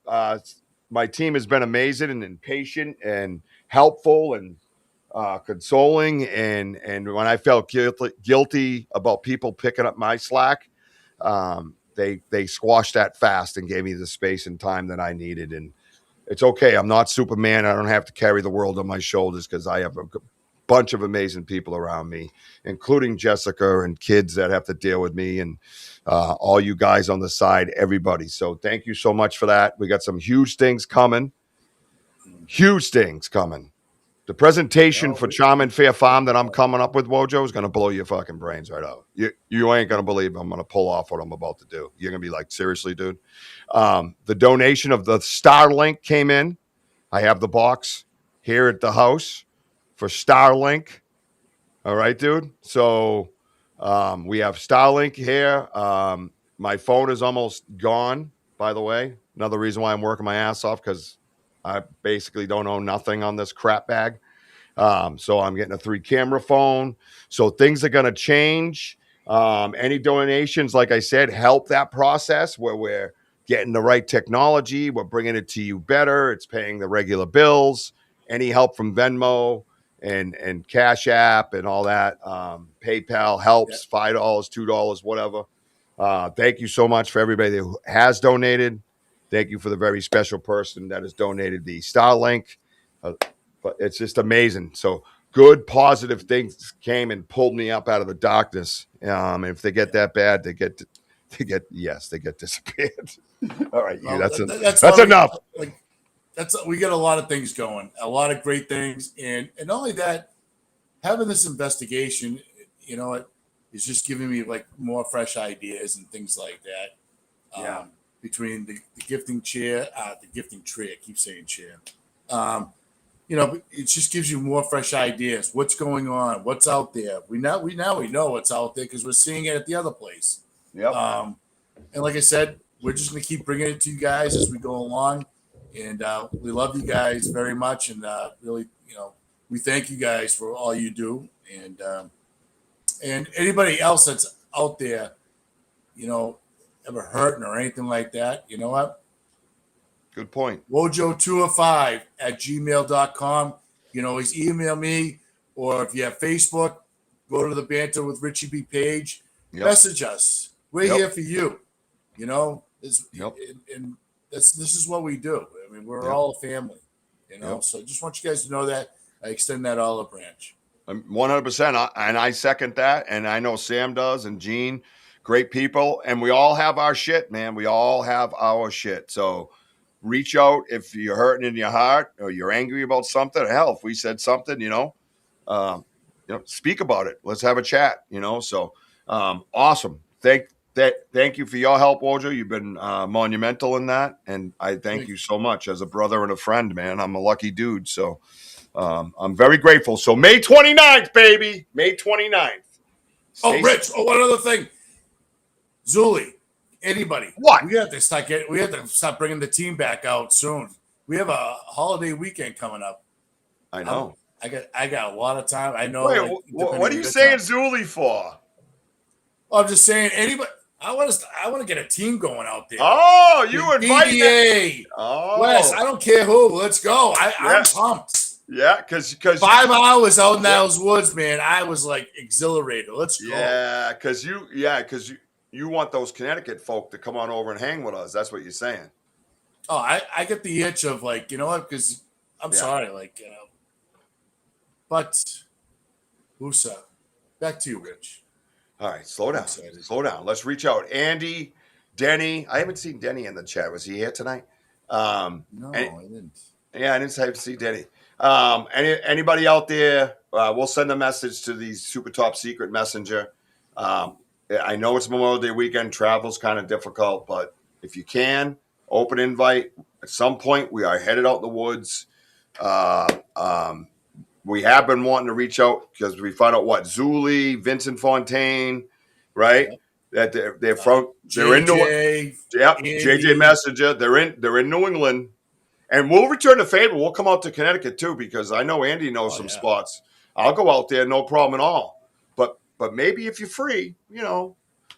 [SPEAKER 3] my team has been amazing and patient and helpful and consoling. And when I felt guilty about people picking up my slack, they squashed that fast and gave me the space and time that I needed. And it's okay. I'm not Superman. I don't have to carry the world on my shoulders because I have a bunch of amazing people around me, including Jessica and kids that have to deal with me and all you guys on the side, everybody. So thank you so much for that. We got some huge things coming. The presentation for Charm and Fair Farm that I'm coming up with, Wojo, is going to blow your fucking brains right out. You ain't going to believe I'm going to pull off what I'm about to do. You're going to be like, seriously, dude? The donation of the Starlink came in. I have the box here at the house for Starlink. All right, dude. So we have Starlink here. My phone is almost gone, by the way. Another reason why I'm working my ass off, because I basically don't own nothing on this crap bag. So I'm getting a 3-camera phone. So things are going to change. Any donations, like I said, help that process where we're getting the right technology. We're bringing it to you better. It's paying the regular bills. Any help from Venmo and Cash App and all that. PayPal helps, $5, $2, whatever. Thank you so much for everybody who has donated. Thank you for the very special person that has donated the Starlink. But it's just amazing. So good, positive things came and pulled me up out of the darkness. If they get that bad, they get disappeared. All right, well, that's enough.
[SPEAKER 4] We got a lot of things going, a lot of great things, and not only that, having this investigation, is just giving me like more fresh ideas and things like that. Between the gifting chair, the gifting tree, I keep saying chair. It just gives you more fresh ideas. What's going on? What's out there? We know what's out there because we're seeing it at the other place.
[SPEAKER 3] Yep.
[SPEAKER 4] And like I said, we're just going to keep bringing it to you guys as we go along. And we love you guys very much. And really, we thank you guys for all you do. And anybody else that's out there, ever hurting or anything like that, you know what?
[SPEAKER 3] Good point.
[SPEAKER 4] Wojo205@gmail.com. You can always email me, or if you have Facebook, go to the Banter with Richie B page. Yep. Message us. We're here for you. And this is what we do. I mean, we're all a family. So I just want you guys to know that. I extend that olive branch.
[SPEAKER 3] 100%. And I second that. And I know Sam does and Gene, great people. And we all have our shit, man. We all have our shit. So reach out if you're hurting in your heart or you're angry about something. Hell, if we said something, speak about it. Let's have a chat, So awesome. Thank thank you for your help, Wojo. You've been monumental in that, and I thank you so much as a brother and a friend, man. I'm a lucky dude, so I'm very grateful. So May 29th, baby, May 29th.
[SPEAKER 4] Oh, Rich. Oh, one other thing, Zuli. Anybody?
[SPEAKER 3] What?
[SPEAKER 4] We have to start bringing the team back out soon. We have a holiday weekend coming up.
[SPEAKER 3] I know.
[SPEAKER 4] I got a lot of time. I know.
[SPEAKER 3] Wait, what are you saying, Zuli, for?
[SPEAKER 4] Well, I'm just saying. Anybody? I want to get a team going out there.
[SPEAKER 3] Oh, you invited
[SPEAKER 4] DDA.
[SPEAKER 3] Oh,
[SPEAKER 4] Wes, I don't care who. Let's go. I'm pumped.
[SPEAKER 3] Yeah, because
[SPEAKER 4] 5 hours out in those woods, man. I was like exhilarated. Let's go.
[SPEAKER 3] Yeah, because you want those Connecticut folk to come on over and hang with us. That's what you're saying.
[SPEAKER 4] Oh, I get the itch of like, you know what? Because I'm sorry, like, you know. But, Usa, back to you, Rich.
[SPEAKER 3] All right, slow down. Slow down. Let's reach out. Andy, Denny. I haven't seen Denny in the chat. Was he here tonight?
[SPEAKER 4] No, I didn't.
[SPEAKER 3] Yeah, I didn't see Denny. Anybody out there, we'll send a message to the super top secret messenger. I know it's Memorial Day weekend. Travel's kind of difficult, but if you can, open invite. At some point, we are headed out in the woods. We have been wanting to reach out because we found out what Zuli, Vincent Fontaine, right? That they're in New JJ Messenger. They're in New England, and we'll return the favor. We'll come out to Connecticut too because I know Andy knows some spots. I'll go out there, no problem at all. But maybe if you're free, you know.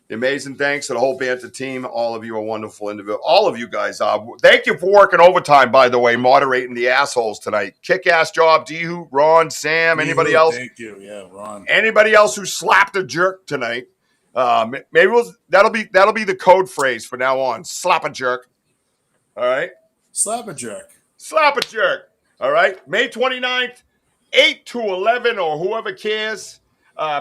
[SPEAKER 3] Amazing thanks to the whole Banter team. All of you are wonderful individuals. All of you guys are. Thank you for working overtime, by the way, moderating the assholes tonight. Kick-ass job, Dehu, Ron, Sam, anybody else?
[SPEAKER 4] Thank you. Yeah, Ron.
[SPEAKER 3] Anybody else who slapped a jerk tonight? Maybe that'll be the code phrase from now on. Slap a jerk. All right?
[SPEAKER 4] Slap a jerk.
[SPEAKER 3] Slap a jerk. All right? May 29th, 8 to 11, or whoever cares.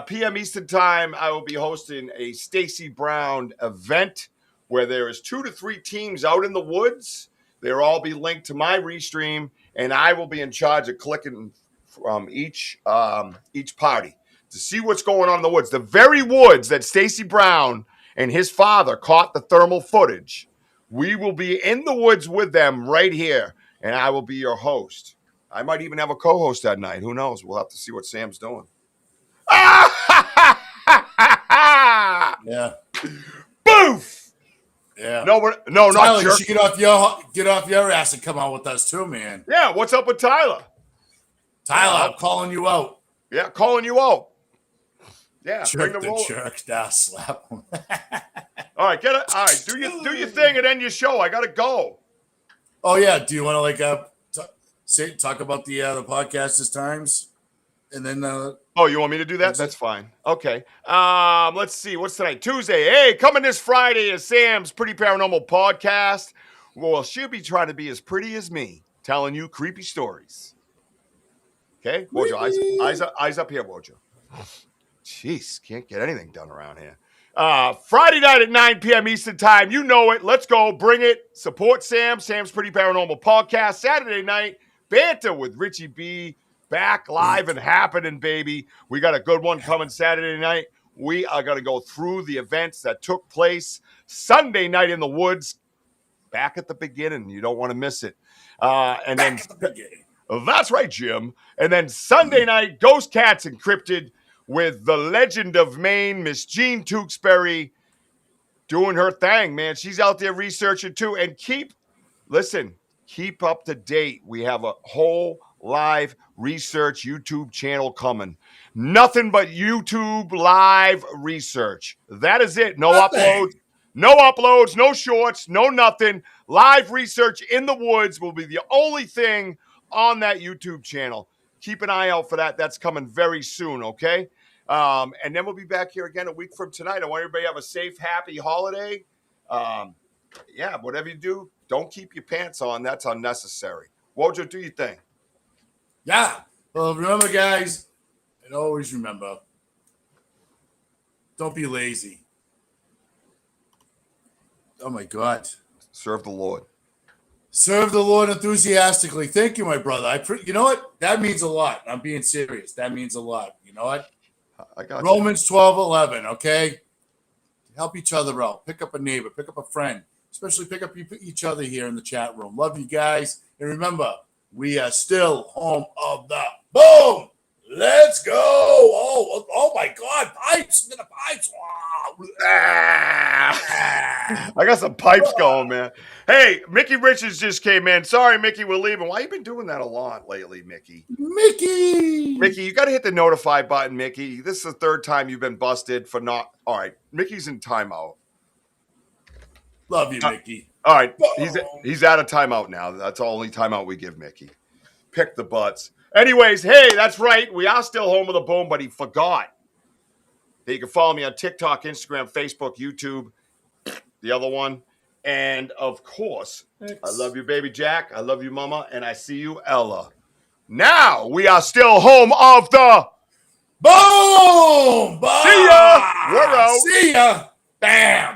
[SPEAKER 3] PM Eastern Time, I will be hosting a Stacy Brown event where there is 2 to 3 teams out in the woods. They'll all be linked to my restream, and I will be in charge of clicking from each party to see what's going on in the woods. The very woods that Stacy Brown and his father caught the thermal footage. We will be in the woods with them right here, and I will be your host. I might even have a co-host that night. Who knows? We'll have to see what Sam's doing.
[SPEAKER 4] Yeah.
[SPEAKER 3] Boof.
[SPEAKER 4] Yeah.
[SPEAKER 3] No,
[SPEAKER 4] Tyler,
[SPEAKER 3] not
[SPEAKER 4] you
[SPEAKER 3] jerk.
[SPEAKER 4] should get off your ass and come on with us too, man.
[SPEAKER 3] Yeah, what's up with Tyler?
[SPEAKER 4] Tyler, I'm calling you out.
[SPEAKER 3] Yeah, calling you out. Yeah,
[SPEAKER 4] Jerk
[SPEAKER 3] bring the
[SPEAKER 4] the
[SPEAKER 3] roll.
[SPEAKER 4] jerk. Nah, slap him.
[SPEAKER 3] All right, get it. All right, do your thing and end your show. I gotta go.
[SPEAKER 4] Oh yeah. Do you want to like talk about the podcasters times, and then
[SPEAKER 3] Oh, you want me to do that? That's fine. Okay. Let's see. What's tonight? Tuesday. Hey, coming this Friday is Sam's Pretty Paranormal Podcast. Well, she'll be trying to be as pretty as me, telling you creepy stories. Okay? Wojo, eyes up here, Wojo. Jeez, can't get anything done around here. Friday night at 9 p.m. Eastern Time. You know it. Let's go. Bring it. Support Sam's Pretty Paranormal Podcast. Saturday night, Banter with Richie B. Back live and happening, baby. We got a good one coming Saturday night. We are going to go through the events that took place Sunday night in the woods. Back at the beginning. You don't want to miss it. And then that's right, Jim. And then Sunday night, Ghost Cats Encrypted with the legend of Maine, Miss Jean Tewksbury, doing her thing, man. She's out there researching too. And keep up to date. We have a whole live research YouTube channel coming. Nothing but YouTube live research. That is it. No uploads, no shorts, no nothing. Live research in the woods will be the only thing on that YouTube channel. Keep an eye out for that. That's coming very soon, okay? And then we'll be back here again a week from tonight. I want everybody to have a safe, happy holiday. Yeah, whatever you do, don't keep your pants on. That's unnecessary. Wojo, do your thing.
[SPEAKER 4] Yeah. Well, remember, guys, and always remember, don't be lazy. Oh, my God.
[SPEAKER 3] Serve the Lord.
[SPEAKER 4] Serve the Lord enthusiastically. Thank you, my brother. You know what? That means a lot. I'm being serious. That means a lot. You know what?
[SPEAKER 3] I got
[SPEAKER 4] Romans 12:11, okay? Help each other out. Pick up a neighbor. Pick up a friend. Especially pick up each other here in the chat room. Love you guys. And remember, we are still home of the boom. Let's go. Oh my God. Pipes. The pipes.
[SPEAKER 3] I got some pipes going, man. Hey, Mickey Richards just came in. Sorry, Mickey, we're leaving. Why you been doing that a lot lately, Mickey?
[SPEAKER 4] Mickey,
[SPEAKER 3] you got to hit the notify button, Mickey. This is the third time you've been busted for not. All right, Mickey's in timeout.
[SPEAKER 4] Love you, Mickey.
[SPEAKER 3] All right, he's out of timeout now. That's the only timeout we give Mickey. Pick the butts. Anyways, hey, that's right. We are still home of the boom, but he forgot that you can follow me on TikTok, Instagram, Facebook, YouTube, the other one. And, of course, I love you, baby Jack. I love you, Mama. And I see you, Ella. Now we are still home of the
[SPEAKER 4] boom.
[SPEAKER 3] See ya. We're out.
[SPEAKER 4] See ya. Bam.